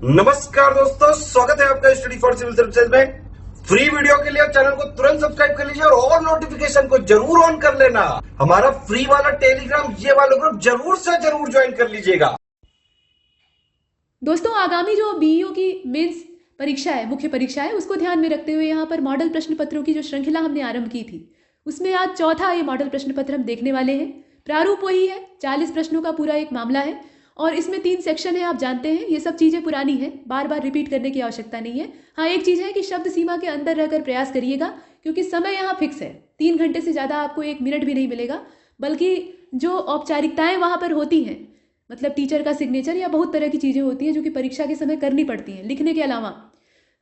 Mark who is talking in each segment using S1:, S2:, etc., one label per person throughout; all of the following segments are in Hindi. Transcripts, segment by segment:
S1: नमस्कार दोस्तों, स्वागत है आपका स्टडी फॉर सिविल सर्विसेज में। फ्री वीडियो के लिए चैनल को तुरंत सब्सक्राइब कर लीजिए और नोटिफिकेशन को जरूर ऑन कर लेना। हमारा फ्री वाला टेलीग्राम ये वाला ग्रुप जरूर से जरूर ज्वाइन कर लीजिएगा।
S2: दोस्तों, आगामी जो बीईओ की मेंस परीक्षा है, मुख्य परीक्षा है, उसको ध्यान में रखते हुए यहाँ पर मॉडल प्रश्न पत्रों की जो श्रृंखला हमने आरंभ की थी, उसमें आज चौथा ये मॉडल प्रश्न पत्र हम देखने वाले हैं। प्रारूप वही है, 40 प्रश्नों का पूरा एक मामला है और इसमें 3 सेक्शन है। आप जानते हैं ये सब चीज़ें पुरानी हैं, बार बार रिपीट करने की आवश्यकता नहीं है। हाँ, एक चीज़ है कि शब्द सीमा के अंदर रहकर प्रयास करिएगा, क्योंकि समय यहाँ फिक्स है। 3 घंटे से ज़्यादा आपको 1 मिनट भी नहीं मिलेगा, बल्कि जो औपचारिकताएं वहाँ पर होती हैं, मतलब टीचर का सिग्नेचर या बहुत तरह की चीज़ें होती हैं जो कि परीक्षा के समय करनी पड़ती हैं लिखने के अलावा,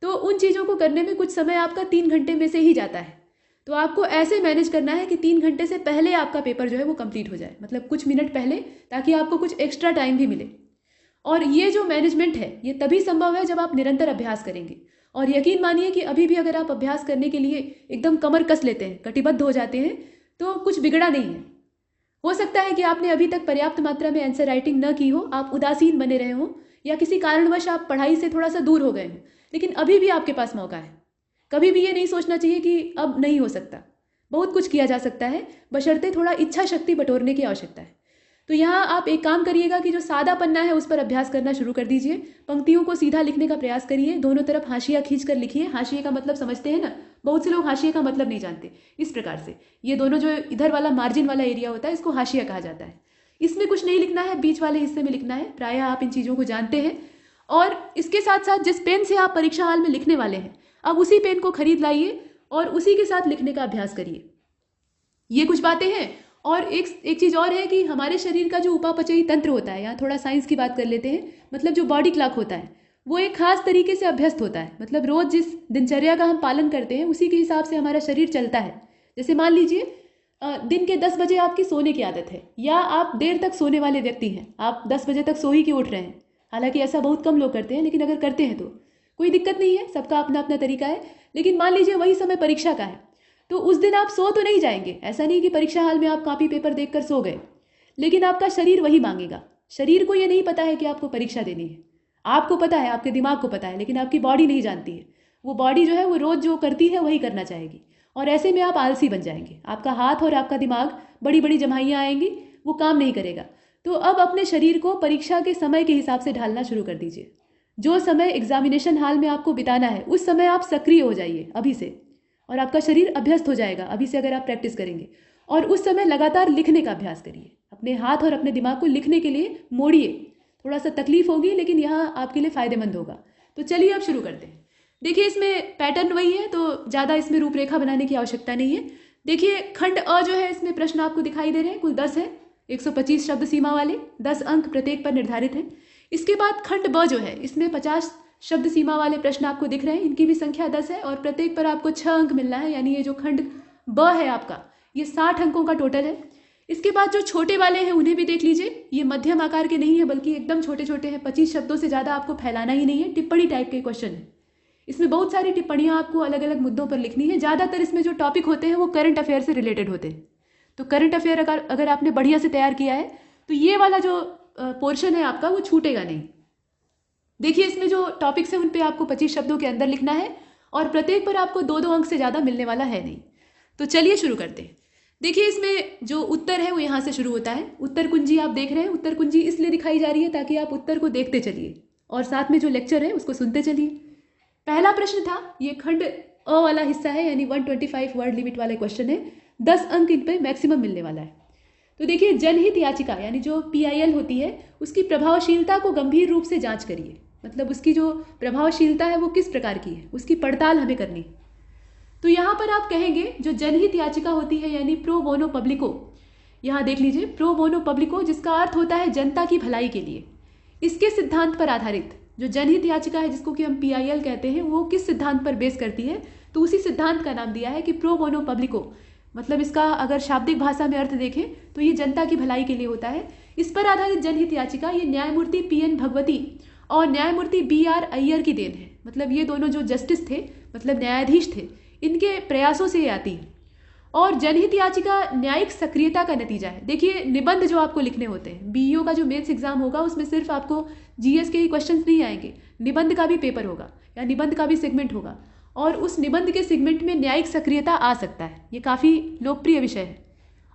S2: तो उन चीज़ों को करने में कुछ समय आपका 3 घंटे में से ही जाता है। तो आपको ऐसे मैनेज करना है कि 3 घंटे से पहले आपका पेपर जो है वो कंप्लीट हो जाए, मतलब कुछ मिनट पहले, ताकि आपको कुछ एक्स्ट्रा टाइम भी मिले। और ये जो मैनेजमेंट है ये तभी संभव है जब आप निरंतर अभ्यास करेंगे। और यकीन मानिए कि अभी भी अगर आप अभ्यास करने के लिए एकदम कमर कस लेते हैं, कटिबद्ध हो जाते हैं, तो कुछ बिगड़ा नहीं है। हो सकता है कि आपने अभी तक पर्याप्त मात्रा में आंसर राइटिंग न की हो, आप उदासीन बने रहे हो, या किसी कारणवश आप पढ़ाई से थोड़ा सा दूर हो गए हो, लेकिन अभी भी आपके पास मौका है। कभी भी ये नहीं सोचना चाहिए कि अब नहीं हो सकता। बहुत कुछ किया जा सकता है, बशर्ते थोड़ा इच्छा शक्ति बटोरने की आवश्यकता है। तो यहाँ आप एक काम करिएगा कि जो सादा पन्ना है उस पर अभ्यास करना शुरू कर दीजिए। पंक्तियों को सीधा लिखने का प्रयास करिए, दोनों तरफ हाशिया खींच कर लिखिए। हाशिए का मतलब समझते हैं ना, बहुत से लोग हाशिए का मतलब नहीं जानते। इस प्रकार से ये दोनों जो इधर वाला मार्जिन वाला एरिया होता है, इसको हाशिया कहा जाता है। इसमें कुछ नहीं लिखना है, बीच वाले हिस्से में लिखना है। प्रायः आप इन चीज़ों को जानते हैं। और इसके साथ साथ जिस पेन से आप परीक्षा हाल में लिखने वाले हैं, अब उसी पेन को खरीद लाइए और उसी के साथ लिखने का अभ्यास करिए। ये कुछ बातें हैं। और एक चीज़ और है कि हमारे शरीर का जो उपापचयी तंत्र होता है, यहाँ थोड़ा साइंस की बात कर लेते हैं, मतलब जो बॉडी क्लॉक होता है, वो एक खास तरीके से अभ्यस्त होता है। मतलब रोज़ जिस दिनचर्या का हम पालन करते हैं उसी के हिसाब से हमारा शरीर चलता है। जैसे मान लीजिए दिन के 10 बजे आपकी सोने की आदत है, या आप देर तक सोने वाले व्यक्ति हैं, आप 10 बजे तक सो ही के उठ रहे हैं। हालांकि ऐसा बहुत कम लोग करते हैं, लेकिन अगर करते हैं तो कोई दिक्कत नहीं है, सबका अपना अपना तरीका है। लेकिन मान लीजिए वही समय परीक्षा का है, तो उस दिन आप सो तो नहीं जाएंगे। ऐसा नहीं कि परीक्षा हाल में आप कॉपी पेपर देखकर सो गए, लेकिन आपका शरीर वही मांगेगा। शरीर को ये नहीं पता है कि आपको परीक्षा देनी है, आपको पता है, आपके दिमाग को पता है, लेकिन आपकी बॉडी नहीं जानती है। वो बॉडी जो है वो रोज़ जो करती है वही करना चाहेगी, और ऐसे में आप आलसी बन जाएंगे। आपका हाथ और आपका दिमाग बड़ी बड़ी जमाइयाँ आएंगी, वो काम नहीं करेगा। तो अब अपने शरीर को परीक्षा के समय के हिसाब से ढालना शुरू कर दीजिए। जो समय एग्जामिनेशन हाल में आपको बिताना है उस समय आप सक्रिय हो जाइए अभी से, और आपका शरीर अभ्यस्त हो जाएगा अभी से अगर आप प्रैक्टिस करेंगे। और उस समय लगातार लिखने का अभ्यास करिए, अपने हाथ और अपने दिमाग को लिखने के लिए मोड़िए। थोड़ा सा तकलीफ होगी, लेकिन यहाँ आपके लिए फ़ायदेमंद होगा। तो चलिए अब शुरू करते हैं। देखिए, इसमें पैटर्न वही है, तो ज़्यादा इसमें रूपरेखा बनाने की आवश्यकता नहीं है। देखिए, खंड अ जो है, इसमें प्रश्न आपको दिखाई दे रहे हैं, कुल 10 है, 125 शब्द सीमा वाले, 10 अंक प्रत्येक पर निर्धारित है। इसके बाद खंड ब जो है, इसमें 50 शब्द सीमा वाले प्रश्न आपको दिख रहे हैं, इनकी भी संख्या 10 है और प्रत्येक पर आपको 6 अंक मिलना है। यानी ये जो खंड ब है आपका, ये 60 अंकों का टोटल है। इसके बाद जो छोटे वाले हैं उन्हें भी देख लीजिए। ये मध्यम आकार के नहीं है, बल्कि एकदम छोटे छोटे हैं। 25 शब्दों से ज़्यादा आपको फैलाना ही नहीं है, टिप्पणी टाइप के क्वेश्चन है। इसमें बहुत सारी टिप्पणियाँ आपको अलग अलग मुद्दों पर लिखनी है। ज़्यादातर इसमें जो टॉपिक होते हैं वो करंट अफेयर से रिलेटेड होते हैं। तो करंट अफेयर अगर आपने बढ़िया से तैयार किया है तो ये वाला जो पोर्शन है आपका वो छूटेगा नहीं। देखिए, इसमें जो टॉपिक्स हैं उन पे आपको 25 शब्दों के अंदर लिखना है, और प्रत्येक पर आपको 2-2 अंक से ज़्यादा मिलने वाला है नहीं। तो चलिए शुरू करते हैं। देखिए, इसमें जो उत्तर है वो यहाँ से शुरू होता है। उत्तर कुंजी आप देख रहे हैं, उत्तर कुंजी इसलिए दिखाई जा रही है ताकि आप उत्तर को देखते चलिए और साथ में जो लेक्चर है उसको सुनते चलिए। पहला प्रश्न था, ये खंड अ वाला हिस्सा है, यानी 125 वर्ड लिमिट वाले क्वेश्चन है। 10 अंक इन पर मैक्सिमम मिलने वाला है। तो देखिए, जनहित याचिका यानी जो PIL होती है, उसकी प्रभावशीलता को गंभीर रूप से जांच करिए। मतलब उसकी जो प्रभावशीलता है वो किस प्रकार की है, उसकी पड़ताल हमें करनी है। तो यहाँ पर आप कहेंगे जो जनहित याचिका होती है, यानी प्रो बोनो पब्लिको, यहाँ देख लीजिए, प्रो बोनो पब्लिको, जिसका अर्थ होता है जनता की भलाई के लिए, इसके सिद्धांत पर आधारित जो जनहित याचिका है, जिसको कि हम PIL कहते हैं, वो किस सिद्धांत पर बेस करती है, तो उसी सिद्धांत का नाम दिया है कि प्रो बोनो पब्लिको। मतलब इसका अगर शाब्दिक भाषा में अर्थ देखें तो ये जनता की भलाई के लिए होता है। इस पर आधारित जनहित याचिका ये न्यायमूर्ति PN भगवती और न्यायमूर्ति BR अय्यर की देन है। मतलब ये दोनों जो जस्टिस थे, मतलब न्यायाधीश थे, इनके प्रयासों से आती है। और जनहित याचिका न्यायिक सक्रियता का नतीजा है। देखिए, निबंध जो आपको लिखने होते हैं, बीईओ का जो मेंस एग्जाम होगा उसमें सिर्फ आपको जीएस के ही क्वेश्चंस नहीं आएंगे, निबंध का भी पेपर होगा या निबंध का भी सेगमेंट होगा, और उस निबंध के सेगमेंट में न्यायिक सक्रियता आ सकता है। ये काफ़ी लोकप्रिय विषय है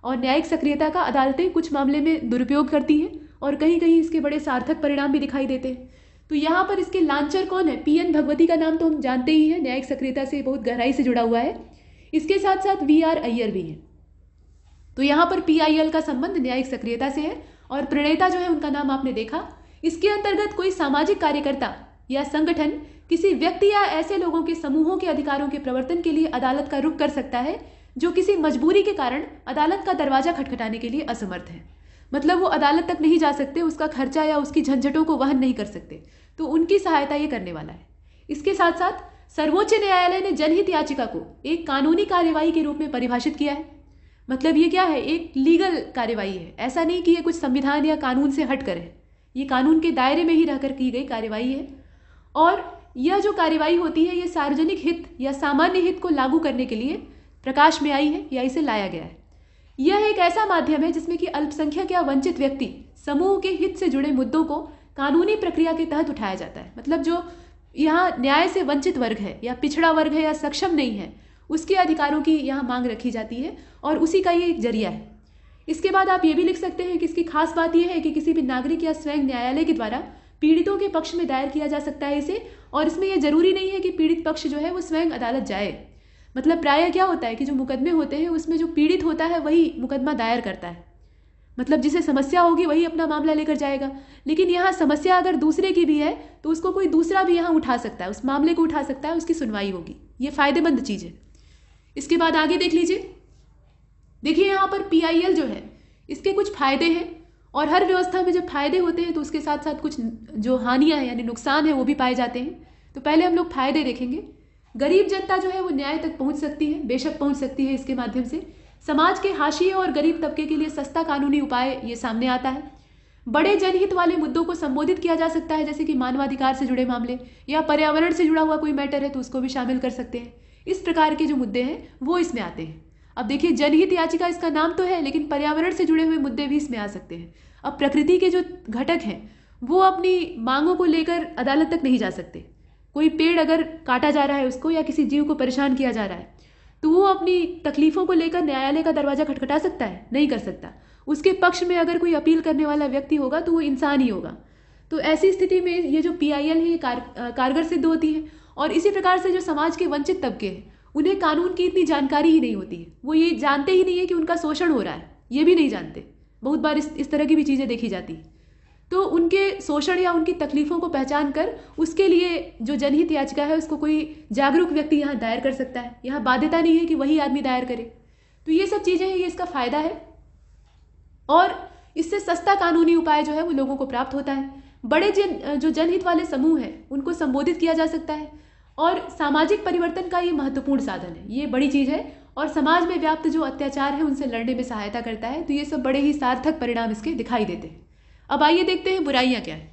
S2: और न्यायिक सक्रियता का अदालतें कुछ मामले में दुरुपयोग करती हैं और कहीं कहीं इसके बड़े सार्थक परिणाम भी दिखाई देते हैं। तो यहाँ पर इसके लांचर कौन है? पीएन भगवती का नाम तो हम जानते ही हैं, न्यायिक सक्रियता से बहुत गहराई से जुड़ा हुआ है। इसके साथ साथ वीआर अय्यर भी हैं। तो यहाँ पर पीआईएल का संबंध न्यायिक सक्रियता से है और प्रणेता जो है उनका नाम आपने देखा। इसके अंतर्गत कोई सामाजिक कार्यकर्ता या संगठन किसी व्यक्ति या ऐसे लोगों के समूहों के अधिकारों के प्रवर्तन के लिए अदालत का रुख कर सकता है जो किसी मजबूरी के कारण अदालत का दरवाजा खटखटाने के लिए असमर्थ है। मतलब वो अदालत तक नहीं जा सकते, उसका खर्चा या उसकी झंझटों को वहन नहीं कर सकते, तो उनकी सहायता ये करने वाला है। इसके साथ साथ सर्वोच्च न्यायालय ने जनहित याचिका को एक कानूनी कार्यवाही के रूप में परिभाषित किया है। मतलब ये क्या है? एक लीगल कार्यवाही है। ऐसा नहीं कि ये कुछ संविधान या कानून से हट कर है, ये कानून के दायरे में ही रहकर की गई कार्यवाही है। और यह जो कार्यवाही होती है ये सार्वजनिक हित या सामान्य हित को लागू करने के लिए प्रकाश में आई है या इसे लाया गया है। यह एक ऐसा माध्यम है जिसमें कि अल्पसंख्यक या वंचित व्यक्ति समूह के हित से जुड़े मुद्दों को कानूनी प्रक्रिया के तहत उठाया जाता है। मतलब जो यहाँ न्याय से वंचित वर्ग है या पिछड़ा वर्ग है या सक्षम नहीं है, उसके अधिकारों की यहाँ मांग रखी जाती है और उसी का ये एक जरिया है। इसके बाद आप ये भी लिख सकते हैं कि इसकी खास बात यह है कि किसी भी नागरिक या स्वयं न्यायालय के द्वारा पीड़ितों के पक्ष में दायर किया जा सकता है इसे, और इसमें यह जरूरी नहीं है कि पीड़ित पक्ष जो है वो स्वयं अदालत जाए। मतलब प्रायः क्या होता है कि जो मुकदमे होते हैं उसमें जो पीड़ित होता है वही मुकदमा दायर करता है, मतलब जिसे समस्या होगी वही अपना मामला लेकर जाएगा। लेकिन यहाँ समस्या अगर दूसरे की भी है तो उसको कोई दूसरा भी यहाँ उठा सकता है, उस मामले को उठा सकता है, उसकी सुनवाई होगी। ये फायदेमंद चीज़ है। इसके बाद आगे देख लीजिए। देखिए यहाँ पर पीआईएल जो है इसके कुछ फायदे हैं, और हर व्यवस्था में जब फायदे होते हैं तो उसके साथ साथ कुछ जो हानियाँ हैं यानी नुकसान है वो भी पाए जाते हैं। तो पहले हम लोग फायदे देखेंगे। गरीब जनता जो है वो न्याय तक पहुँच सकती है, बेशक पहुँच सकती है इसके माध्यम से। समाज के हाशिए और गरीब तबके के लिए सस्ता कानूनी उपाय ये सामने आता है। बड़े जनहित वाले मुद्दों को संबोधित किया जा सकता है, जैसे कि मानवाधिकार से जुड़े मामले या पर्यावरण से जुड़ा हुआ कोई मैटर है तो उसको भी शामिल कर सकते हैं। इस प्रकार के जो मुद्दे हैं वो इसमें आते हैं। अब देखिए जनहित याचिका इसका नाम तो है, लेकिन पर्यावरण से जुड़े हुए मुद्दे भी इसमें आ सकते हैं। अब प्रकृति के जो घटक हैं वो अपनी मांगों को लेकर अदालत तक नहीं जा सकते। कोई पेड़ अगर काटा जा रहा है उसको, या किसी जीव को परेशान किया जा रहा है, तो वो अपनी तकलीफ़ों को लेकर न्यायालय का दरवाज़ा खटखटा सकता है? नहीं कर सकता। उसके पक्ष में अगर कोई अपील करने वाला व्यक्ति होगा तो वो इंसान ही होगा। तो ऐसी स्थिति में ये जो पीआईएल है ये कारगर सिद्ध होती है। और इसी प्रकार से जो समाज के वंचित तबके हैं उन्हें कानून की इतनी जानकारी ही नहीं होती है, वो ये जानते ही नहीं है कि उनका शोषण हो रहा है, ये भी नहीं जानते। बहुत बार इस तरह की भी चीज़ें देखी जाती हैं। तो उनके शोषण या उनकी तकलीफ़ों को पहचान कर उसके लिए जो जनहित याचिका है उसको कोई जागरूक व्यक्ति यहाँ दायर कर सकता है। यहाँ बाध्यता नहीं है कि वही आदमी दायर करे। तो ये सब चीज़ें हैं, ये इसका फ़ायदा है। और इससे सस्ता कानूनी उपाय जो है वो लोगों को प्राप्त होता है। बड़े जो जनहित वाले समूह हैं उनको संबोधित किया जा सकता है, और सामाजिक परिवर्तन का ये महत्वपूर्ण साधन है, ये बड़ी चीज़ है। और समाज में व्याप्त जो अत्याचार है उनसे लड़ने में सहायता करता है। तो ये सब बड़े ही सार्थक परिणाम इसके दिखाई देते हैं। अब आइए देखते हैं बुराइयां क्या है।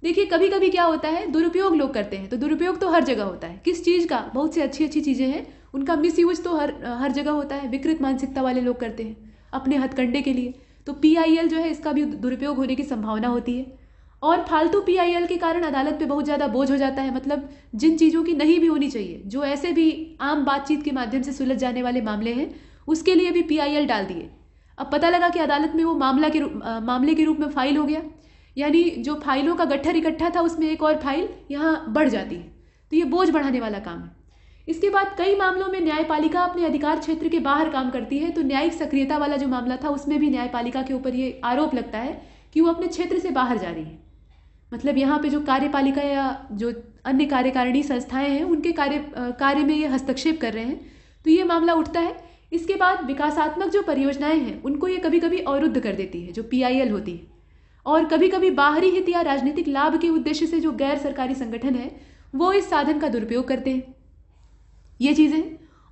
S2: देखिए कभी कभी क्या होता है, दुरुपयोग लोग करते हैं। तो दुरुपयोग तो हर जगह होता है। किस चीज़ का? बहुत सी अच्छी अच्छी चीज़ें हैं, उनका मिसयूज तो हर जगह होता है। विकृत मानसिकता वाले लोग करते हैं अपने हथकंडे के लिए। तो पीआईएल जो है इसका भी दुरुपयोग होने की संभावना होती है। और फालतू पीआईएल के कारण अदालत पे बहुत ज़्यादा बोझ हो जाता है। मतलब जिन चीज़ों की नहीं भी होनी चाहिए, जो ऐसे भी आम बातचीत के माध्यम से सुलझ जाने वाले मामले हैं, उसके लिए भी पीआईएल डाल दिए। अब पता लगा कि अदालत में वो मामले के रूप में फाइल हो गया, यानी जो फाइलों का गट्ठर इकट्ठा था उसमें एक और फाइल यहाँ बढ़ जाती है। तो ये बोझ बढ़ाने वाला काम है। इसके बाद कई मामलों में न्यायपालिका अपने अधिकार क्षेत्र के बाहर काम करती है। तो न्यायिक सक्रियता वाला जो मामला था उसमें भी न्यायपालिका के ऊपर ये आरोप लगता है कि वो अपने क्षेत्र से बाहर जा रही है। मतलब यहाँ पे जो कार्यपालिका या जो अन्य कार्यकारिणी संस्थाएं हैं उनके कार्य में ये हस्तक्षेप कर रहे हैं, तो ये मामला उठता है। इसके बाद विकासात्मक जो परियोजनाएं हैं उनको ये कभी कभी अवरुद्ध कर देती है, जो पीआईएल होती है। और कभी कभी बाहरी हित या राजनीतिक लाभ के उद्देश्य से जो गैर सरकारी संगठन है वो इस साधन का दुरुपयोग करते हैं। ये चीज़ें,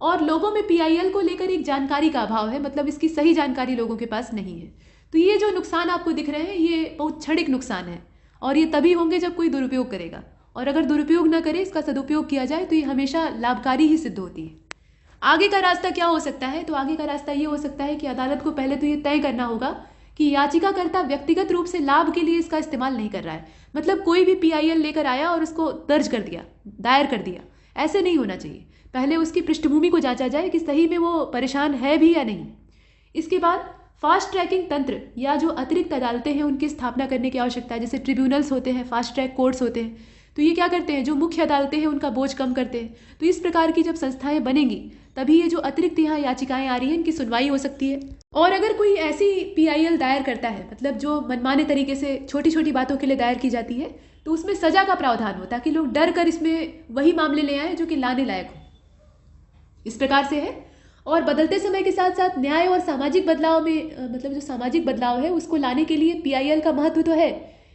S2: और लोगों में पीआईएल को लेकर एक जानकारी का अभाव है, मतलब इसकी सही जानकारी लोगों के पास नहीं है। तो ये जो नुकसान आपको दिख रहे हैं ये बहुत क्षणिक नुकसान है, और ये तभी होंगे जब कोई दुरुपयोग करेगा। और अगर दुरुपयोग न करे, इसका सदुपयोग किया जाए, तो ये हमेशा लाभकारी ही सिद्ध होती है। आगे का रास्ता क्या हो सकता है? तो आगे का रास्ता ये हो सकता है कि अदालत को पहले तो ये तय करना होगा कि याचिकाकर्ता व्यक्तिगत रूप से लाभ के लिए इसका इस्तेमाल नहीं कर रहा है। मतलब कोई भी PIL लेकर आया और उसको दर्ज कर दिया, दायर कर दिया, ऐसे नहीं होना चाहिए। पहले उसकी पृष्ठभूमि को जांचा जाए कि सही में वो परेशान है भी या नहीं। इसके बाद फास्ट ट्रैकिंग तंत्र या जो अतिरिक्त अदालतें हैं उनकी स्थापना करने की आवश्यकता है। जैसे ट्रिब्यूनल्स होते हैं, फास्ट ट्रैक कोर्ट्स होते हैं, तो ये क्या करते हैं, जो मुख्य अदालतें हैं उनका बोझ कम करते हैं। तो इस प्रकार की जब संस्थाएं बनेंगी तभी ये जो अतिरिक्त यहाँ याचिकाएं आ रही हैं इनकी सुनवाई हो सकती है। और अगर कोई ऐसी PIL दायर करता है, मतलब जो मनमाने तरीके से छोटी छोटी बातों के लिए दायर की जाती है, तो उसमें सजा का प्रावधान होता है कि लोग डर कर इसमें वही मामले ले आए जो कि लाने लायक हो। इस प्रकार से है। और बदलते समय के साथ साथ न्याय और सामाजिक बदलाव में मतलब जो सामाजिक बदलाव है उसको लाने के लिए PIL का महत्व तो है,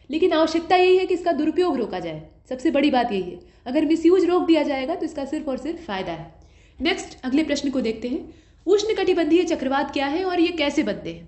S2: लेकिन आवश्यकता यही है कि इसका दुरुपयोग रोका जाए। सबसे बड़ी बात यही है, अगर मिसयूज रोक दिया जाएगा तो इसका सिर्फ और सिर्फ फायदा है। नेक्स्ट अगले प्रश्न को देखते हैं, उष्णकटिबंधीय चक्रवात क्या है और ये कैसे बनते हैं।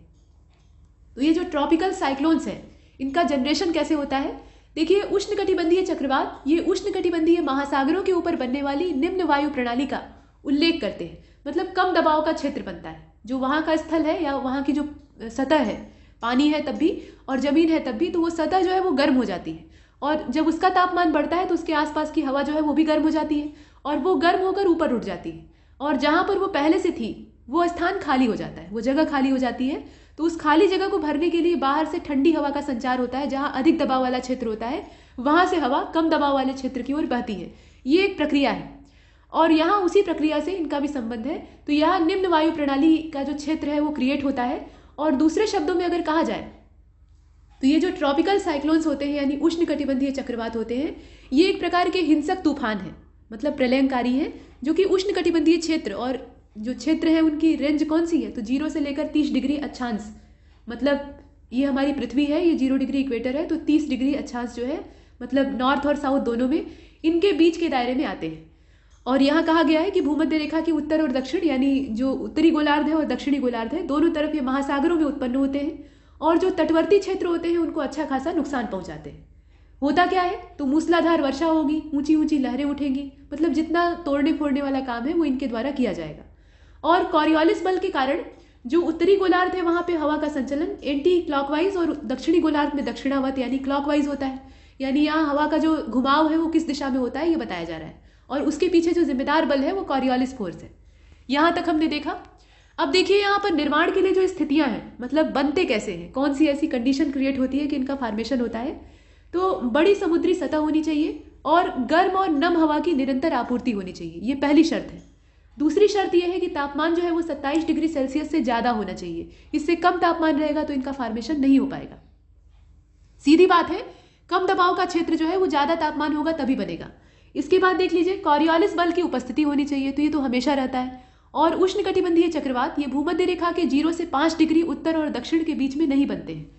S2: तो ये जो ट्रॉपिकल साइक्लोन्स हैं इनका जनरेशन कैसे होता है। देखिए, उष्णकटिबंधीय चक्रवात ये उष्णकटिबंधीय महासागरों के ऊपर बनने वाली निम्न वायु प्रणाली का उल्लेख करते हैं। मतलब कम दबाव का क्षेत्र बनता है, जो वहाँ का स्थल है या वहाँ की जो सतह है, पानी है तब भी और ज़मीन है तब भी, तो वो सतह जो है वो गर्म हो जाती है। और जब उसका तापमान बढ़ता है तो उसके आसपास की हवा जो है वो भी गर्म हो जाती है और वो गर्म होकर ऊपर उठ जाती है। और जहाँ पर वो पहले से थी वो स्थान खाली हो जाता है, वो जगह खाली हो जाती है। तो उस खाली जगह को भरने के लिए बाहर से ठंडी हवा का संचार होता है। जहाँ अधिक दबाव वाला क्षेत्र होता है वहाँ से हवा कम दबाव वाले क्षेत्र की ओर बहती है। ये एक प्रक्रिया है और यहाँ उसी प्रक्रिया से इनका भी संबंध है। तो यहाँ निम्न वायु प्रणाली का जो क्षेत्र है वो क्रिएट होता है। और दूसरे शब्दों में अगर कहा जाए तो ये जो ट्रॉपिकल साइक्लोन्स होते हैं यानी उष्णकटिबंधीय चक्रवात होते हैं, ये एक प्रकार के हिंसक तूफान है, मतलब प्रलयंकारी है, जो कि उष्णकटिबंधीय क्षेत्र, और जो क्षेत्र है उनकी रेंज कौन सी है, तो 0 से लेकर 30 डिग्री अक्षांश, मतलब ये हमारी पृथ्वी है, ये 0 डिग्री इक्वेटर है, तो 30 डिग्री अक्षांश जो है मतलब नॉर्थ और साउथ दोनों में, इनके बीच के दायरे में आते हैं। और यहाँ कहा गया है कि भूमध्य रेखा की उत्तर और दक्षिण यानी जो उत्तरी गोलार्ध है और दक्षिणी गोलार्ध है, दोनों तरफ ये महासागरों में उत्पन्न होते हैं और जो तटवर्ती क्षेत्र होते हैं उनको अच्छा खासा नुकसान पहुंचाते हैं। होता क्या है, तो मूसलाधार वर्षा होगी, ऊंची ऊंची लहरें उठेंगी, मतलब जितना तोड़ने फोड़ने वाला काम है वो इनके द्वारा किया जाएगा। और कॉरियोलिस बल के कारण जो उत्तरी गोलार्ध है वहाँ पे हवा का संचलन एंटी क्लॉकवाइज और दक्षिणी गोलार्ध में दक्षिणावर्त यानी क्लॉकवाइज होता है। यानी यहाँ हवा का जो घुमाव है वो किस दिशा में होता है ये बताया जा रहा है, और उसके पीछे जो जिम्मेदार बल है वो कॉरियोलिस फोर्स है। यहाँ तक हमने देखा। अब देखिए यहाँ पर निर्माण के लिए जो स्थितियाँ हैं, मतलब बनते कैसे हैं, कौन सी ऐसी कंडीशन क्रिएट होती है कि इनका फॉर्मेशन होता है। तो बड़ी समुद्री सतह होनी चाहिए और गर्म और नम हवा की निरंतर आपूर्ति होनी चाहिए, ये पहली शर्त है। दूसरी शर्त यह है कि तापमान जो है वो 27 डिग्री सेल्सियस से ज़्यादा होना चाहिए। इससे कम तापमान रहेगा तो इनका फॉर्मेशन नहीं हो पाएगा। सीधी बात है, कम दबाव का क्षेत्र जो है वो ज़्यादा तापमान होगा तभी बनेगा। इसके बाद देख लीजिए, कॉरियोलिस बल की उपस्थिति होनी चाहिए, तो ये तो हमेशा रहता है। और उष्णकटिबंधीय चक्रवात ये भूमध्य रेखा के 0 से 5 डिग्री उत्तर और दक्षिण के बीच में नहीं बनते हैं।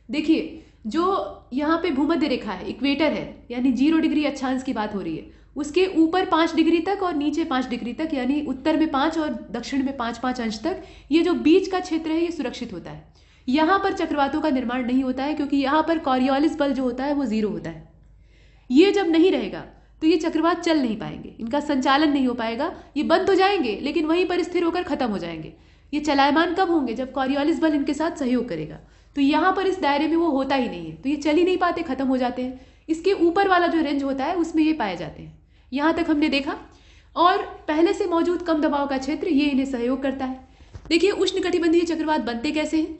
S2: देखिए, जो यहाँ पे भूमध्य रेखा है, इक्वेटर है, यानी 0 डिग्री अक्षांश की बात हो रही है, उसके ऊपर 5 डिग्री तक और नीचे 5 डिग्री तक, यानी उत्तर में 5 और दक्षिण में 5-5 अंश तक, ये जो बीच का क्षेत्र है ये सुरक्षित होता है। यहाँ पर चक्रवातों का निर्माण नहीं होता है क्योंकि यहाँ पर कॉरियोलिस बल जो होता है वो 0 होता है। ये जब नहीं रहेगा तो ये चक्रवात चल नहीं पाएंगे, इनका संचालन नहीं हो पाएगा, ये बंद हो जाएंगे लेकिन वहीं पर स्थिर होकर खत्म हो जाएंगे। ये चलायमान कब होंगे, जब कॉरियोलिस बल इनके साथ सहयोग करेगा। तो यहाँ पर इस दायरे में वो होता ही नहीं है, तो ये चल ही नहीं पाते, खत्म हो जाते हैं। इसके ऊपर वाला जो रेंज होता है उसमें ये पाए जाते हैं। यहाँ तक हमने देखा। और पहले से मौजूद कम दबाव का क्षेत्र ये इन्हें सहयोग करता है। देखिए, उष्णकटिबंधीय चक्रवात बनते कैसे हैं,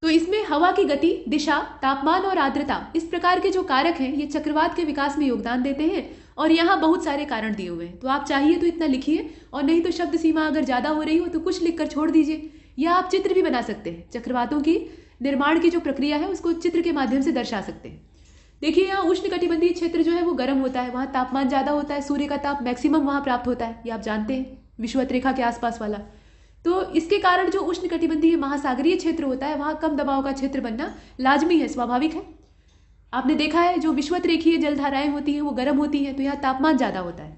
S2: तो इसमें हवा की गति, दिशा, तापमान और आर्द्रता, इस प्रकार के जो कारक हैं ये चक्रवात के विकास में योगदान देते हैं। और यहाँ बहुत सारे कारण दिए हुए हैं, तो आप चाहिए तो इतना लिखिए, और नहीं तो शब्द सीमा अगर ज़्यादा हो रही हो तो कुछ लिखकर छोड़ दीजिए, या आप चित्र भी बना सकते हैं। चक्रवातों की निर्माण की जो प्रक्रिया है उसको चित्र के माध्यम से दर्शा सकते हैं। देखिए, यहाँ उष्णकटिबंधीय क्षेत्र जो है वो गर्म होता है, वहाँ तापमान ज़्यादा होता है, सूर्य का ताप मैक्सिमम वहाँ प्राप्त होता है, ये आप जानते हैं, विषुवत रेखा के आसपास वाला। तो इसके कारण जो उष्णकटिबंधीय महासागरीय क्षेत्र होता है वहाँ कम दबाव का क्षेत्र बनना लाजमी है, स्वाभाविक है। आपने देखा है जो विषुवत रेखीय जलधाराएं होती हैं वो गर्म होती हैं, तो यहाँ तापमान ज़्यादा होता है।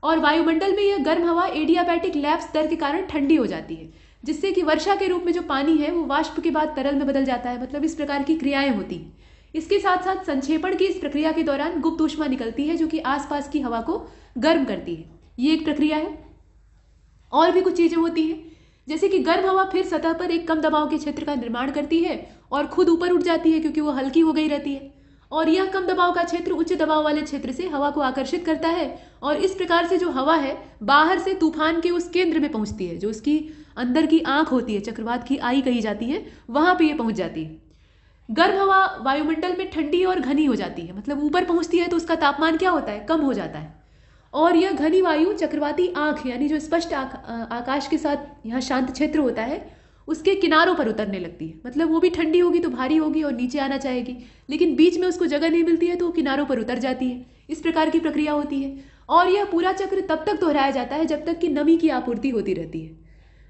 S2: और वायुमंडल में यह गर्म हवा एडियाबैटिक लैप्स दर के कारण ठंडी हो जाती है, जिससे कि वर्षा के रूप में जो पानी है वो वाष्प के बाद तरल में बदल जाता है। मतलब इस प्रकार की क्रियाएं होती हैं। इसके साथ साथ संक्षेपण की इस प्रक्रिया के दौरान गुप्त ऊष्मा निकलती है जो कि आसपास की हवा को गर्म करती है। ये एक प्रक्रिया है। और भी कुछ चीज़ें होती हैं, जैसे कि गर्म हवा फिर सतह पर एक कम दबाव के क्षेत्र का निर्माण करती है और खुद ऊपर उठ जाती है क्योंकि वो हल्की हो गई रहती है। और यह कम दबाव का क्षेत्र उच्च दबाव वाले क्षेत्र से हवा को आकर्षित करता है और इस प्रकार से जो हवा है बाहर से तूफान के उस केंद्र में पहुंचती है, जो उसकी अंदर की आंख होती है, चक्रवात की आई कही जाती है, वहां पे ये पहुंच जाती है। गर्म हवा वायुमंडल में ठंडी और घनी हो जाती है, मतलब ऊपर पहुंचती है तो उसका तापमान क्या होता है, कम हो जाता है। और यह घनी वायु चक्रवाती आंख यानी जो स्पष्ट आकाश के साथ यहाँ शांत क्षेत्र होता है उसके किनारों पर उतरने लगती है, मतलब वो भी ठंडी होगी तो भारी होगी और नीचे आना चाहेगी, लेकिन बीच में उसको जगह नहीं मिलती है तो वो किनारों पर उतर जाती है। इस प्रकार की प्रक्रिया होती है और यह पूरा चक्र तब तक दोहराया जाता है जब तक कि नमी की आपूर्ति होती रहती है।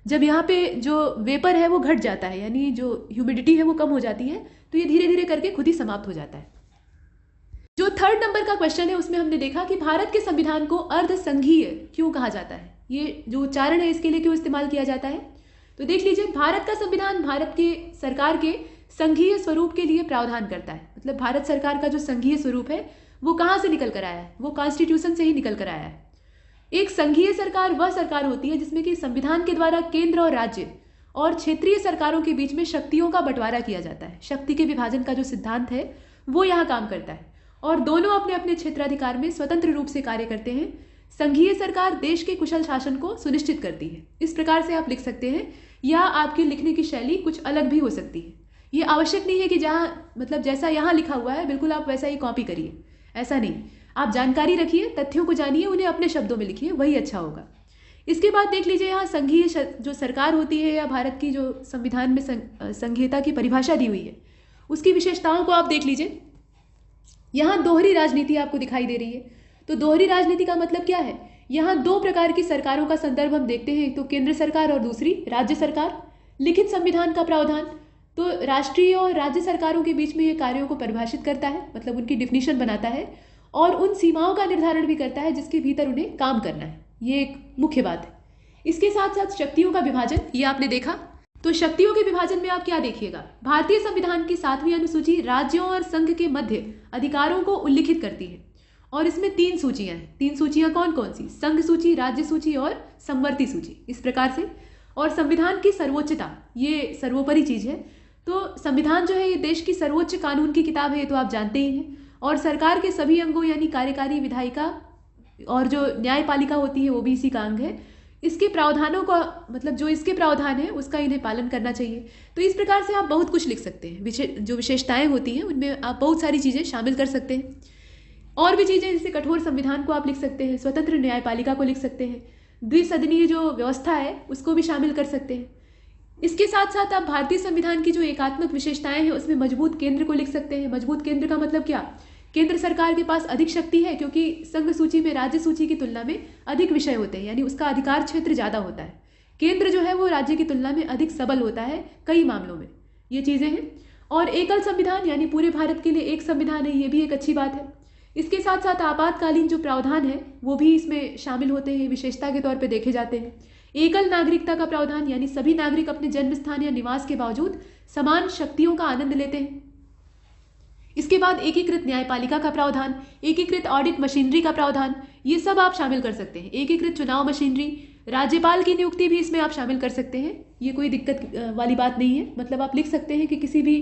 S2: जब यहाँ पे जो वेपर है वो घट जाता है, यानी जो ह्यूमिडिटी है वो कम हो जाती है, तो ये धीरे धीरे करके खुद ही समाप्त हो जाता है। जो थर्ड नंबर का क्वेश्चन है उसमें हमने देखा कि भारत के संविधान को अर्ध संघीय क्यों कहा जाता है, ये जो उच्चारण है इसके लिए क्यों इस्तेमाल किया जाता है। तो देख लीजिए, भारत का संविधान भारत के सरकार के संघीय स्वरूप के लिए प्रावधान करता है, मतलब भारत सरकार का जो संघीय स्वरूप है वो कहाँ से निकल कर आया है, वो कॉन्स्टिट्यूशन से ही निकल कर आया है। एक संघीय सरकार वह सरकार होती है जिसमें कि संविधान के द्वारा केंद्र और राज्य और क्षेत्रीय सरकारों के बीच में शक्तियों का बंटवारा किया जाता है। शक्ति के विभाजन का जो सिद्धांत है वो यहाँ काम करता है और दोनों अपने अपने क्षेत्राधिकार में स्वतंत्र रूप से कार्य करते हैं। संघीय सरकार देश के कुशल शासन को सुनिश्चित करती है। इस प्रकार से आप लिख सकते हैं, या आपके लिखने की शैली कुछ अलग भी हो सकती है। ये आवश्यक नहीं है कि जहाँ मतलब जैसा यहाँ लिखा हुआ है बिल्कुल आप वैसा ही कॉपी करिए, ऐसा नहीं। आप जानकारी रखिए, तथ्यों को जानिए, उन्हें अपने शब्दों में लिखिए, वही अच्छा होगा। इसके बाद देख लीजिए, यहाँ संघीय जो सरकार होती है या भारत की जो संविधान में संघीयता की परिभाषा दी हुई है उसकी विशेषताओं को आप देख लीजिए। यहाँ दोहरी राजनीति आपको दिखाई दे रही है। तो दोहरी राजनीति का मतलब क्या है, यहाँ दो प्रकार की सरकारों का संदर्भ हम देखते हैं, एक तो केंद्र सरकार और दूसरी राज्य सरकार। लिखित संविधान का प्रावधान तो राष्ट्रीय और राज्य सरकारों के बीच में ये कार्यों को परिभाषित करता है, मतलब उनकी डिफिनीशन बनाता है और उन सीमाओं का निर्धारण भी करता है जिसके भीतर उन्हें काम करना है। ये एक मुख्य बात है। इसके साथ साथ शक्तियों का विभाजन, ये आपने देखा। तो शक्तियों के विभाजन में आप क्या देखिएगा, भारतीय संविधान की 7वीं अनुसूची राज्यों और संघ के मध्य अधिकारों को उल्लिखित करती है और इसमें 3 सूचियां हैं। 3 सूचियां कौन कौन सी, संघ सूची, राज्य सूची और समवर्ती सूची, इस प्रकार से। और संविधान की सर्वोच्चता, ये सर्वोपरि चीज है। तो संविधान जो है ये देश की सर्वोच्च कानून की किताब है, ये तो आप जानते ही हैं। और सरकार के सभी अंगों यानी कार्यकारी, विधायिका और जो न्यायपालिका होती है वो भी इसी का अंग है। इसके प्रावधानों का मतलब जो इसके प्रावधान है उसका इन्हें पालन करना चाहिए। तो इस प्रकार से आप बहुत कुछ लिख सकते हैं। जो विशेषताएं होती हैं उनमें आप बहुत सारी चीज़ें शामिल कर सकते हैं। और भी चीज़ें जैसे कठोर संविधान को आप लिख सकते हैं, स्वतंत्र न्यायपालिका को लिख सकते हैं, द्विसदनीय जो व्यवस्था है उसको भी शामिल कर सकते हैं। इसके साथ साथ आप भारतीय संविधान की जो एकात्मक विशेषताएं हैं उसमें मजबूत केंद्र को लिख सकते हैं। मजबूत केंद्र का मतलब क्या, केंद्र सरकार के पास अधिक शक्ति है क्योंकि संघ सूची में राज्य सूची की तुलना में अधिक विषय होते हैं, यानी उसका अधिकार क्षेत्र ज़्यादा होता है। केंद्र जो है वो राज्य की तुलना में अधिक सबल होता है कई मामलों में, ये चीज़ें हैं। और एकल संविधान यानी पूरे भारत के लिए एक संविधान है, ये भी एक अच्छी बात है। इसके साथ साथ आपातकालीन जो प्रावधान है वो भी इसमें शामिल होते हैं, विशेषता के तौर पर देखे जाते हैं। एकल नागरिकता का प्रावधान यानी सभी नागरिक अपने जन्म स्थान या निवास के बावजूद समान शक्तियों का आनंद लेते हैं। इसके बाद एकीकृत न्यायपालिका का प्रावधान, एकीकृत ऑडिट मशीनरी का प्रावधान, ये सब आप शामिल कर सकते हैं। एकीकृत चुनाव मशीनरी, राज्यपाल की नियुक्ति भी इसमें आप शामिल कर सकते हैं, ये कोई दिक्कत वाली बात नहीं है। मतलब आप लिख सकते हैं कि किसी भी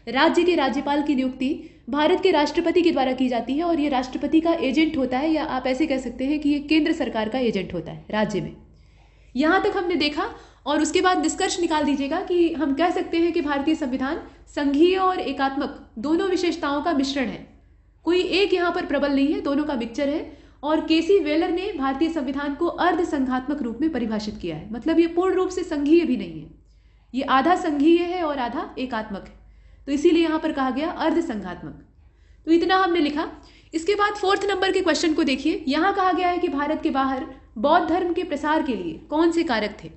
S2: राज्य के राज्यपाल की नियुक्ति भारत के राष्ट्रपति के द्वारा की जाती है और ये राष्ट्रपति का एजेंट होता है, या आप ऐसे कह सकते हैं कि ये केंद्र सरकार का एजेंट होता है राज्य में। यहाँ तक हमने देखा और उसके बाद निष्कर्ष निकाल दीजिएगा कि हम कह सकते हैं कि भारतीय संविधान संघीय और एकात्मक दोनों विशेषताओं का मिश्रण है। कोई एक यहाँ पर प्रबल नहीं है, दोनों का मिक्सचर है। और केसी वेलर ने भारतीय संविधान को अर्ध संघात्मक रूप में परिभाषित किया है, मतलब ये पूर्ण रूप से संघीय भी नहीं है, ये आधा संघीय है और आधा एकात्मक है, तो इसीलिए यहाँ पर कहा गया अर्ध संघात्मक। तो इतना हमने लिखा। इसके बाद 4th नंबर के क्वेश्चन को देखिए। यहाँ कहा गया है कि भारत के बाहर बौद्ध धर्म के प्रसार के लिए कौन से कारक थे।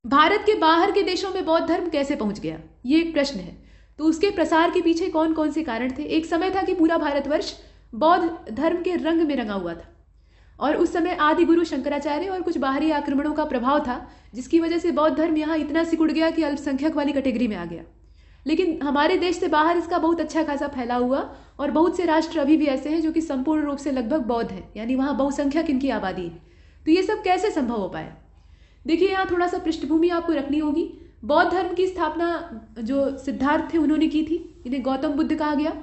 S2: भारत के बाहर के देशों में बौद्ध धर्म कैसे पहुंच गया, ये एक प्रश्न है। तो उसके प्रसार के पीछे कौन कौन से कारण थे। एक समय था कि पूरा भारतवर्ष बौद्ध धर्म के रंग में रंगा हुआ था और उस समय आदि गुरु शंकराचार्य और कुछ बाहरी आक्रमणों का प्रभाव था, जिसकी वजह से बौद्ध धर्म यहाँ इतना सिकुड़ गया कि अल्पसंख्यक वाली कैटेगरी में आ गया। लेकिन हमारे देश से बाहर इसका बहुत अच्छा खासा फैला हुआ और बहुत से राष्ट्र अभी भी ऐसे हैं जो कि संपूर्ण रूप से लगभग बौद्ध है, यानी वहाँ बहुसंख्यक इनकी आबादी है। तो ये सब कैसे संभव हो पाया। देखिए, यहाँ थोड़ा सा पृष्ठभूमि आपको रखनी होगी। बौद्ध धर्म की स्थापना जो सिद्धार्थ थे उन्होंने की थी, इन्हें गौतम बुद्ध कहा गया।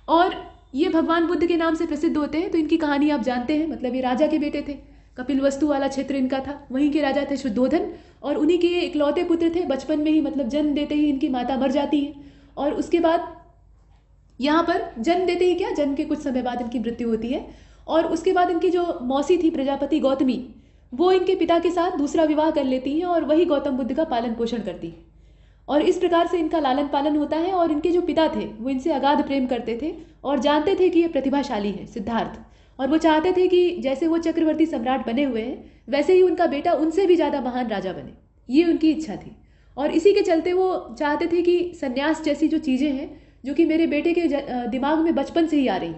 S2: और ये भगवान बुद्ध के नाम से प्रसिद्ध होते हैं। तो इनकी कहानी आप जानते हैं, मतलब ये राजा के बेटे थे, कपिलवस्तु वाला क्षेत्र इनका था, वहीं के राजा थे शुद्धोधन, और उन्हीं के इकलौते पुत्र थे। बचपन में ही मतलब जन्म देते ही इनकी माता मर जाती है, और उसके बाद यहाँ पर जन्म देते ही क्या, जन्म के कुछ समय बाद इनकी मृत्यु होती है। और उसके बाद इनकी जो मौसी थी प्रजापति गौतमी, वो इनके पिता के साथ दूसरा विवाह कर लेती हैं और वही गौतम बुद्ध का पालन पोषण करती है। और इस प्रकार से इनका लालन पालन होता है। और इनके जो पिता थे वो इनसे अगाध प्रेम करते थे और जानते थे कि ये प्रतिभाशाली है सिद्धार्थ, और वो चाहते थे कि जैसे वो चक्रवर्ती सम्राट बने हुए हैं वैसे ही उनका बेटा उनसे भी ज़्यादा महान राजा बने, ये उनकी इच्छा थी। और इसी के चलते वो चाहते थे कि संन्यास जैसी जो चीज़ें हैं, जो कि मेरे बेटे के दिमाग में बचपन से ही आ रही,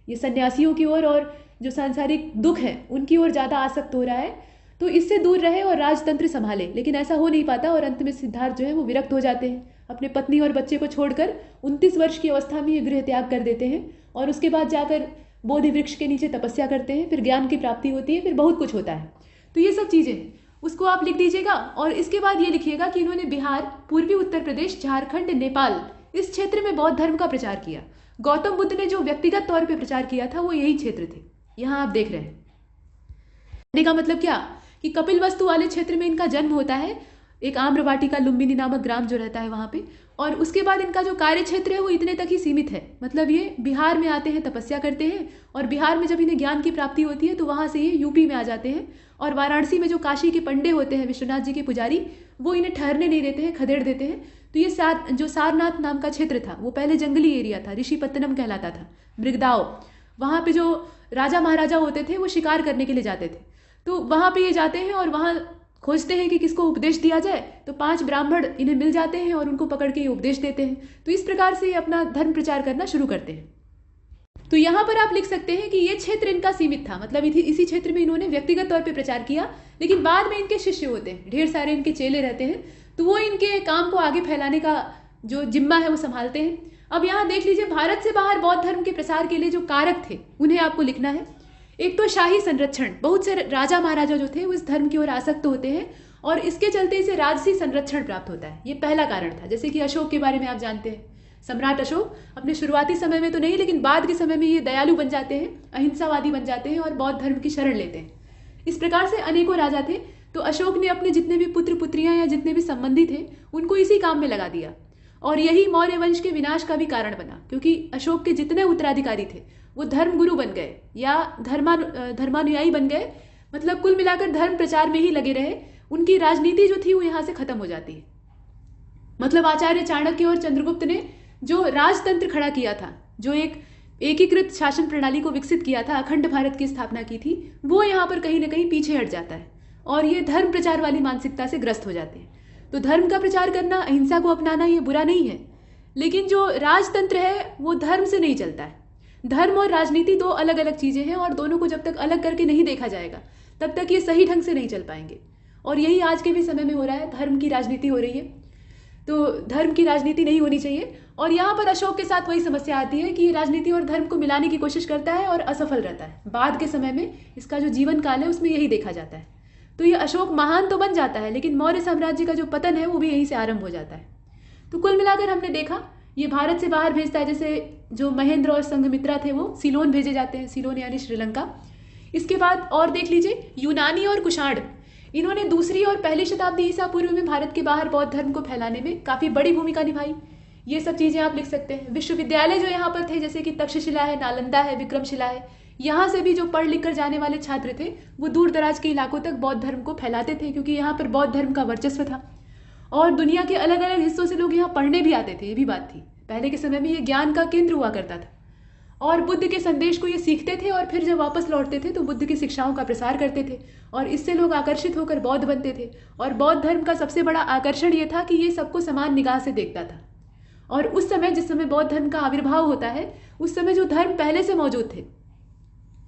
S2: ये सन्यासियों की ओर और जो सांसारिक दुख है उनकी ओर ज़्यादा आसक्त हो रहा है, तो इससे दूर रहे और राजतंत्र संभाले। लेकिन ऐसा हो नहीं पाता, और अंत में सिद्धार्थ जो है वो विरक्त हो जाते हैं, अपने पत्नी और बच्चे को छोड़कर 29 वर्ष की अवस्था में ये गृह त्याग कर देते हैं। और उसके बाद जाकर बोधि वृक्ष के नीचे तपस्या करते हैं, फिर ज्ञान की प्राप्ति होती है, फिर बहुत कुछ होता है। तो ये सब चीज़ें हैं, उसको आप लिख दीजिएगा। और इसके बाद ये लिखिएगा कि इन्होंने बिहार, पूर्वी उत्तर प्रदेश, झारखंड, नेपाल, इस क्षेत्र में बौद्ध धर्म का प्रचार किया। गौतम बुद्ध ने जो व्यक्तिगत तौर पर प्रचार किया था वो यही क्षेत्र थे, यहाँ आप देख रहे हैं। कहने का मतलब क्या कि कपिलवस्तु वाले क्षेत्र में इनका जन्म होता है, एक आम्रवाटिका लुम्बिनी नामक ग्राम जो रहता है वहाँ पे। और उसके बाद इनका जो कार्य क्षेत्र है वो इतने तक ही सीमित है, मतलब ये बिहार में आते हैं, तपस्या करते हैं, और बिहार में जब इन्हें ज्ञान की प्राप्ति होती है तो वहाँ से ये यूपी में आ जाते हैं। और वाराणसी में जो काशी के पंडे होते हैं, विश्वनाथ जी के पुजारी, वो इन्हें ठहरने नहीं देते हैं, खदेड़ देते हैं। तो ये जो सारनाथ नाम का क्षेत्र था वो पहले जंगली एरिया था, ऋषिपत्तनम कहलाता था, मृगदाओ। वहाँ पे जो राजा महाराजा होते थे वो शिकार करने के लिए जाते थे, तो वहाँ पे ये जाते हैं और वहाँ खोजते हैं कि किसको उपदेश दिया जाए। तो 5 ब्राह्मण इन्हें मिल जाते हैं और उनको पकड़ के ये उपदेश देते हैं। तो इस प्रकार से ये अपना धर्म प्रचार करना शुरू करते हैं। तो यहाँ पर आप लिख सकते हैं कि ये क्षेत्र इनका सीमित था, मतलब इसी क्षेत्र में इन्होंने व्यक्तिगत तौर पे प्रचार किया। लेकिन बाद में इनके शिष्य होते हैं, ढेर सारे इनके चेले रहते हैं, तो वो इनके काम को आगे फैलाने का जो जिम्मा है वो संभालते हैं। अब यहाँ देख लीजिए, भारत से बाहर बौद्ध धर्म के प्रसार के लिए जो कारक थे उन्हें आपको लिखना है। एक तो शाही संरक्षण, बहुत से राजा महाराजा जो थे वो इस धर्म की ओर आसक्त होते हैं और इसके चलते इसे राजसी संरक्षण प्राप्त होता है, ये पहला कारण था। जैसे कि अशोक के बारे में आप जानते हैं, सम्राट अशोक अपने शुरुआती समय में तो नहीं, लेकिन बाद के समय में ये दयालु बन जाते हैं, अहिंसावादी बन जाते हैं और बौद्ध धर्म की शरण लेते हैं। इस प्रकार से अनेकों राजा थे, तो अशोक ने अपने जितने भी पुत्र पुत्रियां या जितने भी संबंधी थे उनको इसी काम में लगा दिया, और यही मौर्य वंश के विनाश का भी कारण बना, क्योंकि अशोक के जितने उत्तराधिकारी थे वो धर्मगुरु बन गए या धर्मानुयायी बन गए, मतलब कुल मिलाकर धर्म प्रचार में ही लगे रहे। उनकी राजनीति जो थी वो यहाँ से खत्म हो जाती है। मतलब आचार्य चाणक्य और चंद्रगुप्त ने जो राजतंत्र खड़ा किया था, जो एक एकीकृत शासन प्रणाली को विकसित किया था, अखंड भारत की स्थापना की थी, वो यहाँ पर कहीं ना कहीं पीछे हट जाता है और ये धर्म प्रचार वाली मानसिकता से ग्रस्त हो जाते हैं। तो धर्म का प्रचार करना, अहिंसा को अपनाना ये बुरा नहीं है, लेकिन जो राजतंत्र है वो धर्म से नहीं चलता है। धर्म और राजनीति 2 अलग अलग चीजें हैं और दोनों को जब तक अलग करके नहीं देखा जाएगा तब तक ये सही ढंग से नहीं चल पाएंगे। और यही आज के भी समय में हो रहा है, धर्म की राजनीति हो रही है, तो धर्म की राजनीति नहीं होनी चाहिए। और यहाँ पर अशोक के साथ वही समस्या आती है कि राजनीति और धर्म को मिलाने की कोशिश करता है और असफल रहता है। बाद के समय में इसका जो जीवन काल है उसमें यही देखा जाता है। तो ये अशोक महान तो बन जाता है, लेकिन मौर्य साम्राज्य का जो पतन है वो भी यहीं से आरंभ हो जाता है। तो कुल मिलाकर हमने देखा, ये भारत से बाहर भेजता है, जैसे जो महेंद्र और संघमित्रा थे वो सीलोन भेजे जाते हैं, सीलोन यानी श्रीलंका। इसके बाद और देख लीजिए, यूनानी और कुषाण, इन्होंने 2री और पहली शताब्दी ईसा पूर्व में भारत के बाहर बौद्ध धर्म को फैलाने में काफ़ी बड़ी भूमिका निभाई। ये सब चीज़ें आप लिख सकते हैं। विश्वविद्यालय जो यहाँ पर थे, जैसे कि तक्षशिला है, नालंदा है, विक्रमशिला है, यहाँ से भी जो पढ़ लिख कर जाने वाले छात्र थे वो दूर दराज के इलाकों तक बौद्ध धर्म को फैलाते थे, क्योंकि यहाँ पर बौद्ध धर्म का वर्चस्व था। और दुनिया के अलग अलग हिस्सों से लोग यहाँ पढ़ने भी आते थे, ये भी बात थी। पहले के समय में ये ज्ञान का केंद्र हुआ करता था और बुद्ध के संदेश को ये सीखते थे और फिर जब वापस लौटते थे तो बुद्ध की शिक्षाओं का प्रसार करते थे और इससे लोग आकर्षित होकर बौद्ध बनते थे। और बौद्ध धर्म का सबसे बड़ा आकर्षण ये था कि ये सबको समान निगाह से देखता था। और उस समय, जिस समय बौद्ध धर्म का आविर्भाव होता है, उस समय जो धर्म पहले से मौजूद थे,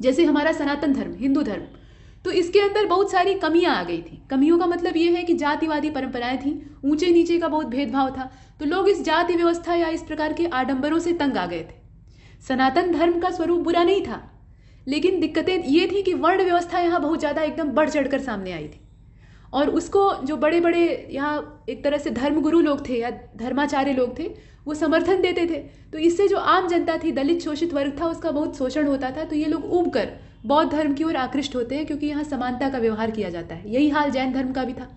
S2: जैसे हमारा सनातन धर्म, हिंदू धर्म, तो इसके अंदर बहुत सारी कमियां आ गई थी। कमियों का मतलब ये है कि जातिवादी परंपराएं थी, ऊंचे नीचे का बहुत भेदभाव था, तो लोग इस जाति व्यवस्था या इस प्रकार के आडंबरों से तंग आ गए थे। सनातन धर्म का स्वरूप बुरा नहीं था, लेकिन दिक्कतें ये थी कि वर्ण व्यवस्था यहाँ बहुत ज़्यादा एकदम बढ़ चढ़कर सामने आई थी। और उसको जो बड़े बड़े यहाँ एक तरह से धर्मगुरु लोग थे या धर्माचार्य लोग थे, वो समर्थन देते थे। तो इससे जो आम जनता थी, दलित शोषित वर्ग था, उसका बहुत शोषण होता था। तो ये लोग ऊब कर बौद्ध धर्म की ओर आकृष्ट होते हैं, क्योंकि यहाँ समानता का व्यवहार किया जाता है। यही हाल जैन धर्म का भी था।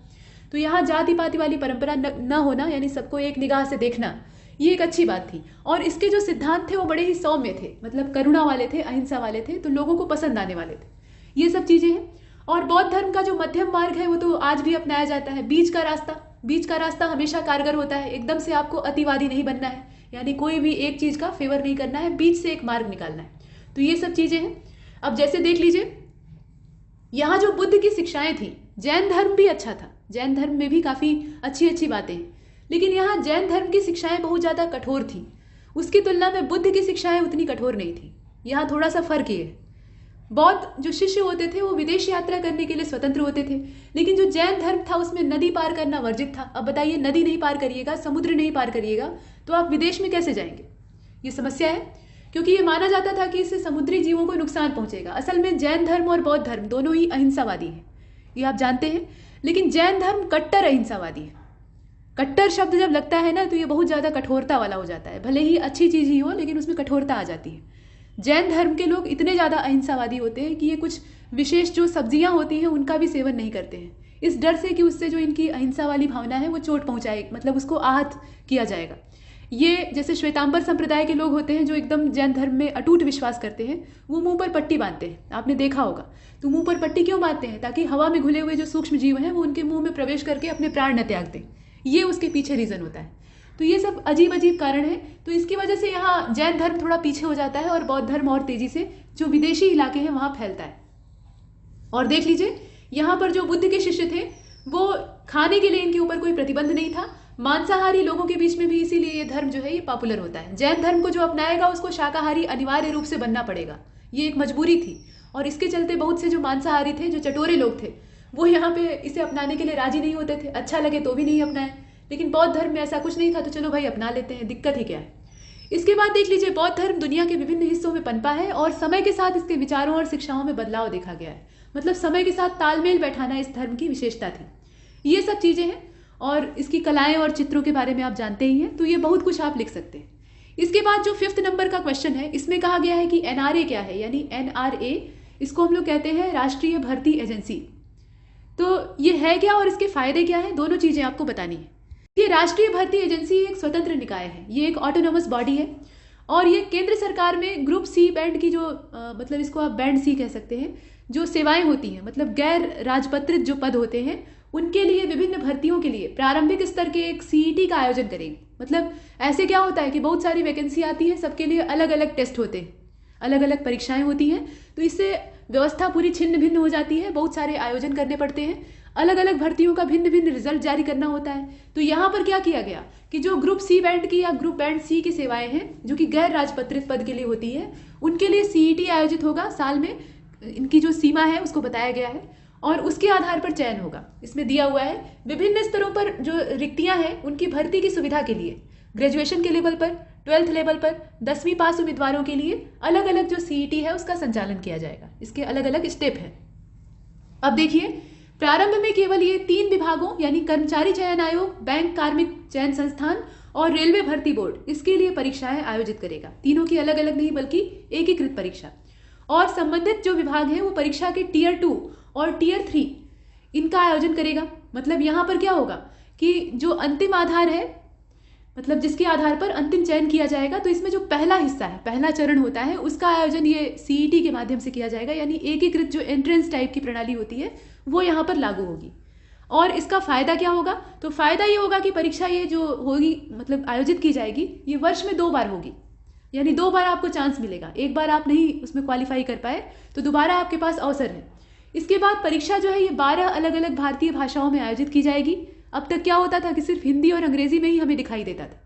S2: तो यहाँ जाति पाति वाली परंपरा न होना, यानी सबको एक निगाह से देखना, ये एक अच्छी बात थी। और इसके जो सिद्धांत थे वो बड़े ही सौम्य थे, मतलब करुणा वाले थे, अहिंसा वाले थे, तो लोगों को पसंद आने वाले थे। ये सब चीज़ें हैं। और बौद्ध धर्म का जो मध्यम मार्ग है वो तो आज भी अपनाया जाता है। बीच का रास्ता हमेशा कारगर होता है। एकदम से आपको अतिवादी नहीं बनना है, यानी कोई भी एक चीज़ का फेवर नहीं करना है, बीच से एक मार्ग निकालना है। तो ये सब चीज़ें हैं। अब जैसे देख लीजिए, यहाँ जो बुद्ध की शिक्षाएं थी, जैन धर्म भी अच्छा था, जैन धर्म में भी काफ़ी अच्छी अच्छी बातें हैं, लेकिन यहाँ जैन धर्म की शिक्षाएं बहुत ज़्यादा कठोर थी। उसकी तुलना में बुद्ध की शिक्षाएं उतनी कठोर नहीं थी। यहाँ थोड़ा सा फर्क ये है। बौद्ध जो शिष्य होते थे वो विदेश यात्रा करने के लिए स्वतंत्र होते थे, लेकिन जो जैन धर्म था उसमें नदी पार करना वर्जित था। अब बताइए, नदी नहीं पार करिएगा, समुद्र नहीं पार करिएगा, तो आप विदेश में कैसे जाएंगे? ये समस्या है, क्योंकि ये माना जाता था कि इससे समुद्री जीवों को नुकसान पहुंचेगा। असल में जैन धर्म और बौद्ध धर्म दोनों ही अहिंसावादी हैं, ये आप जानते हैं, लेकिन जैन धर्म कट्टर अहिंसावादी है। कट्टर शब्द जब लगता है ना, तो ये बहुत ज़्यादा कठोरता वाला हो जाता है। भले ही अच्छी चीज़ ही हो, लेकिन उसमें कठोरता आ जाती है। जैन धर्म के लोग इतने ज़्यादा अहिंसावादी होते हैं कि ये कुछ विशेष जो सब्जियां होती हैं उनका भी सेवन नहीं करते हैं, इस डर से कि उससे जो इनकी अहिंसा वाली भावना है वो चोट पहुंचाए, मतलब उसको आहत किया जाएगा। ये जैसे श्वेतांबर संप्रदाय के लोग होते हैं जो एकदम जैन धर्म में अटूट विश्वास करते हैं, वो मुंह पर पट्टी बांधते हैं, आपने देखा होगा। तो मुंह पर पट्टी क्यों बांधते हैं? ताकि हवा में घुले हुए जो सूक्ष्म जीव हैं वो उनके मुंह में प्रवेश करके अपने प्राण न त्याग दें। ये उसके पीछे रीज़न होता है। तो ये सब अजीब अजीब कारण है। तो इसकी वजह से यहाँ जैन धर्म थोड़ा पीछे हो जाता है और बौद्ध धर्म और तेजी से जो विदेशी इलाके हैं वहाँ फैलता है। और देख लीजिए, यहाँ पर जो बुद्ध के शिष्य थे वो खाने के लिए इनके ऊपर कोई प्रतिबंध नहीं था। मांसाहारी लोगों के बीच में भी इसीलिए ये धर्म जो है ये पॉपुलर होता है। जैन धर्म को जो अपनाएगा उसको शाकाहारी अनिवार्य रूप से बनना पड़ेगा, ये एक मजबूरी थी। और इसके चलते बहुत से जो मांसाहारी थे, जो चटोरे लोग थे, वो यहाँ पे इसे अपनाने के लिए राजी नहीं होते थे। अच्छा लगे तो भी नहीं अपनाए। लेकिन बौद्ध धर्म में ऐसा कुछ नहीं था, तो चलो भाई अपना लेते हैं, दिक्कत ही क्या है। इसके बाद देख लीजिए, बौद्ध धर्म दुनिया के विभिन्न हिस्सों में पनपा है और समय के साथ इसके विचारों और शिक्षाओं में बदलाव देखा गया है। मतलब समय के साथ तालमेल बैठाना इस धर्म की विशेषता थी। ये सब चीज़ें हैं। और इसकी कलाएं और चित्रों के बारे में आप जानते ही हैं, तो ये बहुत कुछ आप लिख सकते हैं। इसके बाद जो 5th नंबर का क्वेश्चन है, इसमें कहा गया है कि NRA क्या है, यानी NRA, इसको हम लोग कहते हैं राष्ट्रीय भर्ती एजेंसी। तो ये है क्या और इसके फायदे क्या है, दोनों चीज़ें आपको बतानी है। ये राष्ट्रीय भर्ती एजेंसी एक स्वतंत्र निकाय है, ये एक ऑटोनोमस बॉडी है और ये केंद्र सरकार में ग्रुप C बैंड की जो मतलब इसको आप बैंड C कह सकते हैं, जो सेवाएं होती हैं, मतलब गैर राजपत्रित जो पद होते हैं, उनके लिए विभिन्न भर्तियों के लिए प्रारंभिक स्तर के एक CET का आयोजन करेंगे। मतलब ऐसे क्या होता है कि बहुत सारी वैकेंसी आती है, सबके लिए अलग अलग टेस्ट होते हैं, अलग अलग परीक्षाएं होती हैं, तो इससे व्यवस्था पूरी छिन्न भिन्न हो जाती है, बहुत सारे आयोजन करने पड़ते हैं, अलग अलग भर्तियों का भिन्न भिन्न रिजल्ट जारी करना होता है। तो यहाँ पर क्या किया गया कि जो ग्रुप C बैंड की या ग्रुप बैंड C की सेवाएं हैं, जो कि गैर राजपत्रित पद के लिए होती है, उनके लिए CET आयोजित होगा साल में। इनकी जो सीमा है उसको बताया गया है और उसके आधार पर चयन होगा। इसमें दिया हुआ है विभिन्न स्तरों पर जो रिक्तियां हैं उनकी भर्ती की सुविधा के लिए ग्रेजुएशन के लेवल पर, 12th लेवल पर, 10वीं पास उम्मीदवारों के लिए अलग अलग जो CET है उसका संचालन किया जाएगा। इसके अलग अलग स्टेप हैं। अब देखिए, प्रारंभ में केवल ये 3 विभागों यानी कर्मचारी चयन आयोग, बैंक कार्मिक चयन संस्थान और रेलवे भर्ती बोर्ड इसके लिए परीक्षाएं आयोजित करेगा। तीनों की अलग अलग नहीं बल्कि एकीकृत परीक्षा। और संबंधित जो विभाग है वो परीक्षा के Tier 2 और Tier 3 इनका आयोजन करेगा। मतलब यहाँ पर क्या होगा कि जो अंतिम आधार है, मतलब जिसके आधार पर अंतिम चयन किया जाएगा, तो इसमें जो पहला हिस्सा है, पहला चरण होता है, उसका आयोजन ये CET के माध्यम से किया जाएगा। यानी एकीकृत जो एंट्रेंस टाइप की प्रणाली होती है वो यहाँ पर लागू होगी। और इसका फ़ायदा क्या होगा? तो फ़ायदा ये होगा कि परीक्षा ये जो होगी, मतलब आयोजित की जाएगी, ये वर्ष में 2 बार होगी। यानी 2 बार आपको चांस मिलेगा। एक बार आप नहीं उसमें क्वालिफाई कर पाए तो दोबारा आपके पास अवसर है। इसके बाद परीक्षा जो है ये 12 अलग अलग भारतीय भाषाओं में आयोजित की जाएगी। अब तक क्या होता था कि सिर्फ हिंदी और अंग्रेजी में ही हमें दिखाई देता था।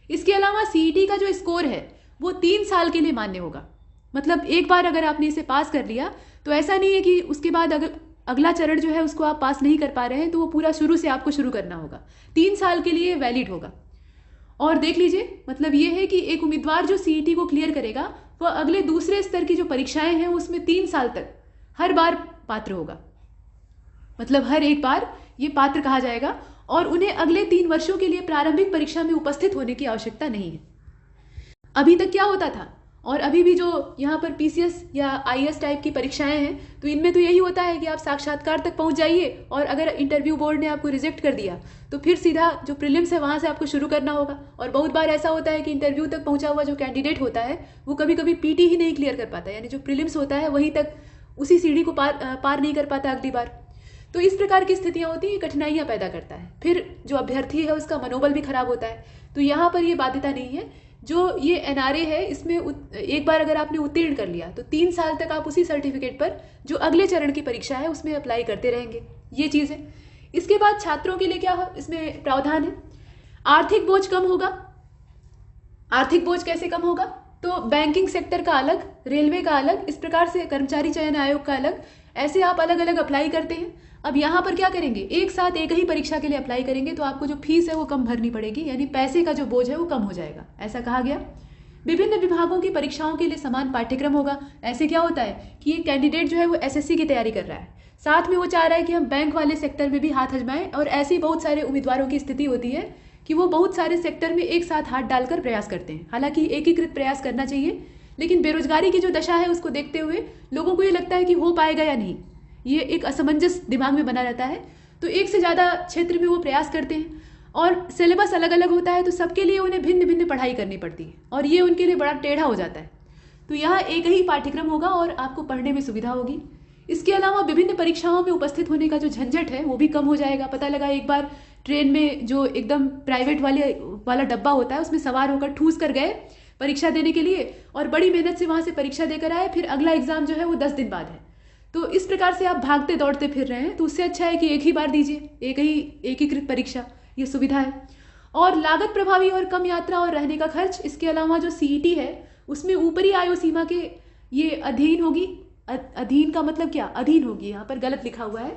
S2: इसके अलावा CET का जो स्कोर है वो 3 साल के लिए मान्य होगा। मतलब एक बार अगर आपने इसे पास कर लिया तो ऐसा नहीं है कि उसके बाद अगर अगला चरण जो है उसको आप पास नहीं कर पा रहे हैं तो वो पूरा शुरू से आपको शुरू करना होगा। 3 साल के लिए वैलिड होगा। और देख लीजिए, मतलब ये है कि एक उम्मीदवार जो CET को क्लियर करेगा वह अगले दूसरे स्तर की जो परीक्षाएं हैं उसमें 3 साल तक हर बार पात्र होगा। मतलब हर एक बार ये पात्र कहा जाएगा और उन्हें अगले 3 वर्षों के लिए प्रारंभिक परीक्षा में उपस्थित होने की आवश्यकता नहीं है। अभी तक क्या होता था और अभी भी जो यहाँ पर पीसीएस या आईएएस टाइप की परीक्षाएं हैं तो इनमें तो यही होता है कि आप साक्षात्कार तक पहुँच जाइए और अगर इंटरव्यू बोर्ड ने आपको रिजेक्ट कर दिया तो फिर सीधा जो प्रीलिम्स है वहाँ से आपको शुरू करना होगा। और बहुत बार ऐसा होता है कि इंटरव्यू तक पहुँचा हुआ जो कैंडिडेट होता है वो कभी कभी पीटी ही नहीं क्लियर कर पाता, यानी जो प्रीलिम्स होता है वहीं तक उसी सीढ़ी को पार नहीं कर पाता अगली बार। तो इस प्रकार की स्थितियाँ होती हैं, कठिनाइयाँ पैदा करता है। फिर जो अभ्यर्थी है उसका मनोबल भी खराब होता है। तो यहाँ पर ये बाध्यता नहीं है। जो ये एनआरए है इसमें एक बार अगर आपने उत्तीर्ण कर लिया तो 3 साल तक आप उसी सर्टिफिकेट पर जो अगले चरण की परीक्षा है उसमें अप्लाई करते रहेंगे, ये चीज़ है। इसके बाद छात्रों के लिए क्या है, इसमें प्रावधान है, आर्थिक बोझ कम होगा। आर्थिक बोझ कैसे कम होगा, तो बैंकिंग सेक्टर का अलग, रेलवे का अलग, इस प्रकार से कर्मचारी चयन आयोग का अलग, ऐसे आप अलग अलग अप्लाई करते हैं। अब यहाँ पर क्या करेंगे, एक साथ एक ही परीक्षा के लिए अप्लाई करेंगे तो आपको जो फीस है वो कम भरनी पड़ेगी, यानी पैसे का जो बोझ है वो कम हो जाएगा, ऐसा कहा गया। विभिन्न विभागों की परीक्षाओं के लिए समान पाठ्यक्रम होगा। ऐसे क्या होता है कि एक कैंडिडेट जो है वो एसएससी की तैयारी कर रहा है, साथ में वो चाह रहा है कि हम बैंक वाले सेक्टर में भी हाथ आजमाएं, और ऐसी बहुत सारे उम्मीदवारों की स्थिति होती है कि वो बहुत सारे सेक्टर में एक साथ हाथ डालकर प्रयास करते हैं। हालांकि एकीकृत प्रयास करना चाहिए, लेकिन बेरोजगारी की जो दशा है उसको देखते हुए लोगों को ये लगता है कि हो पाएगा या नहीं, ये एक असमंजस दिमाग में बना रहता है। तो एक से ज़्यादा क्षेत्र में वो प्रयास करते हैं और सिलेबस अलग अलग होता है, तो सबके लिए उन्हें भिन्न भिन्न पढ़ाई करनी पड़ती है और ये उनके लिए बड़ा टेढ़ा हो जाता है। तो यहाँ एक ही पाठ्यक्रम होगा और आपको पढ़ने में सुविधा होगी। इसके अलावा विभिन्न परीक्षाओं में उपस्थित होने का जो झंझट है वो भी कम हो जाएगा। पता लगा एक बार ट्रेन में जो एकदम प्राइवेट वाला डब्बा होता है उसमें सवार होकर ठूस कर गए परीक्षा देने के लिए और बड़ी मेहनत से वहाँ से परीक्षा देकर आए, फिर अगला एग्जाम जो है वो 10 दिन बाद है। तो इस प्रकार से आप भागते दौड़ते फिर रहे हैं, तो उससे अच्छा है कि एक ही बार दीजिए, एक ही एकीकृत परीक्षा, ये सुविधा है। और लागत प्रभावी और कम यात्रा और रहने का खर्च। इसके अलावा जो सीईटी है उसमें ऊपरी आयु सीमा के ये अधीन होगी। अधीन का मतलब क्या, अधीन होगी, यहाँ पर गलत लिखा हुआ है,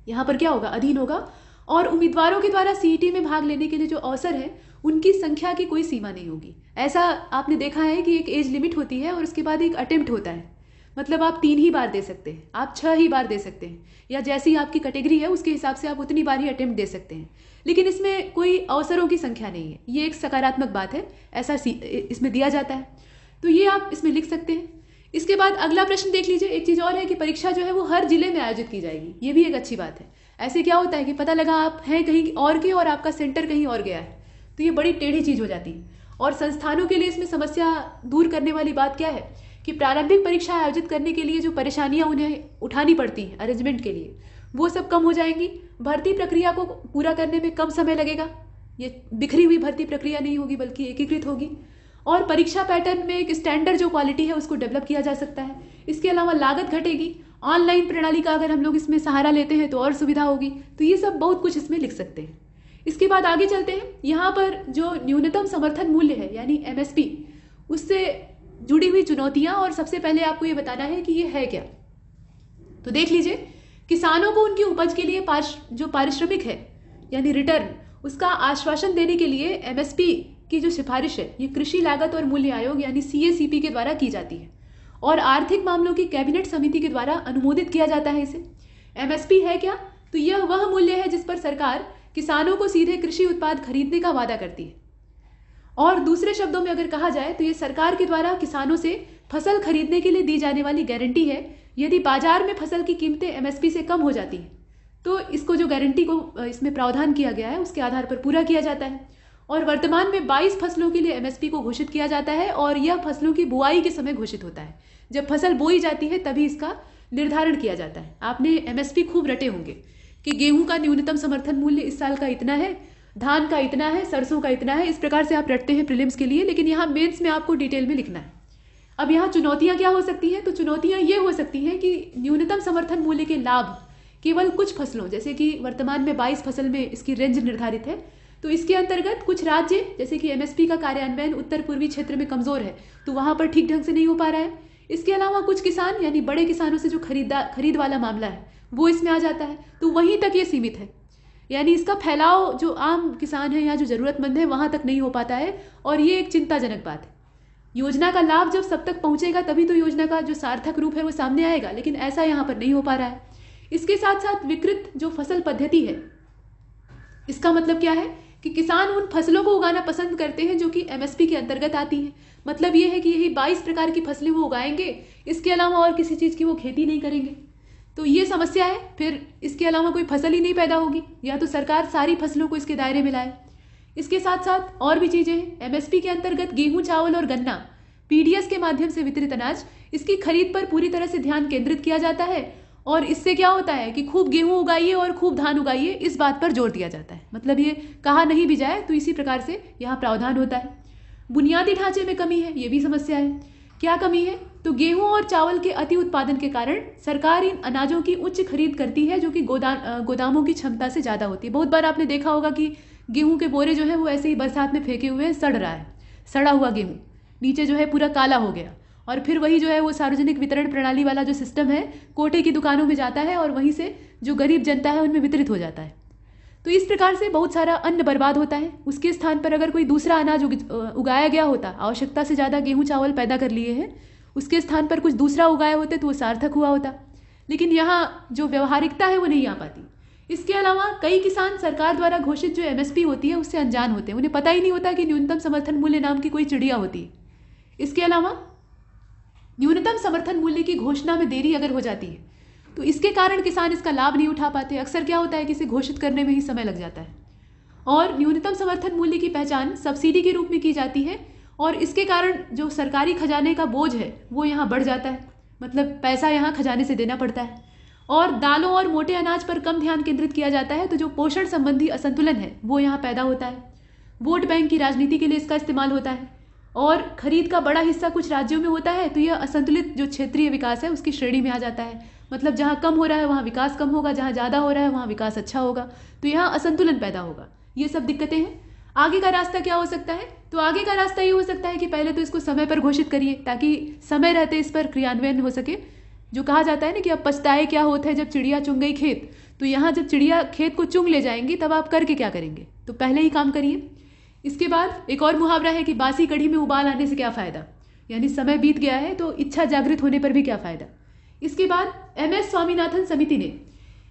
S2: यहाँ पर क्या होगा, अधीन होगा। और उम्मीदवारों के द्वारा सीईटी में भाग लेने के लिए जो अवसर है उनकी संख्या की कोई सीमा नहीं होगी। ऐसा आपने देखा है कि एक एज लिमिट होती है और उसके बाद एक अटेम्प्ट होता है, मतलब आप 3 ही बार दे सकते हैं, आप 6 ही बार दे सकते हैं, या जैसी आपकी कैटेगरी है उसके हिसाब से आप उतनी बार ही अटेम्प्ट दे सकते हैं। लेकिन इसमें कोई अवसरों की संख्या नहीं है, ये एक सकारात्मक बात है, ऐसा इसमें दिया जाता है, तो ये आप इसमें लिख सकते हैं। इसके बाद अगला प्रश्न देख लीजिए। एक चीज़ और है कि परीक्षा जो है वो हर जिले में आयोजित की जाएगी, ये भी एक अच्छी बात है। ऐसे क्या होता है कि पता लगा आप हैं कहीं और के और आपका सेंटर कहीं और गया है, तो ये बड़ी टेढ़ी चीज़ हो जाती है। और संस्थानों के लिए इसमें समस्या दूर करने वाली बात क्या है कि प्रारंभिक परीक्षा आयोजित करने के लिए जो परेशानियां उन्हें उठानी पड़ती हैं अरेंजमेंट के लिए, वो सब कम हो जाएंगी। भर्ती प्रक्रिया को पूरा करने में कम समय लगेगा, ये बिखरी हुई भर्ती प्रक्रिया नहीं होगी बल्कि एकीकृत होगी। और परीक्षा पैटर्न में एक स्टैंडर्ड जो क्वालिटी है उसको डेवलप किया जा सकता है। इसके अलावा लागत घटेगी, ऑनलाइन प्रणाली का अगर हम लोग इसमें सहारा लेते हैं तो और सुविधा होगी। तो ये सब बहुत कुछ इसमें लिख सकते हैं। इसके बाद आगे चलते हैं। यहाँ पर जो न्यूनतम समर्थन मूल्य है यानी एमएसपी, उससे जुड़ी हुई चुनौतियां, और सबसे पहले आपको ये बताना है कि ये है क्या। तो देख लीजिए, किसानों को उनकी उपज के लिए जो पारिश्रमिक है यानी रिटर्न, उसका आश्वासन देने के लिए एमएसपी की जो सिफारिश है ये कृषि लागत और मूल्य आयोग यानी सीएसीपी के द्वारा की जाती है और आर्थिक मामलों की कैबिनेट समिति के द्वारा अनुमोदित किया जाता है इसे। एमएसपी है क्या, तो यह वह मूल्य है जिस पर सरकार किसानों को सीधे कृषि उत्पाद खरीदने का वादा करती है। और दूसरे शब्दों में अगर कहा जाए तो ये सरकार के द्वारा किसानों से फसल खरीदने के लिए दी जाने वाली गारंटी है। यदि बाजार में फसल की कीमतें एमएसपी से कम हो जाती हैं तो इसको जो गारंटी को इसमें प्रावधान किया गया है उसके आधार पर पूरा किया जाता है। और वर्तमान में 22 फसलों के लिए एमएसपी को घोषित किया जाता है और यह फसलों की बुआई के समय घोषित होता है। जब फसल बोई जाती है तभी इसका निर्धारण किया जाता है। आपने एमएसपी खूब रटे होंगे कि गेहूं का न्यूनतम समर्थन मूल्य इस साल का इतना है, धान का इतना है, सरसों का इतना है, इस प्रकार से आप रटते हैं प्रीलिम्स के लिए, लेकिन यहाँ मेंस में आपको डिटेल में लिखना है। अब यहाँ चुनौतियाँ क्या हो सकती हैं, तो चुनौतियाँ ये हो सकती हैं कि न्यूनतम समर्थन मूल्य के लाभ केवल कुछ फसलों, जैसे कि वर्तमान में 22 फसल में इसकी रेंज निर्धारित है, तो इसके अंतर्गत कुछ राज्य जैसे कि एमएसपी का कार्यान्वयन उत्तर पूर्वी क्षेत्र में कमजोर है तो वहाँ पर ठीक ढंग से नहीं हो पा रहा है। इसके अलावा कुछ किसान यानी बड़े किसानों से जो खरीद वाला मामला है वो इसमें आ जाता है, तो वहीं तक ये सीमित है, यानी इसका फैलाव जो आम किसान है या जो ज़रूरतमंद है वहाँ तक नहीं हो पाता है और ये एक चिंताजनक बात है। योजना का लाभ जब सब तक पहुँचेगा तभी तो योजना का जो सार्थक रूप है वो सामने आएगा, लेकिन ऐसा यहाँ पर नहीं हो पा रहा है। इसके साथ साथ विकृत जो फसल पद्धति है, इसका मतलब क्या है कि किसान उन फसलों को उगाना पसंद करते हैं जो कि एमएसपी के अंतर्गत आती हैं। मतलब ये है कि यही 22 प्रकार की फसलें वो उगाएंगे, इसके अलावा और किसी चीज़ की वो खेती नहीं करेंगे। तो ये समस्या है। फिर इसके अलावा कोई फसल ही नहीं पैदा होगी, या तो सरकार सारी फसलों को इसके दायरे में लाए। इसके साथ साथ और भी चीज़ें हैं। एमएसपी के अंतर्गत गेहूँ, चावल और गन्ना, पीडीएस के माध्यम से वितरित अनाज, इसकी खरीद पर पूरी तरह से ध्यान केंद्रित किया जाता है। और इससे क्या होता है कि खूब गेहूं उगाइए और खूब धान उगाइए, इस बात पर जोर दिया जाता है। मतलब ये कहा नहीं भी जाए तो इसी प्रकार से यहाँ प्रावधान होता है। बुनियादी ढांचे में कमी है, ये भी समस्या है। क्या कमी है? तो गेहूं और चावल के अति उत्पादन के कारण सरकार इन अनाजों की उच्च खरीद करती है, जो कि गोदामों की क्षमता से ज़्यादा होती है। बहुत बार आपने देखा होगा कि गेहूं के बोरे जो है वो ऐसे ही बरसात में फेंके हुए हैं, सड़ रहा है, सड़ा हुआ गेहूं नीचे जो है पूरा काला हो गया। और फिर वही जो है वो सार्वजनिक वितरण प्रणाली वाला जो सिस्टम है, कोटे की दुकानों में जाता है और वहीं से जो गरीब जनता है उनमें वितरित हो जाता है। तो इस प्रकार से बहुत सारा अन्न बर्बाद होता है। उसके स्थान पर अगर कोई दूसरा अनाज उगाया गया होता, आवश्यकता से ज़्यादा गेहूँ चावल पैदा कर लिए हैं, उसके स्थान पर कुछ दूसरा उगाए होते तो वो सार्थक हुआ होता। लेकिन यहाँ जो व्यवहारिकता है वो नहीं आ पाती। इसके अलावा कई किसान सरकार द्वारा घोषित जो एमएसपी होती है उससे अनजान होते हैं। उन्हें पता ही नहीं होता कि न्यूनतम समर्थन मूल्य नाम की कोई चिड़िया होती है। इसके अलावा न्यूनतम समर्थन मूल्य की घोषणा में देरी अगर हो जाती है तो इसके कारण किसान इसका लाभ नहीं उठा पाते। अक्सर क्या होता है कि इसे घोषित करने में ही समय लग जाता है। और न्यूनतम समर्थन मूल्य की पहचान सब्सिडी के रूप में की जाती है, और इसके कारण जो सरकारी खजाने का बोझ है वो यहाँ बढ़ जाता है। मतलब पैसा यहाँ खजाने से देना पड़ता है। और दालों और मोटे अनाज पर कम ध्यान केंद्रित किया जाता है, तो जो पोषण संबंधी असंतुलन है वो यहाँ पैदा होता है। वोट बैंक की राजनीति के लिए इसका इस्तेमाल होता है। और खरीद का बड़ा हिस्सा कुछ राज्यों में होता है, तो यह असंतुलित जो क्षेत्रीय विकास है उसकी श्रेणी में आ जाता है। मतलब जहाँ कम हो रहा है वहाँ विकास कम होगा, जहाँ ज़्यादा हो रहा है वहाँ विकास अच्छा होगा। तो यहाँ असंतुलन पैदा होगा। ये सब दिक्कतें हैं। आगे का रास्ता क्या हो सकता है? तो आगे का रास्ता ये हो सकता है कि पहले तो इसको समय पर घोषित करिए, ताकि समय रहते इस पर क्रियान्वयन हो सके। जो कहा जाता है ना कि अब पछताए क्या होता है जब चिड़िया चुंग गई खेत। तो यहाँ जब चिड़िया खेत को चुंग ले जाएंगी तब आप करके क्या करेंगे? तो पहले ही काम करिए। इसके बाद एक और मुहावरा है कि बासी कढ़ी में उबाल आने से क्या फ़ायदा, यानी समय बीत गया है तो इच्छा जागृत होने पर भी क्या फ़ायदा। इसके बाद MS स्वामीनाथन समिति ने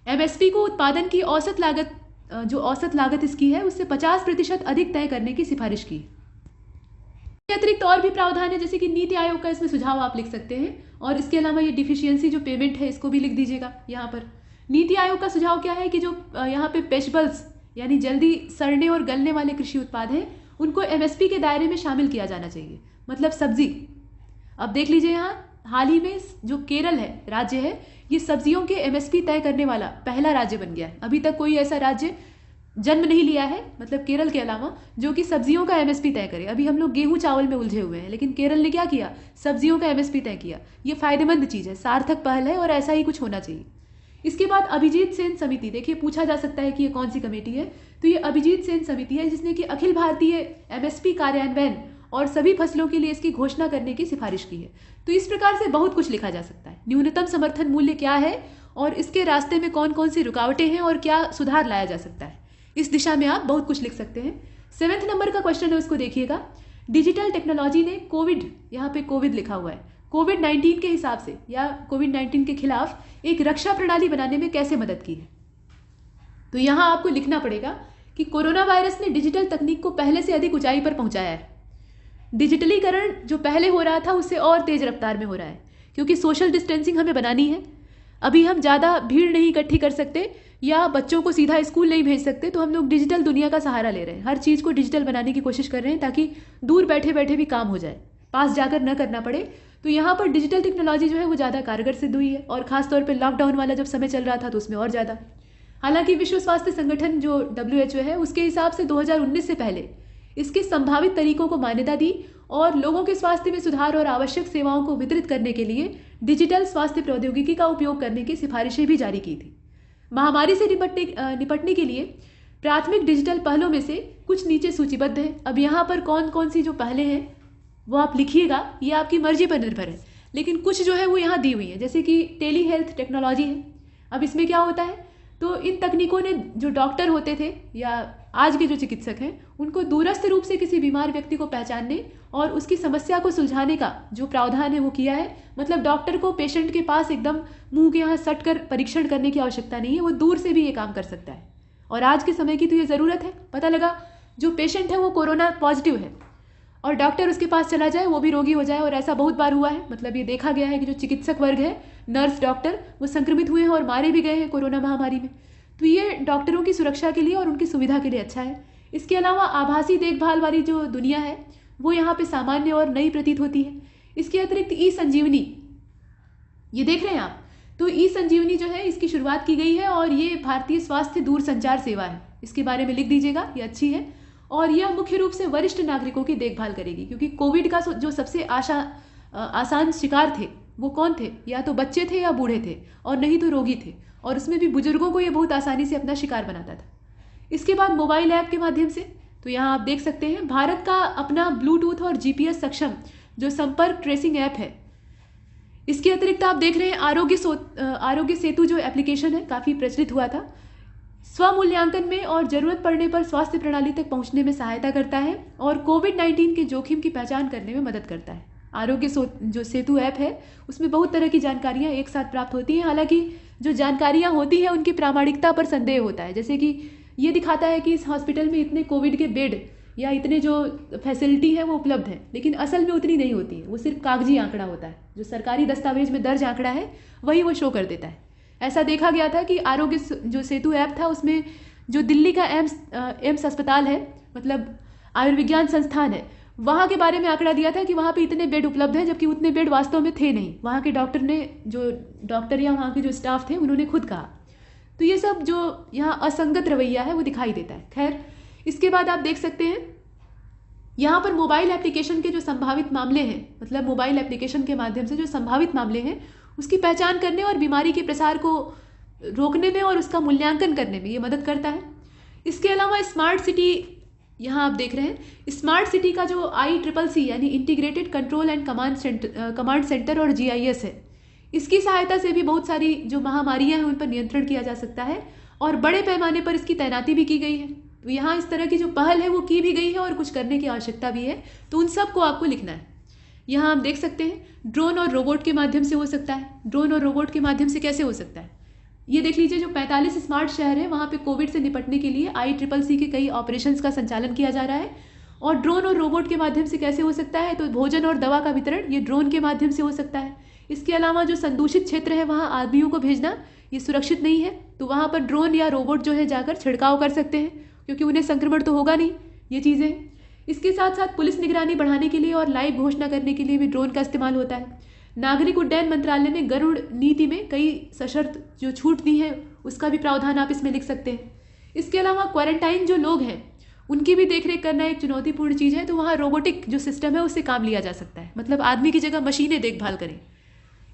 S2: एमएसपी को उत्पादन की औसत लागत इसकी है उससे 50% अधिक तय करने की सिफारिश की। अतिरिक्त और भी प्रावधान है, जैसे कि नीति आयोग का इसमें सुझाव आप लिख सकते हैं। और इसके अलावा ये डिफिशियंसी जो पेमेंट है इसको भी लिख दीजिएगा। यहाँ पर नीति आयोग का सुझाव क्या है कि जो यहाँ पे पेशेबल्स यानी जल्दी सड़ने और गलने वाले कृषि उत्पाद हैं उनको एमएसपी के दायरे में शामिल किया जाना चाहिए। मतलब सब्जी, अब देख लीजिए यहाँ हाल ही में जो केरल है राज्य है, ये सब्जियों के एमएसपी तय करने वाला पहला राज्य बन गया है। अभी तक कोई ऐसा राज्य जन्म नहीं लिया है, मतलब केरल के अलावा, जो कि सब्जियों का एमएसपी तय करे। अभी हम लोग गेहूं चावल में उलझे हुए हैं, लेकिन केरल ने क्या किया? सब्जियों का एमएसपी तय किया। ये फायदेमंद चीज़ है, सार्थक पहल है और ऐसा ही कुछ होना चाहिए। इसके बाद अभिजीत सेन समिति, देखिए पूछा जा सकता है कि ये कौन सी कमेटी है। तो ये अभिजीत सेन समिति है जिसने कि अखिल भारतीय एमएसपी कार्यान्वयन और सभी फसलों के लिए इसकी घोषणा करने की सिफारिश की है। तो इस प्रकार से बहुत कुछ लिखा जा सकता है। न्यूनतम समर्थन मूल्य क्या है और इसके रास्ते में कौन कौन सी रुकावटें हैं और क्या सुधार लाया जा सकता है, इस दिशा में आप बहुत कुछ लिख सकते हैं। 7वें नंबर का क्वेश्चन है, उसको देखिएगा। डिजिटल टेक्नोलॉजी ने कोविड, यहाँ पे कोविड लिखा हुआ है, कोविड-19 के हिसाब से या कोविड-19 के खिलाफ एक रक्षा प्रणाली बनाने में कैसे मदद की है। तो यहाँ आपको लिखना पड़ेगा कि कोरोना वायरस ने डिजिटल तकनीक को पहले से अधिक ऊंचाई पर पहुंचाया है। डिजिटलीकरण जो पहले हो रहा था उससे और तेज रफ्तार में हो रहा है, क्योंकि सोशल डिस्टेंसिंग हमें बनानी है। अभी हम ज़्यादा भीड़ नहीं इकट्ठी कर सकते या बच्चों को सीधा स्कूल नहीं भेज सकते, तो हम लोग डिजिटल दुनिया का सहारा ले रहे हैं। हर चीज़ को डिजिटल बनाने की कोशिश कर रहे हैं ताकि दूर बैठे बैठे भी काम हो जाए, पास जाकर न करना पड़े। तो यहाँ पर डिजिटल टेक्नोलॉजी जो है वो ज़्यादा कारगर सिद्ध हुई है, और ख़ासतौर पर लॉकडाउन वाला जब समय चल रहा था तो उसमें और ज़्यादा। हालांकि विश्व स्वास्थ्य संगठन जो WHO है उसके हिसाब से 2019 से पहले इसके संभावित तरीकों को मान्यता दी और लोगों के स्वास्थ्य में सुधार और आवश्यक सेवाओं को वितरित करने के लिए डिजिटल स्वास्थ्य प्रौद्योगिकी का उपयोग करने की सिफारिशें भी जारी की थी। महामारी से निपटने के लिए प्राथमिक डिजिटल पहलों में से कुछ नीचे सूचीबद्ध है। अब यहाँ पर कौन कौन सी जो पहलें हैं वो आप लिखिएगा, ये आपकी मर्जी पर निर्भर है, लेकिन कुछ जो है वो यहाँ दी हुई है, जैसे कि टेली हेल्थ टेक्नोलॉजी है। अब इसमें क्या होता है, तो इन तकनीकों ने जो डॉक्टर होते थे या आज के जो चिकित्सक हैं उनको दूरस्थ रूप से किसी बीमार व्यक्ति को पहचानने और उसकी समस्या को सुलझाने का जो प्रावधान है वो किया है। मतलब डॉक्टर को पेशेंट के पास एकदम मुंह के यहाँ सट कर परीक्षण करने की आवश्यकता नहीं है, वो दूर से भी ये काम कर सकता है। और आज के समय की तो ये ज़रूरत है। पता लगा जो पेशेंट है वो कोरोना पॉजिटिव है और डॉक्टर उसके पास चला जाए, वो भी रोगी हो जाए, और ऐसा बहुत बार हुआ है। मतलब ये देखा गया है कि जो चिकित्सक वर्ग है, नर्स, डॉक्टर, वो संक्रमित हुए हैं और मारे भी गए हैं कोरोना महामारी में। तो ये डॉक्टरों की सुरक्षा के लिए और उनकी सुविधा के लिए अच्छा है। इसके अलावा आभासी देखभाल वाली जो दुनिया है वो यहाँ पे सामान्य और नई प्रतीत होती है। इसके अतिरिक्त ई संजीवनी, ये देख रहे हैं आप, तो ई संजीवनी जो है इसकी शुरुआत की गई है और ये भारतीय स्वास्थ्य दूरसंचार सेवा है। इसके बारे में लिख दीजिएगा, ये अच्छी है। और यह मुख्य रूप से वरिष्ठ नागरिकों की देखभाल करेगी, क्योंकि कोविड का जो सबसे आसान शिकार थे वो कौन थे? या तो बच्चे थे या बूढ़े थे, और नहीं तो रोगी थे, और उसमें भी बुजुर्गों को ये बहुत आसानी से अपना शिकार बनाता था। इसके बाद मोबाइल ऐप के माध्यम से, तो यहाँ आप देख सकते हैं भारत का अपना ब्लूटूथ और जीपीएस सक्षम जो संपर्क ट्रेसिंग ऐप है। इसके अतिरिक्त आप देख रहे हैं आरोग्य सेतु जो एप्लीकेशन है, काफ़ी प्रचलित हुआ था। स्वमूल्यांकन में और जरूरत पड़ने पर स्वास्थ्य प्रणाली तक पहुंचने में सहायता करता है और कोविड-19 के जोखिम की पहचान करने में मदद करता है। आरोग्य जो सेतु ऐप है उसमें बहुत तरह की जानकारियां एक साथ प्राप्त होती हैं। हालांकि जो जानकारियां होती हैं उनकी प्रामाणिकता पर संदेह होता है। जैसे कि ये दिखाता है कि इस हॉस्पिटल में इतने कोविड के बेड या इतने जो फैसिलिटी है वो उपलब्ध है, लेकिन असल में उतनी नहीं होती है। वो सिर्फ कागजी आंकड़ा होता है, जो सरकारी दस्तावेज में दर्ज आंकड़ा है वही वो शो कर देता है। ऐसा देखा गया था कि आरोग्य जो सेतु ऐप था उसमें जो दिल्ली का एम्स अस्पताल है, मतलब आयुर्विज्ञान संस्थान है, वहाँ के बारे में आंकड़ा दिया था कि वहाँ पे इतने बेड उपलब्ध हैं, जबकि उतने बेड वास्तव में थे नहीं। वहाँ के डॉक्टर या वहाँ के जो स्टाफ थे उन्होंने खुद कहा। तो ये सब जो यहाँ असंगत रवैया है वो दिखाई देता है। खैर, इसके बाद आप देख सकते हैं यहाँ पर मोबाइल एप्लीकेशन के जो संभावित मामले हैं, मतलब मोबाइल एप्लीकेशन के माध्यम से जो संभावित मामले हैं उसकी पहचान करने और बीमारी के प्रसार को रोकने में और उसका मूल्यांकन करने में ये मदद करता है। इसके अलावा स्मार्ट सिटी, यहाँ आप देख रहे हैं स्मार्ट सिटी का जो ICCC यानी integrated control and command centre और GIS है, इसकी सहायता से भी बहुत सारी जो महामारियाँ हैं उन पर नियंत्रण किया जा सकता है और बड़े पैमाने पर इसकी तैनाती भी की गई है। तो यहाँ इस तरह की जो पहल है वो की भी गई है और कुछ करने की आवश्यकता भी है, तो उन सब को आपको लिखना है। यहाँ आप देख सकते हैं ड्रोन और रोबोट के माध्यम से हो सकता है। ड्रोन और रोबोट के माध्यम से कैसे हो सकता है, ये देख लीजिए। जो 45 स्मार्ट शहर है वहाँ पे कोविड से निपटने के लिए ICCC के कई ऑपरेशंस का संचालन किया जा रहा है। और ड्रोन और रोबोट के माध्यम से कैसे हो सकता है, तो भोजन और दवा का वितरण ये ड्रोन के माध्यम से हो सकता है। इसके अलावा जो संदूषित क्षेत्र है वहाँ आदमियों को भेजना ये सुरक्षित नहीं है, तो वहाँ पर ड्रोन या रोबोट जो है जाकर छिड़काव कर सकते हैं, क्योंकि उन्हें संक्रमण तो होगा नहीं। ये चीज़ें इसके साथ साथ पुलिस निगरानी बढ़ाने के लिए और लाइव घोषणा करने के लिए भी ड्रोन का इस्तेमाल होता है। नागरिक उड्डयन मंत्रालय ने गरुड़ नीति में कई सशर्त जो छूट दी है उसका भी प्रावधान आप इसमें लिख सकते हैं। इसके अलावा क्वारंटाइन जो लोग हैं उनकी भी देखरेख करना एक चुनौतीपूर्ण चीज़ है, तो वहाँ रोबोटिक जो सिस्टम है उससे काम लिया जा सकता है, मतलब आदमी की जगह मशीनें देखभाल करें।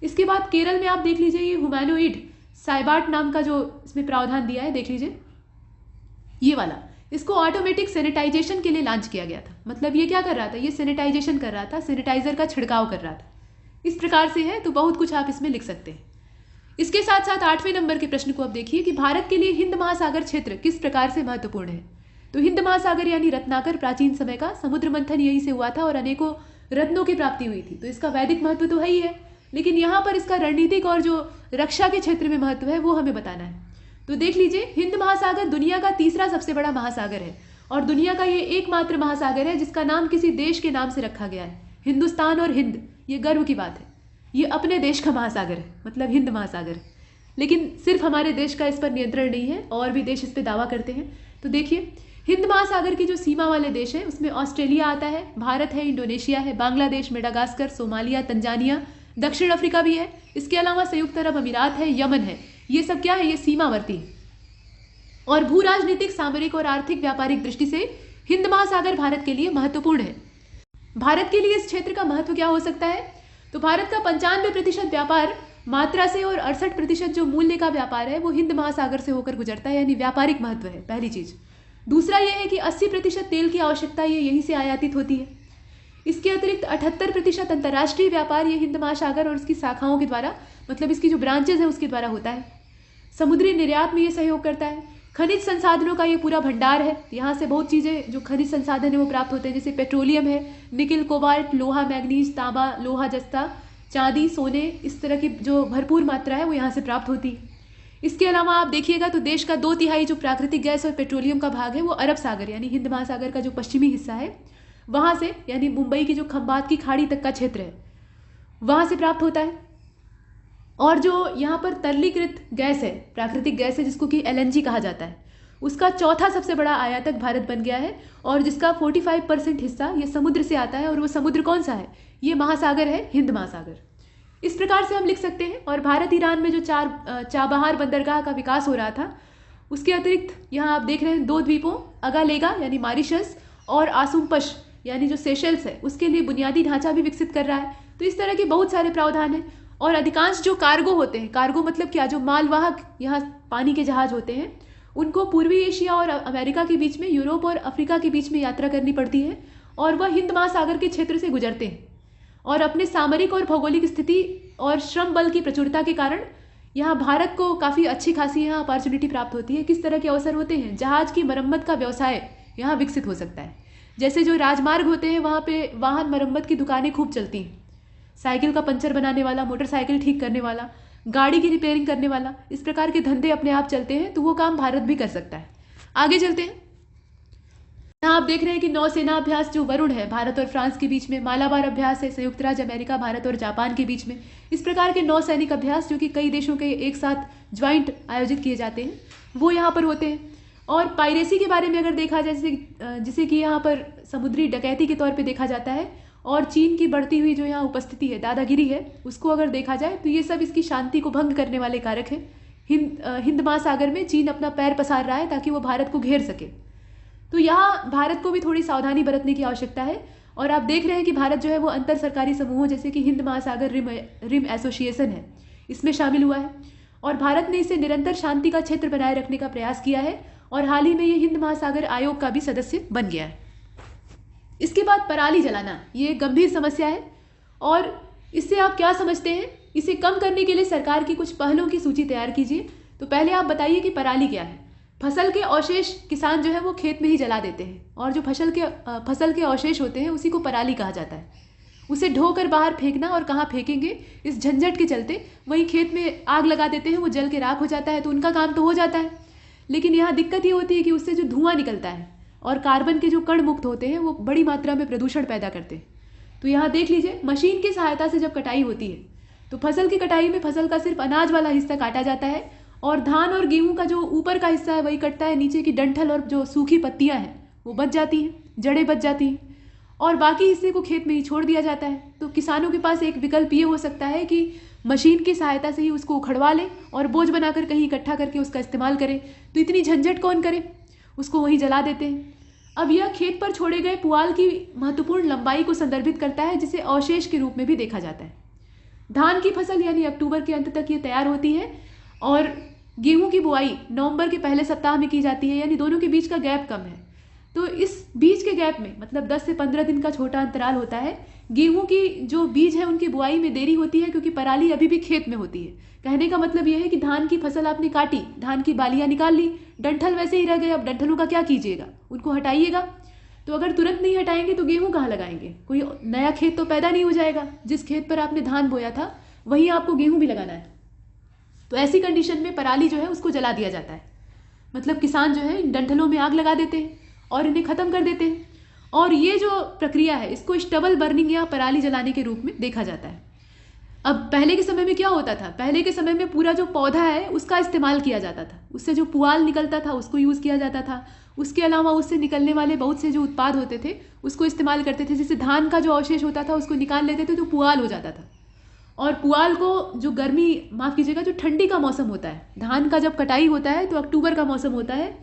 S2: इसके बाद केरल में आप देख लीजिए ये ह्यूमैनोइड साइबार्ट नाम का जो इसमें प्रावधान दिया है, देख लीजिए ये वाला, इसको ऑटोमेटिक सैनिटाइजेशन के लिए लॉन्च किया गया था। मतलब ये क्या कर रहा था, ये सैनिटाइजेशन कर रहा था, सैनिटाइजर का छिड़काव कर रहा था। इस प्रकार से है, तो बहुत कुछ आप इसमें लिख सकते हैं। इसके साथ साथ 8वें नंबर के प्रश्न को आप देखिए कि भारत के लिए हिंद महासागर क्षेत्र किस प्रकार से महत्वपूर्ण है। तो हिंद महासागर यानी रत्नाकर प्राचीन समय का समुद्र मंथन यही से हुआ था और अनेकों रत्नों की प्राप्ति हुई थी, तो इसका वैदिक महत्व तो है ही है, लेकिन यहाँ पर इसका रणनीतिक और जो रक्षा के क्षेत्र में महत्व है वो हमें बताना है। तो देख लीजिए हिंद महासागर दुनिया का तीसरा सबसे बड़ा महासागर है और दुनिया का ये एकमात्र महासागर है जिसका नाम किसी देश के नाम से रखा गया है। हिंदुस्तान और हिंद, ये गर्व की बात है, ये अपने देश का महासागर है, मतलब हिंद महासागर। लेकिन सिर्फ हमारे देश का इस पर नियंत्रण नहीं है, और भी देश इस पर दावा करते हैं। तो देखिए हिंद महासागर की जो सीमा वाले देश हैं उसमें ऑस्ट्रेलिया आता है, भारत है, इंडोनेशिया है, बांग्लादेश, मेडागास्कर, सोमालिया, तंजानिया, दक्षिण अफ्रीका भी है। इसके अलावा संयुक्त अरब अमीरात है, यमन है। ये सब क्या है, ये सीमावर्ती है। और भू राजनीतिक, सामरिक और आर्थिक व्यापारिक दृष्टि से हिंद महासागर भारत के लिए महत्वपूर्ण है। भारत के लिए इस क्षेत्र का महत्व क्या हो सकता है, तो भारत का 95% व्यापार मात्रा से और 68% जो मूल्य का व्यापार है वो हिंद महासागर से होकर गुजरता है, यानी व्यापारिक महत्व है पहली चीज। दूसरा ये है कि 80% तेल की आवश्यकता ये यहीं से आयातित होती है। इसके अतिरिक्त 78% अंतर्राष्ट्रीय व्यापार ये हिंद महासागर और उसकी शाखाओं के द्वारा, मतलब इसकी जो ब्रांचेज है उसके द्वारा होता है। समुद्री निर्यात में ये सहयोग करता है। खनिज संसाधनों का ये पूरा भंडार है। यहाँ से बहुत चीज़ें जो खनिज संसाधन है वो प्राप्त होते हैं, जैसे पेट्रोलियम है, निकिल, कोबाल्ट, लोहा, मैग्नीज, तांबा, लोहा, जस्ता, चांदी, सोने, इस तरह की जो भरपूर मात्रा है वो यहाँ से प्राप्त होती है। इसके अलावा आप देखिएगा तो देश का 2/3 जो प्राकृतिक गैस और पेट्रोलियम का भाग है वो अरब सागर यानी हिंद महासागर का जो पश्चिमी हिस्सा है वहाँ से, यानी मुंबई की जो खंबात की खाड़ी तक का क्षेत्र है वहाँ से प्राप्त होता है। और जो यहाँ पर तरलीकृत गैस है, प्राकृतिक गैस है, जिसको कि LNG कहा जाता है, उसका चौथा सबसे बड़ा आयातक भारत बन गया है और जिसका 45% हिस्सा ये समुद्र से आता है। और वो समुद्र कौन सा है? ये महासागर है, हिंद महासागर। इस प्रकार से हम लिख सकते हैं। और भारत ईरान में जो चाबहार बंदरगाह का विकास हो रहा था, उसके अतिरिक्त यहाँ आप देख रहे हैं 2 द्वीपों अगालेगा यानी मॉरिशस और आसुम्पश यानी जो सेशल्स है उसके लिए बुनियादी ढांचा भी विकसित कर रहा है। तो इस तरह के बहुत सारे प्रावधान हैं। और अधिकांश जो कार्गो होते हैं, कार्गो मतलब क्या, जो मालवाहक यहाँ पानी के जहाज होते हैं, उनको पूर्वी एशिया और अमेरिका के बीच में, यूरोप और अफ्रीका के बीच में यात्रा करनी पड़ती है और वह हिंद महासागर के क्षेत्र से गुजरते हैं। और अपने सामरिक और भौगोलिक स्थिति और श्रम बल की प्रचुरता के कारण यहाँ भारत को काफ़ी अच्छी खासी यहाँ अपॉर्चुनिटी प्राप्त होती है। किस तरह के अवसर होते हैं? जहाज की मरम्मत का व्यवसाय यहाँ विकसित हो सकता है। जैसे जो राजमार्ग होते हैं वहाँ पे वाहन मरम्मत की दुकानें खूब चलती हैं। साइकिल का पंचर बनाने वाला, मोटरसाइकिल ठीक करने वाला, गाड़ी की रिपेयरिंग करने वाला, इस प्रकार के धंधे अपने आप चलते हैं। तो वो काम भारत भी कर सकता है। आगे चलते हैं। यहाँ आप देख रहे हैं कि नौसेना अभ्यास जो वरुण है भारत और फ्रांस के बीच में, मालाबार अभ्यास है संयुक्त राज्य अमेरिका, भारत और जापान के बीच में। इस प्रकार के नौसैनिक अभ्यास जो कि कई देशों के एक साथ ज्वाइंट आयोजित किए जाते हैं वो यहाँ पर होते हैं। और पायरेसी के बारे में अगर देखा जाए, जिसे कि यहाँ पर समुद्री डकैती के तौर पर देखा जाता है, और चीन की बढ़ती हुई जो यहाँ उपस्थिति है, दादागिरी है, उसको अगर देखा जाए तो ये सब इसकी शांति को भंग करने वाले कारक हैं। हिंद महासागर में चीन अपना पैर पसार रहा है ताकि वो भारत को घेर सके। तो यहाँ भारत को भी थोड़ी सावधानी बरतने की आवश्यकता है। और आप देख रहे हैं कि भारत जो है वो अंतर सरकारी समूहों जैसे कि हिंद महासागर रिम एसोसिएशन है, इसमें शामिल हुआ है और भारत ने इसे निरंतर शांति का क्षेत्र बनाए रखने का प्रयास किया है और हाल ही में ये हिंद महासागर आयोग का भी सदस्य बन गया है। इसके बाद पराली जलाना, ये एक गंभीर समस्या है और इससे आप क्या समझते हैं? इसे कम करने के लिए सरकार की कुछ पहलों की सूची तैयार कीजिए। तो पहले आप बताइए कि पराली क्या है। फसल के अवशेष किसान जो है वो खेत में ही जला देते हैं और जो फसल के अवशेष होते हैं उसी को पराली कहा जाता है। उसे ढोकर बाहर फेंकना, और कहाँ फेंकेंगे इस झंझट के चलते, वहीं खेत में आग लगा देते हैं, वो जल के राख हो जाता है। तो उनका काम तो हो जाता है, लेकिन यहाँ दिक्कत ये होती है कि उससे जो धुआं निकलता है और कार्बन के जो कण मुक्त होते हैं वो बड़ी मात्रा में प्रदूषण पैदा करते हैं। तो यहाँ देख लीजिए, मशीन की सहायता से जब कटाई होती है तो फसल की कटाई में फसल का सिर्फ अनाज वाला हिस्सा काटा जाता है और धान और गेहूं का जो ऊपर का हिस्सा है वही कटता है। नीचे की डंठल और जो सूखी पत्तियां हैं वो बच जाती हैं, जड़ें बच जाती हैं और बाकी हिस्से को खेत में ही छोड़ दिया जाता है। तो किसानों के पास एक विकल्प ये हो सकता है कि मशीन की सहायता से ही उसको उखड़वा लें और बोझ बनाकर कहीं इकट्ठा करके उसका इस्तेमाल करें। तो इतनी झंझट कौन करे, उसको वहीं जला देते हैं। अब यह खेत पर छोड़े गए पुआल की महत्वपूर्ण लंबाई को संदर्भित करता है, जिसे अवशेष के रूप में भी देखा जाता है। धान की फसल यानी अक्टूबर के अंत तक ये तैयार होती है और गेहूं की बुआई नवंबर के पहले सप्ताह में की जाती है, यानी दोनों के बीच का गैप कम है। तो इस बीच के गैप में मतलब 10 से 15 दिन का छोटा अंतराल होता है। गेहूं की जो बीज है उनकी बुआई में देरी होती है क्योंकि पराली अभी भी खेत में होती है। कहने का मतलब यह है कि धान की फसल आपने काटी, धान की बालियां निकाल ली, डंठल वैसे ही रह गए। अब डंठलों का क्या कीजिएगा, उनको हटाइएगा। तो अगर तुरंत नहीं हटाएंगे तो गेहूं कहाँ लगाएंगे, कोई नया खेत तो पैदा नहीं हो जाएगा। जिस खेत पर आपने धान बोया था वहीं आपको गेहूं भी लगाना है। तो ऐसी कंडीशन में पराली जो है उसको जला दिया जाता है। मतलब किसान जो है इन डंठलों में आग लगा देते हैं और इन्हें खत्म कर देते हैं। और ये जो प्रक्रिया है इसको स्टबल बर्निंग या पराली जलाने के रूप में देखा जाता है। अब पहले के समय में क्या होता था, पहले के समय में पूरा जो पौधा है उसका इस्तेमाल किया जाता था, उससे जो पुआल निकलता था उसको यूज़ किया जाता था। उसके अलावा उससे निकलने वाले बहुत से जो उत्पाद होते थे उसको इस्तेमाल करते थे। जैसे धान का जो अवशेष होता था उसको निकाल लेते थे तो पुआल हो जाता था। और पुआल को जो गर्मी, माफ़ कीजिएगा, जो ठंडी का मौसम होता है, धान का जब कटाई होता है तो अक्टूबर का मौसम होता है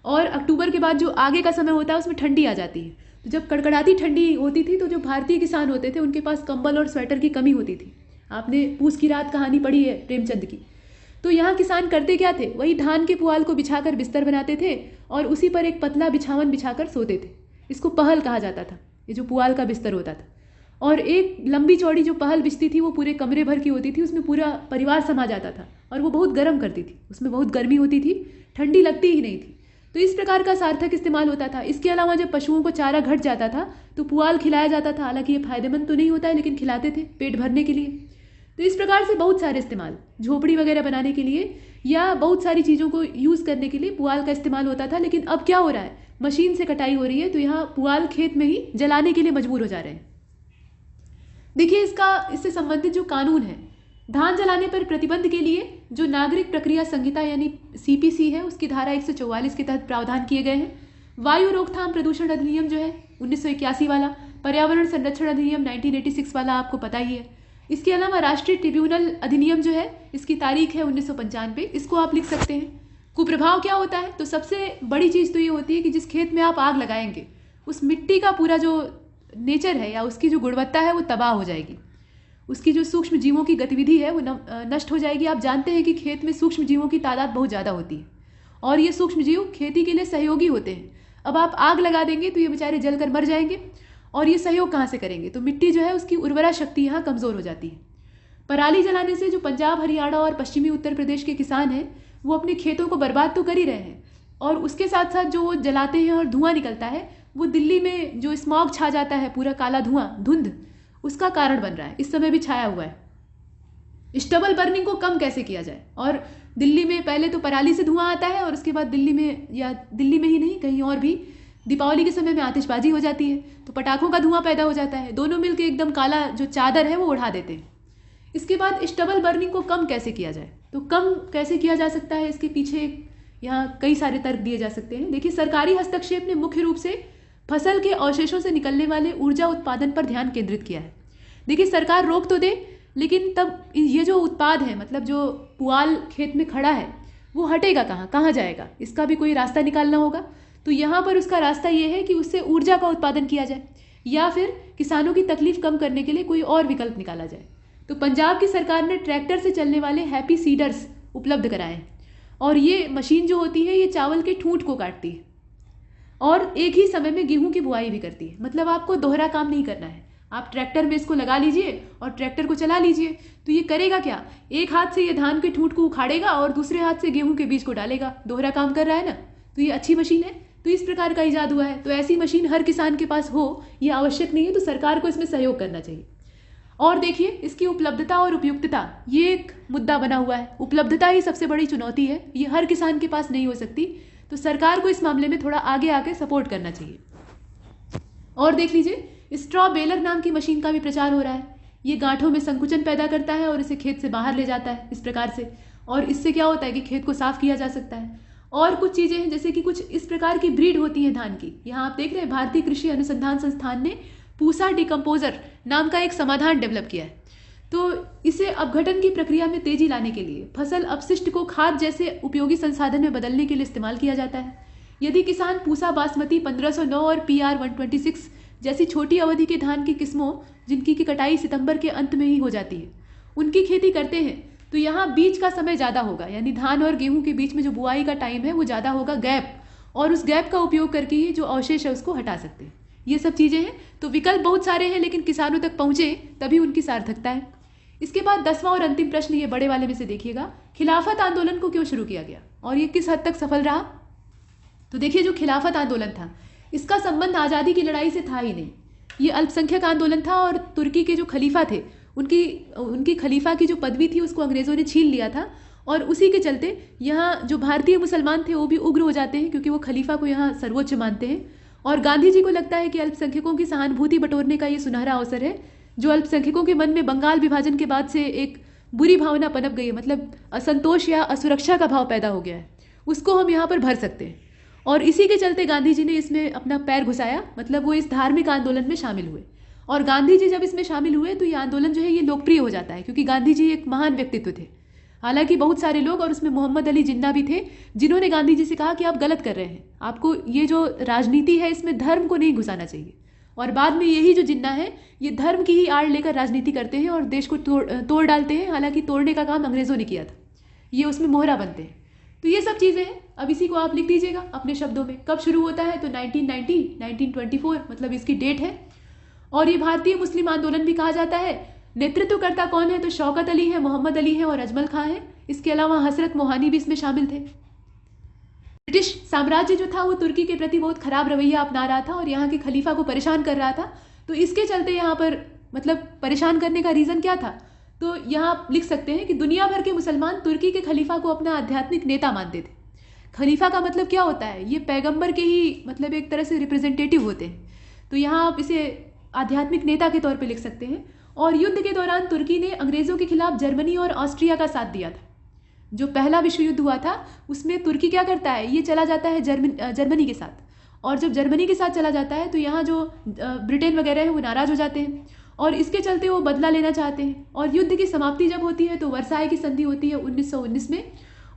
S2: और अक्टूबर के बाद जो आगे का समय होता है उसमें ठंडी आ जाती है। तो जब कड़कड़ाती ठंडी होती थी तो जो भारतीय किसान होते थे उनके पास कंबल और स्वेटर की कमी होती थी। आपने पूस की रात कहानी पढ़ी है प्रेमचंद की। तो यहाँ किसान करते क्या थे, वही धान के पुआल को बिछाकर बिस्तर बनाते थे और उसी पर एक पतला बिछावन बिछाकर सोते थे। इसको पहल कहा जाता था, ये जो पुआल का बिस्तर होता था। और एक लंबी चौड़ी जो पहल बिछती थी वो पूरे कमरे भर की होती थी, उसमें पूरा परिवार समा जाता था और वो बहुत गर्म करती थी, उसमें बहुत गर्मी होती थी, ठंडी लगती ही नहीं थी। तो इस प्रकार का सार्थक इस्तेमाल होता था। इसके अलावा जब पशुओं को चारा घट जाता था तो पुआल खिलाया जाता था। हालांकि ये फायदेमंद तो नहीं होता है, लेकिन खिलाते थे पेट भरने के लिए। तो इस प्रकार से बहुत सारे इस्तेमाल, झोपड़ी वगैरह बनाने के लिए या बहुत सारी चीज़ों को यूज़ करने के लिए पुआल का इस्तेमाल होता था। लेकिन अब क्या हो रहा है, मशीन से कटाई हो रही है, तो यहाँ पुआल खेत में ही जलाने के लिए मजबूर हो जा रहे हैं। देखिए इससे संबंधित जो कानून है, धान जलाने पर प्रतिबंध के लिए जो नागरिक प्रक्रिया संहिता यानी सीपीसी है, उसकी धारा 144 के तहत प्रावधान किए गए हैं। वायु रोकथाम प्रदूषण अधिनियम जो है 1981 वाला, पर्यावरण संरक्षण अधिनियम 1986 वाला आपको पता ही है। इसके अलावा राष्ट्रीय ट्रिब्यूनल अधिनियम जो है, इसकी तारीख है 1995, इसको आप लिख सकते हैं। कुप्रभाव क्या होता है, तो सबसे बड़ी चीज़ तो ये होती है कि जिस खेत में आप आग लगाएंगे उस मिट्टी का पूरा जो नेचर है या उसकी जो गुणवत्ता है वो तबाह हो जाएगी। उसकी जो सूक्ष्म जीवों की गतिविधि है वो नष्ट हो जाएगी। आप जानते हैं कि खेत में सूक्ष्म जीवों की तादाद बहुत ज़्यादा होती है और ये सूक्ष्म जीव खेती के लिए सहयोगी होते हैं। अब आप आग लगा देंगे तो ये बेचारे जलकर मर जाएंगे और ये सहयोग कहाँ से करेंगे, तो मिट्टी जो है उसकी उर्वरा शक्ति यहाँ कमज़ोर हो जाती है। पराली जलाने से जो पंजाब, हरियाणा और पश्चिमी उत्तर प्रदेश के किसान हैं वो अपने खेतों को बर्बाद तो कर ही रहे हैं, और उसके साथ साथ जो वो जलाते हैं और धुआं निकलता है वो दिल्ली में जो स्मॉग छा जाता है, पूरा काला धुआं, धुंध, उसका कारण बन रहा है। इस समय भी छाया हुआ है। स्टबल बर्निंग को कम कैसे किया जाए, और दिल्ली में पहले तो पराली से धुआं आता है और उसके बाद दिल्ली में, या दिल्ली में ही नहीं कहीं और भी, दीपावली के समय में आतिशबाजी हो जाती है तो पटाखों का धुआं पैदा हो जाता है। दोनों मिलकर एकदम काला जो चादर है वो उड़ा देते हैं। इसके बाद स्टबल बर्निंग को कम कैसे किया जाए, तो कम कैसे किया जा सकता है, इसके पीछे यहाँ कई सारे तर्क दिए जा सकते हैं। देखिए, सरकारी हस्तक्षेप ने मुख्य रूप से फसल के अवशेषों से निकलने वाले ऊर्जा उत्पादन पर ध्यान केंद्रित किया है। देखिए, सरकार रोक तो दे, लेकिन तब ये जो उत्पाद है, मतलब जो पुआल खेत में खड़ा है, वो हटेगा कहाँ जाएगा, इसका भी कोई रास्ता निकालना होगा। तो यहाँ पर उसका रास्ता ये है कि उससे ऊर्जा का उत्पादन किया जाए या फिर किसानों की तकलीफ कम करने के लिए कोई और विकल्प निकाला जाए। तो पंजाब की सरकार ने ट्रैक्टर से चलने वाले हैप्पी सीडर्स उपलब्ध कराए हैं, और ये मशीन जो होती है ये चावल के ठूंठ को काटती है और एक ही समय में गेहूं की बुआई भी करती है। मतलब आपको दोहरा काम नहीं करना है, आप ट्रैक्टर में इसको लगा लीजिए और ट्रैक्टर को चला लीजिए। तो ये करेगा क्या, एक हाथ से ये धान के ठूंठ को उखाड़ेगा और दूसरे हाथ से गेहूं के बीज को डालेगा, दोहरा काम कर रहा है ना। तो ये अच्छी मशीन है, तो इस प्रकार का इजाद हुआ है। तो ऐसी मशीन हर किसान के पास हो ये आवश्यक नहीं है, तो सरकार को इसमें सहयोग करना चाहिए। और देखिए, इसकी उपलब्धता और उपयुक्तता, ये एक मुद्दा बना हुआ है। उपलब्धता ही सबसे बड़ी चुनौती है, ये हर किसान के पास नहीं हो सकती, तो सरकार को इस मामले में थोड़ा आगे आके सपोर्ट करना चाहिए। और देख लीजिए, स्ट्रॉ बेलर नाम की मशीन का भी प्रचार हो रहा है। ये गांठों में संकुचन पैदा करता है और इसे खेत से बाहर ले जाता है इस प्रकार से, और इससे क्या होता है कि खेत को साफ किया जा सकता है। और कुछ चीज़ें हैं, जैसे कि कुछ इस प्रकार की ब्रीड होती है धान की। यहाँ आप देख रहे हैं, भारतीय कृषि अनुसंधान संस्थान ने पूसा डिकम्पोजर नाम का एक समाधान डेवलप किया है। तो इसे अपघटन की प्रक्रिया में तेजी लाने के लिए फसल अपशिष्ट को खाद जैसे उपयोगी संसाधन में बदलने के लिए इस्तेमाल किया जाता है। यदि किसान पूसा बासमती 1509 और PR 126 जैसी छोटी अवधि के धान की किस्मों, जिनकी की कटाई सितंबर के अंत में ही हो जाती है, उनकी खेती करते हैं, तो यहाँ बीज का समय ज़्यादा होगा, यानी धान और गेहूं के बीच में जो बुआई का टाइम है वो ज़्यादा होगा, गैप, और उस गैप का उपयोग करके ही जो अवशेष है उसको हटा सकते हैं। ये सब चीज़ें हैं। तो विकल्प बहुत सारे हैं, लेकिन किसानों तक पहुँचे तभी उनकी सार्थकता है। इसके बाद 10वां और अंतिम प्रश्न, ये बड़े वाले में से देखिएगा, खिलाफत आंदोलन को क्यों शुरू किया गया और ये किस हद तक सफल रहा। तो देखिए, जो खिलाफत आंदोलन था, इसका संबंध आज़ादी की लड़ाई से था ही नहीं। ये अल्पसंख्यक आंदोलन था और तुर्की के जो खलीफा थे, उनकी खलीफा की जो पदवी थी उसको अंग्रेज़ों ने छीन लिया था, और उसी के चलते यहाँ जो भारतीय मुसलमान थे वो भी उग्र हो जाते हैं, क्योंकि वो खलीफा को यहाँ सर्वोच्च मानते हैं। और गांधी जी को लगता है कि अल्पसंख्यकों की सहानुभूति बटोरने का ये सुनहरा अवसर है। जो अल्पसंख्यकों के मन में बंगाल विभाजन के बाद से एक बुरी भावना पनप गई है, मतलब असंतोष या असुरक्षा का भाव पैदा हो गया है, उसको हम यहाँ पर भर सकते हैं। और इसी के चलते गांधी जी ने इसमें अपना पैर घुसाया, मतलब वो इस धार्मिक आंदोलन में शामिल हुए। और गांधी जी जब इसमें शामिल हुए तो ये आंदोलन जो है ये लोकप्रिय हो जाता है, क्योंकि गांधी जी एक महान व्यक्तित्व थे। हालांकि बहुत सारे लोग, और उसमें मोहम्मद अली जिन्ना भी थे, जिन्होंने गांधी जी से कहा कि आप गलत कर रहे हैं, आपको ये जो राजनीति है इसमें धर्म को नहीं घुसाना चाहिए। और बाद में यही जो जिन्ना है ये धर्म की ही आड़ लेकर राजनीति करते हैं और देश को तोड़ डालते हैं। हालांकि तोड़ने का काम अंग्रेज़ों ने किया था, ये उसमें मोहरा बनते हैं। तो ये सब चीज़ें हैं। अब इसी को आप लिख दीजिएगा अपने शब्दों में। कब शुरू होता है, तो 1924 मतलब इसकी डेट है। और ये भारतीय मुस्लिम आंदोलन भी कहा जाता है। नेतृत्वकर्ता कौन है? तो शौकत अली है, मोहम्मद अली है और अजमल खां है। इसके अलावा हसरत मोहानी भी इसमें शामिल थे। ब्रिटिश साम्राज्य जो था वो तुर्की के प्रति बहुत खराब रवैया अपना रहा था और यहाँ के खलीफा को परेशान कर रहा था। तो इसके चलते यहाँ पर मतलब परेशान करने का रीज़न क्या था? तो यहाँ लिख सकते हैं कि दुनिया भर के मुसलमान तुर्की के खलीफा को अपना आध्यात्मिक नेता मानते थे। खलीफा का मतलब क्या होता है? ये पैगंबर के ही मतलब एक तरह से रिप्रेजेंटेटिव होते हैं। तो यहाँ आप इसे आध्यात्मिक नेता के तौर पे लिख सकते हैं। और युद्ध के दौरान तुर्की ने अंग्रेज़ों के खिलाफ जर्मनी और ऑस्ट्रिया का साथ दिया था। जो पहला विश्व युद्ध हुआ था उसमें तुर्की क्या करता है? ये चला जाता है जर्मनी के साथ। और जब जर्मनी के साथ चला जाता है तो यहाँ जो ब्रिटेन वगैरह है वो नाराज़ हो जाते हैं और इसके चलते वो बदला लेना चाहते हैं। और युद्ध की समाप्ति जब होती है तो वर्साई की संधि होती है 1919 में।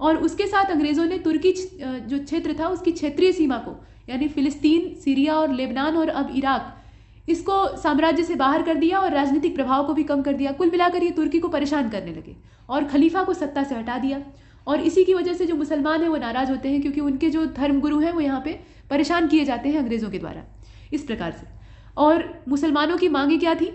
S2: और उसके साथ अंग्रेज़ों ने तुर्की जो क्षेत्र था उसकी क्षेत्रीय सीमा को यानी फ़िलिस्तीन, सीरिया और लेबनान और अब इराक, इसको साम्राज्य से बाहर कर दिया और राजनीतिक प्रभाव को भी कम कर दिया। कुल मिलाकर ये तुर्की को परेशान करने लगे और खलीफा को सत्ता से हटा दिया। और इसी की वजह से जो मुसलमान हैं वो नाराज़ होते हैं क्योंकि उनके जो धर्मगुरु हैं वो यहाँ पे परेशान किए जाते हैं अंग्रेज़ों के द्वारा इस प्रकार से। और मुसलमानों की मांगे क्या थी?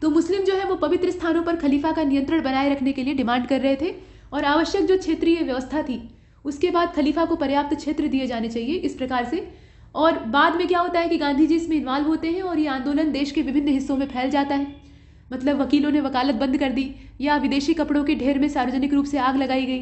S2: तो मुस्लिम जो है वो पवित्र स्थानों पर खलीफा का नियंत्रण बनाए रखने के लिए डिमांड कर रहे थे और आवश्यक जो क्षेत्रीय व्यवस्था थी उसके बाद खलीफा को पर्याप्त क्षेत्र दिए जाने चाहिए इस प्रकार से। और बाद में क्या होता है कि गांधी जी इसमें इन्वॉल्व होते हैं और ये आंदोलन देश के विभिन्न हिस्सों में फैल जाता है। मतलब वकीलों ने वकालत बंद कर दी या विदेशी कपड़ों के ढेर में सार्वजनिक रूप से आग लगाई गई।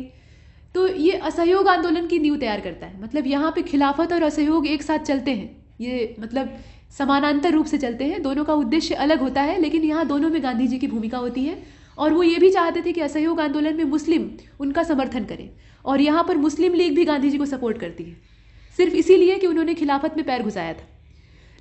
S2: तो ये असहयोग आंदोलन की नींव तैयार करता है। मतलब यहाँ पे खिलाफत और असहयोग एक साथ चलते हैं, ये मतलब समानांतर रूप से चलते हैं। दोनों का उद्देश्य अलग होता है लेकिन यहाँ दोनों में गांधी जी की भूमिका होती है। और वो ये भी चाहते थे कि असहयोग आंदोलन में मुस्लिम उनका समर्थन करें और यहाँ पर मुस्लिम लीग भी गांधी जी को सपोर्ट करती है, सिर्फ इसीलिए कि उन्होंने खिलाफत में पैर घुसाया था।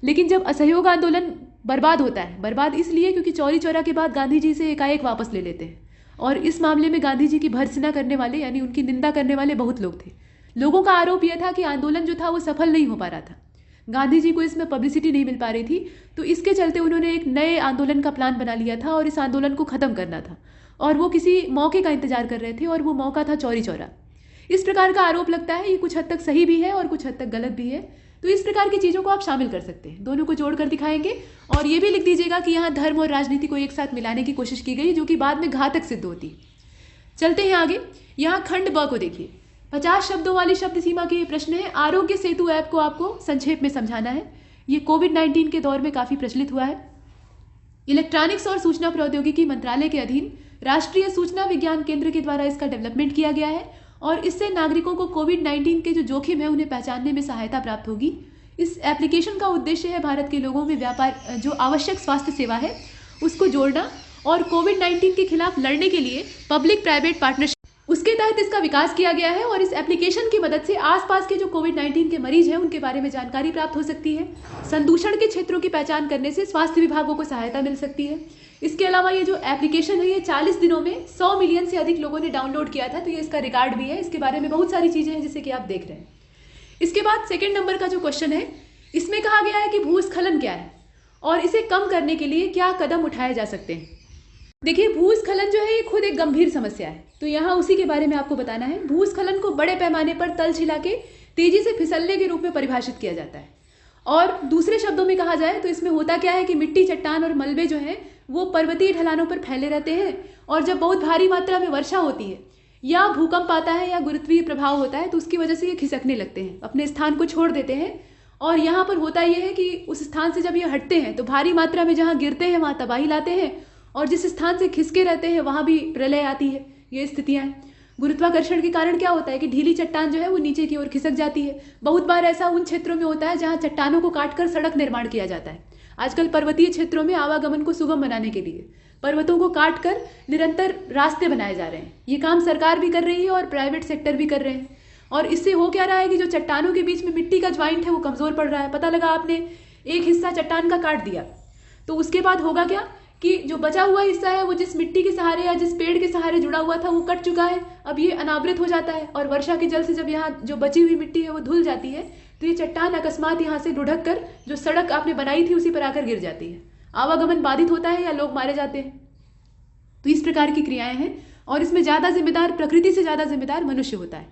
S2: लेकिन जब असहयोग आंदोलन बर्बाद होता है, बर्बाद इसलिए क्योंकि चौरी चौरा के बाद गांधी जी इसे एकाएक वापस ले लेते हैं और इस मामले में गांधी जी की भर्त्सना करने वाले यानी उनकी निंदा करने वाले बहुत लोग थे। लोगों का आरोप यह था कि आंदोलन जो था वो सफल नहीं हो पा रहा था, गांधी जी को इसमें पब्लिसिटी नहीं मिल पा रही थी। तो इसके चलते उन्होंने एक नए आंदोलन का प्लान बना लिया था और इस आंदोलन को ख़त्म करना था और वो किसी मौके का इंतजार कर रहे थे और वो मौका था चौरी चौरा। इस प्रकार का आरोप लगता है। ये कुछ हद तक सही भी है और कुछ हद तक गलत भी है। तो इस प्रकार की चीज़ों को आप शामिल कर सकते हैं, दोनों को जोड़कर दिखाएंगे। और ये भी लिख दीजिएगा कि यहाँ धर्म और राजनीति को एक साथ मिलाने की कोशिश की गई जो कि बाद में घातक सिद्ध होती है। चलते हैं आगे। यहाँ खंड ब को देखिए, 50 शब्दों वाली शब्द सीमा के ये प्रश्न है। आरोग्य सेतु ऐप को आपको संक्षेप में समझाना है। ये कोविड-19 के दौर में काफ़ी प्रचलित हुआ है। इलेक्ट्रॉनिक्स और सूचना प्रौद्योगिकी मंत्रालय के अधीन राष्ट्रीय सूचना विज्ञान केंद्र के द्वारा इसका डेवलपमेंट किया गया है और इससे नागरिकों को कोविड-19 के जो जोखिम है उन्हें पहचानने में सहायता प्राप्त होगी। इस एप्लीकेशन का उद्देश्य है भारत के लोगों में व्यापार जो आवश्यक स्वास्थ्य सेवा है उसको जोड़ना और कोविड-19 के खिलाफ लड़ने के लिए पब्लिक प्राइवेट पार्टनरशिप, उसके तहत इसका विकास किया गया है। और इस एप्लीकेशन की मदद से आसपास के जो कोविड-19 के मरीज हैं उनके बारे में जानकारी प्राप्त हो सकती है। संदूषण के क्षेत्रों की पहचान करने से स्वास्थ्य विभागों को सहायता मिल सकती है। इसके अलावा ये जो एप्लीकेशन है ये 40 दिनों में 100 मिलियन से अधिक लोगों ने डाउनलोड किया था, तो ये इसका रिकॉर्ड भी है। इसके बारे में बहुत सारी चीज़ें हैं जिसे कि आप देख रहे हैं। इसके बाद सेकंड नंबर का जो क्वेश्चन है इसमें कहा गया है कि भूस्खलन क्या है और इसे कम करने के लिए क्या कदम उठाए जा सकते हैं। देखिए, भूस्खलन जो है ये खुद एक गंभीर समस्या है, तो यहाँ उसी के बारे में आपको बताना है। भूस्खलन को बड़े पैमाने पर तलछिला के तेजी से फिसलने के रूप में परिभाषित किया जाता है। और दूसरे शब्दों में कहा जाए तो इसमें होता क्या है कि मिट्टी, चट्टान और मलबे जो हैं वो पर्वतीय ढलानों पर फैले रहते हैं और जब बहुत भारी मात्रा में वर्षा होती है या भूकंप आता है या गुरुत्वीय प्रभाव होता है तो उसकी वजह से ये खिसकने लगते हैं, अपने स्थान को छोड़ देते हैं। और यहाँ पर होता यह है कि उस स्थान से जब ये हटते हैं तो भारी मात्रा में जहाँ गिरते हैं वहाँ तबाही लाते हैं और जिस स्थान से खिसके रहते हैं वहाँ भी प्रलय आती है। ये स्थितियाँ हैं। गुरुत्वाकर्षण के कारण क्या होता है कि ढीली चट्टान जो है वो नीचे की ओर खिसक जाती है। बहुत बार ऐसा उन क्षेत्रों में होता है जहाँ चट्टानों को काटकर सड़क निर्माण किया जाता है। आजकल पर्वतीय क्षेत्रों में आवागमन को सुगम बनाने के लिए पर्वतों को काटकर निरंतर रास्ते बनाए जा रहे हैं। ये काम सरकार भी कर रही है और प्राइवेट सेक्टर भी कर रहे हैं। और इससे हो क्या रहा है कि जो चट्टानों के बीच में मिट्टी का ज्वाइंट है वो कमज़ोर पड़ रहा है। पता लगा आपने एक हिस्सा चट्टान का काट दिया तो उसके बाद होगा क्या कि जो बचा हुआ हिस्सा है वो जिस मिट्टी के सहारे या जिस पेड़ के सहारे जुड़ा हुआ था वो कट चुका है। अब ये अनावृत हो जाता है और वर्षा के जल से जब यहाँ जो बची हुई मिट्टी है वो धुल जाती है तो ये चट्टान अकस्मात यहाँ से लुढ़क कर जो सड़क आपने बनाई थी उसी पर आकर गिर जाती है। आवागमन बाधित होता है या लोग मारे जाते हैं। तो इस प्रकार की क्रियाएं हैं और इसमें ज़्यादा जिम्मेदार, प्रकृति से ज़्यादा जिम्मेदार मनुष्य होता है।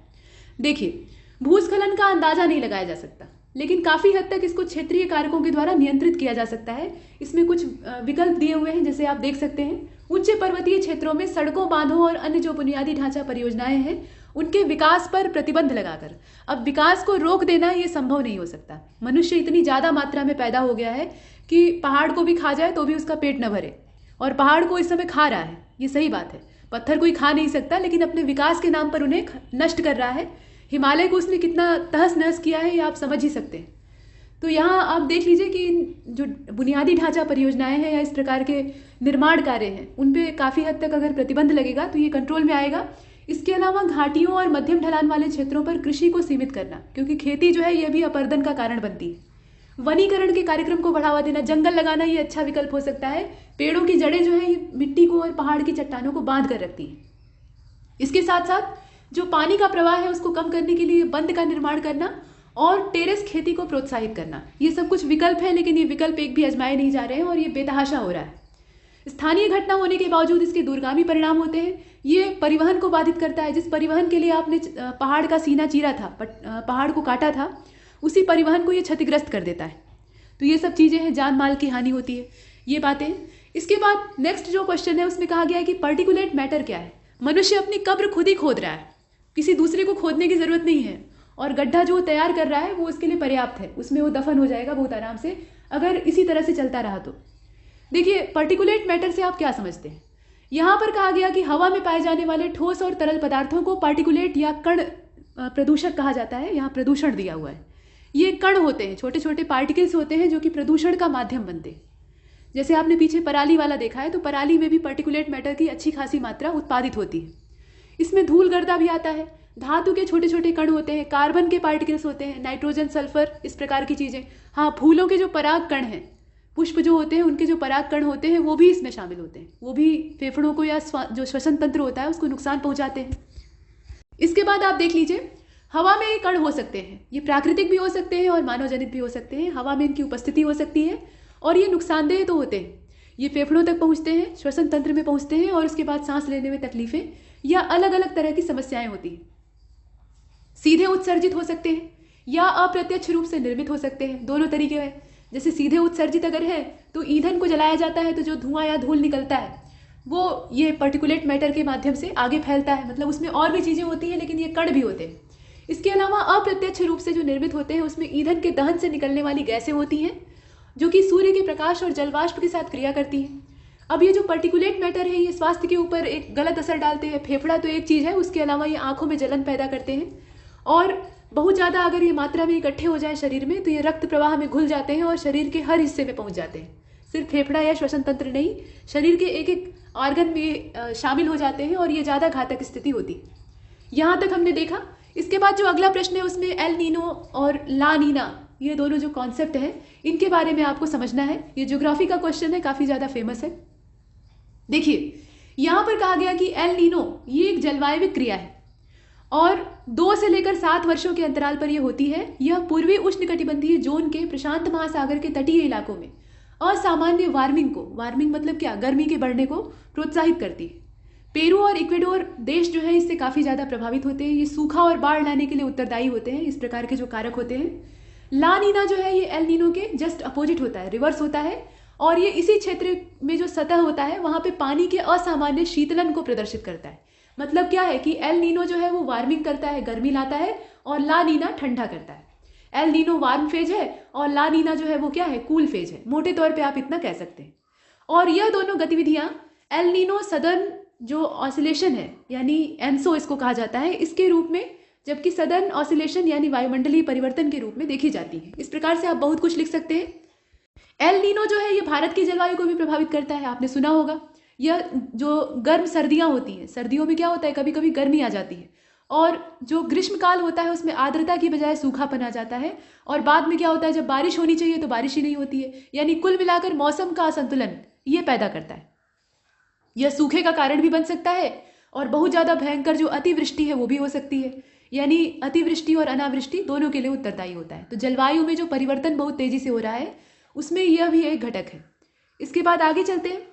S2: देखिए, भूस्खलन का अंदाजा नहीं लगाया जा सकता। लेकिन काफ़ी हद तक इसको क्षेत्रीय कारकों के द्वारा नियंत्रित किया जा सकता है। इसमें कुछ विकल्प दिए हुए हैं, जैसे आप देख सकते हैं। उच्च पर्वतीय क्षेत्रों में सड़कों, बांधों और अन्य जो बुनियादी ढांचा परियोजनाएं हैं उनके विकास पर प्रतिबंध लगाकर। अब विकास को रोक देना ये संभव नहीं हो सकता। मनुष्य इतनी ज़्यादा मात्रा में पैदा हो गया है कि पहाड़ को भी खा जाए तो भी उसका पेट न भरे, और पहाड़ को इस समय खा रहा है, ये सही बात है। पत्थर कोई खा नहीं सकता, लेकिन अपने विकास के नाम पर उन्हें नष्ट कर रहा है। हिमालय को उसने कितना तहस नहस किया है ये आप समझ ही सकते हैं। तो यहाँ आप देख लीजिए कि जो बुनियादी ढांचा परियोजनाएं हैं या इस प्रकार के निर्माण कार्य हैं उन पे काफ़ी हद तक अगर प्रतिबंध लगेगा तो ये कंट्रोल में आएगा। इसके अलावा घाटियों और मध्यम ढलान वाले क्षेत्रों पर कृषि को सीमित करना, क्योंकि खेती जो है ये भी अपर्दन का कारण बनती है। वनीकरण के कार्यक्रम को बढ़ावा देना, जंगल लगाना ये अच्छा विकल्प हो सकता है। पेड़ों की जड़ें जो है ये मिट्टी को और पहाड़ की चट्टानों को बांध कर रखती हैं। इसके साथ साथ जो पानी का प्रवाह है उसको कम करने के लिए बंद का निर्माण करना और टेरेस खेती को प्रोत्साहित करना, ये सब कुछ विकल्प है, लेकिन ये विकल्प एक भी आजमाए नहीं जा रहे हैं और ये बेतहाशा हो रहा है। स्थानीय घटना होने के बावजूद इसके दूरगामी परिणाम होते हैं। ये परिवहन को बाधित करता है। जिस परिवहन के लिए आपने पहाड़ का सीना चीरा था, पहाड़ को काटा था, उसी परिवहन को ये क्षतिग्रस्त कर देता है। तो ये सब चीज़ें हैं, जान माल की हानि होती है, ये बातें। इसके बाद नेक्स्ट जो क्वेश्चन है उसमें कहा गया है कि पार्टिकुलेट मैटर क्या है। मनुष्य अपनी कब्र खुद ही खोद रहा है, किसी दूसरे को खोदने की ज़रूरत नहीं है, और गड्ढा जो तैयार कर रहा है वो उसके लिए पर्याप्त है, उसमें वो दफन हो जाएगा बहुत आराम से अगर इसी तरह से चलता रहा तो। देखिए, पार्टिकुलेट मैटर से आप क्या समझते हैं। यहाँ पर कहा गया कि हवा में पाए जाने वाले ठोस और तरल पदार्थों को पार्टिकुलेट या कण प्रदूषक कहा जाता है। यहाँ प्रदूषण दिया हुआ है। ये कण होते हैं, छोटे छोटे पार्टिकल्स होते हैं जो कि प्रदूषण का माध्यम बनते हैं। जैसे आपने पीछे पराली वाला देखा है, तो पराली में भी पार्टिकुलेट मैटर की अच्छी खासी मात्रा उत्पादित होती है। इसमें धूल गर्दा भी आता है। धातु के छोटे छोटे कण होते हैं, कार्बन के पार्टिकल्स होते हैं, नाइट्रोजन, सल्फर, इस प्रकार की चीज़ें। हाँ, फूलों के जो पराग कण हैं, पुष्प जो होते हैं उनके जो पराग कण होते हैं वो भी इसमें शामिल होते हैं। वो भी फेफड़ों को या जो श्वसन तंत्र होता है उसको नुकसान पहुंचाते हैं। इसके बाद आप देख लीजिए, हवा में ये कण हो सकते हैं, ये प्राकृतिक भी हो सकते हैं और मानव जनित भी हो सकते हैं। हवा में इनकी उपस्थिति हो सकती है और ये नुकसानदेह तो होते हैं। ये फेफड़ों तक पहुंचते हैं, श्वसन तंत्र में पहुंचते हैं और उसके बाद सांस लेने में तकलीफें या अलग अलग तरह की समस्याएं होती हैं। सीधे उत्सर्जित हो सकते हैं या अप्रत्यक्ष रूप से निर्मित हो सकते हैं, दोनों तरीके हैं। जैसे सीधे उत्सर्जित अगर है तो ईंधन को जलाया जाता है तो जो धुआं या धूल निकलता है वो ये पार्टिकुलेट मैटर के माध्यम से आगे फैलता है। मतलब उसमें और भी चीज़ें होती हैं, लेकिन ये कण भी होते हैं। इसके अलावा अप्रत्यक्ष रूप से जो निर्मित होते हैं उसमें ईंधन के दहन से निकलने वाली गैसें होती हैं जो कि सूर्य के प्रकाश और जलवाष्प के साथ क्रिया करती हैं। अब ये जो पार्टिकुलेट मैटर है ये स्वास्थ्य के ऊपर एक गलत असर डालते हैं। फेफड़ा तो एक चीज़ है, उसके अलावा ये आंखों में जलन पैदा करते हैं और बहुत ज़्यादा अगर ये मात्रा में इकट्ठे हो जाए शरीर में तो ये रक्त प्रवाह में घुल जाते हैं और शरीर के हर हिस्से में पहुंच जाते हैं। सिर्फ फेफड़ा या श्वसन तंत्र नहीं, शरीर के एक एक ऑर्गन में शामिल हो जाते हैं और ये ज़्यादा घातक स्थिति होती है। यहाँ तक हमने देखा। इसके बाद जो अगला प्रश्न है उसमें एल नीनो और ला नीना, ये दोनों जो कॉन्सेप्ट हैं इनके बारे में आपको समझना है। ये ज्योग्राफी का क्वेश्चन है, काफ़ी ज़्यादा फेमस है। देखिए, यहाँ पर कहा गया कि एल नीनो ये एक जलवायु क्रिया है और 2 से लेकर 7 वर्षों के अंतराल पर यह होती है। यह पूर्वी उष्णकटिबंधीय जोन के प्रशांत महासागर के तटीय इलाकों में असामान्य वार्मिंग मतलब क्या, गर्मी के बढ़ने को प्रोत्साहित करती है। पेरू और इक्वेडोर देश जो है इससे काफ़ी ज़्यादा प्रभावित होते हैं। ये सूखा और बाढ़ लाने के लिए उत्तरदायी होते हैं, इस प्रकार के जो कारक होते हैं। ला नीना जो है ये एल नीनो के जस्ट अपोजिट होता है, रिवर्स होता है, और ये इसी क्षेत्र में जो सतह होता है वहाँ पे पानी के असामान्य शीतलन को प्रदर्शित करता है। मतलब क्या है कि एल नीनो जो है वो वार्मिंग करता है, गर्मी लाता है, और ला नीना ठंडा करता है। एल नीनो वार्म फेज है और ला नीना जो है वो क्या है, कूल फेज है। मोटे तौर पे आप इतना कह सकते हैं। और यह दोनों गतिविधियां एल नीनो सदर्न जो ऑसिलेशन है यानी एनसो इसको कहा जाता है, इसके रूप में, जबकि सदर्न ऑसिलेशन यानी वायुमंडलीय परिवर्तन के रूप में देखी जाती है। इस प्रकार से आप बहुत कुछ लिख सकते हैं। एल नीनो जो है ये भारत की जलवायु को भी प्रभावित करता है, आपने सुना होगा। यह जो गर्म सर्दियां होती हैं, सर्दियों में क्या होता है, कभी कभी गर्मी आ जाती है, और जो ग्रीष्मकाल होता है उसमें आर्द्रता की बजाय सूखापन आ जाता है, और बाद में क्या होता है, जब बारिश होनी चाहिए तो बारिश ही नहीं होती है। यानी कुल मिलाकर मौसम का असंतुलन ये पैदा करता है। यह सूखे का कारण भी बन सकता है और बहुत ज़्यादा भयंकर जो अतिवृष्टि है वो भी हो सकती है। यानी अतिवृष्टि और अनावृष्टि दोनों के लिए उत्तरदायी होता है। तो जलवायु में जो परिवर्तन बहुत तेजी से हो रहा है उसमें यह भी एक घटक है। इसके बाद आगे चलते हैं।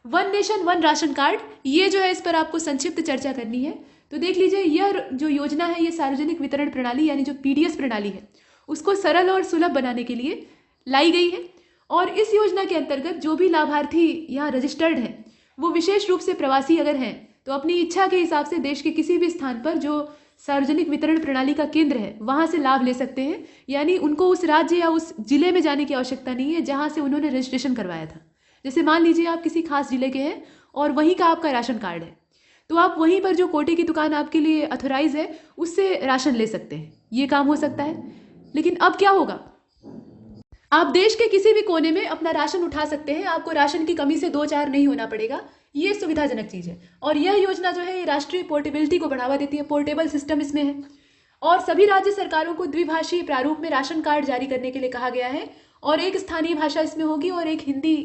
S2: One nation one ration card, ये जो है इस पर आपको संक्षिप्त चर्चा करनी है। तो देख लीजिए, यह जो योजना है ये सार्वजनिक वितरण प्रणाली यानी जो पीडीएस प्रणाली है उसको सरल और सुलभ बनाने के लिए लाई गई है। और इस योजना के अंतर्गत जो भी लाभार्थी यहाँ रजिस्टर्ड हैं वो विशेष रूप से प्रवासी अगर हैं तो अपनी इच्छा के हिसाब से देश के किसी भी स्थान पर जो सार्वजनिक वितरण प्रणाली का केंद्र है वहाँ से लाभ ले सकते हैं। यानी उनको उस राज्य या उस जिले में जाने की आवश्यकता नहीं है जहाँ से उन्होंने रजिस्ट्रेशन करवाया था। जैसे मान लीजिए आप किसी खास जिले के हैं और वहीं का आपका राशन कार्ड है, तो आप वहीं पर जो कोटे की दुकान आपके लिए अथोराइज है उससे राशन ले सकते हैं। ये काम हो सकता है। लेकिन अब क्या होगा, आप देश के किसी भी कोने में अपना राशन उठा सकते हैं, आपको राशन की कमी से दो चार नहीं होना पड़ेगा। ये सुविधाजनक चीज़ है। और यह योजना जो है ये राष्ट्रीय पोर्टेबिलिटी को बढ़ावा देती है। पोर्टेबल सिस्टम इसमें है। और सभी राज्य सरकारों को द्विभाषीय प्रारूप में राशन कार्ड जारी करने के लिए कहा गया है। और एक स्थानीय भाषा इसमें होगी और एक हिंदी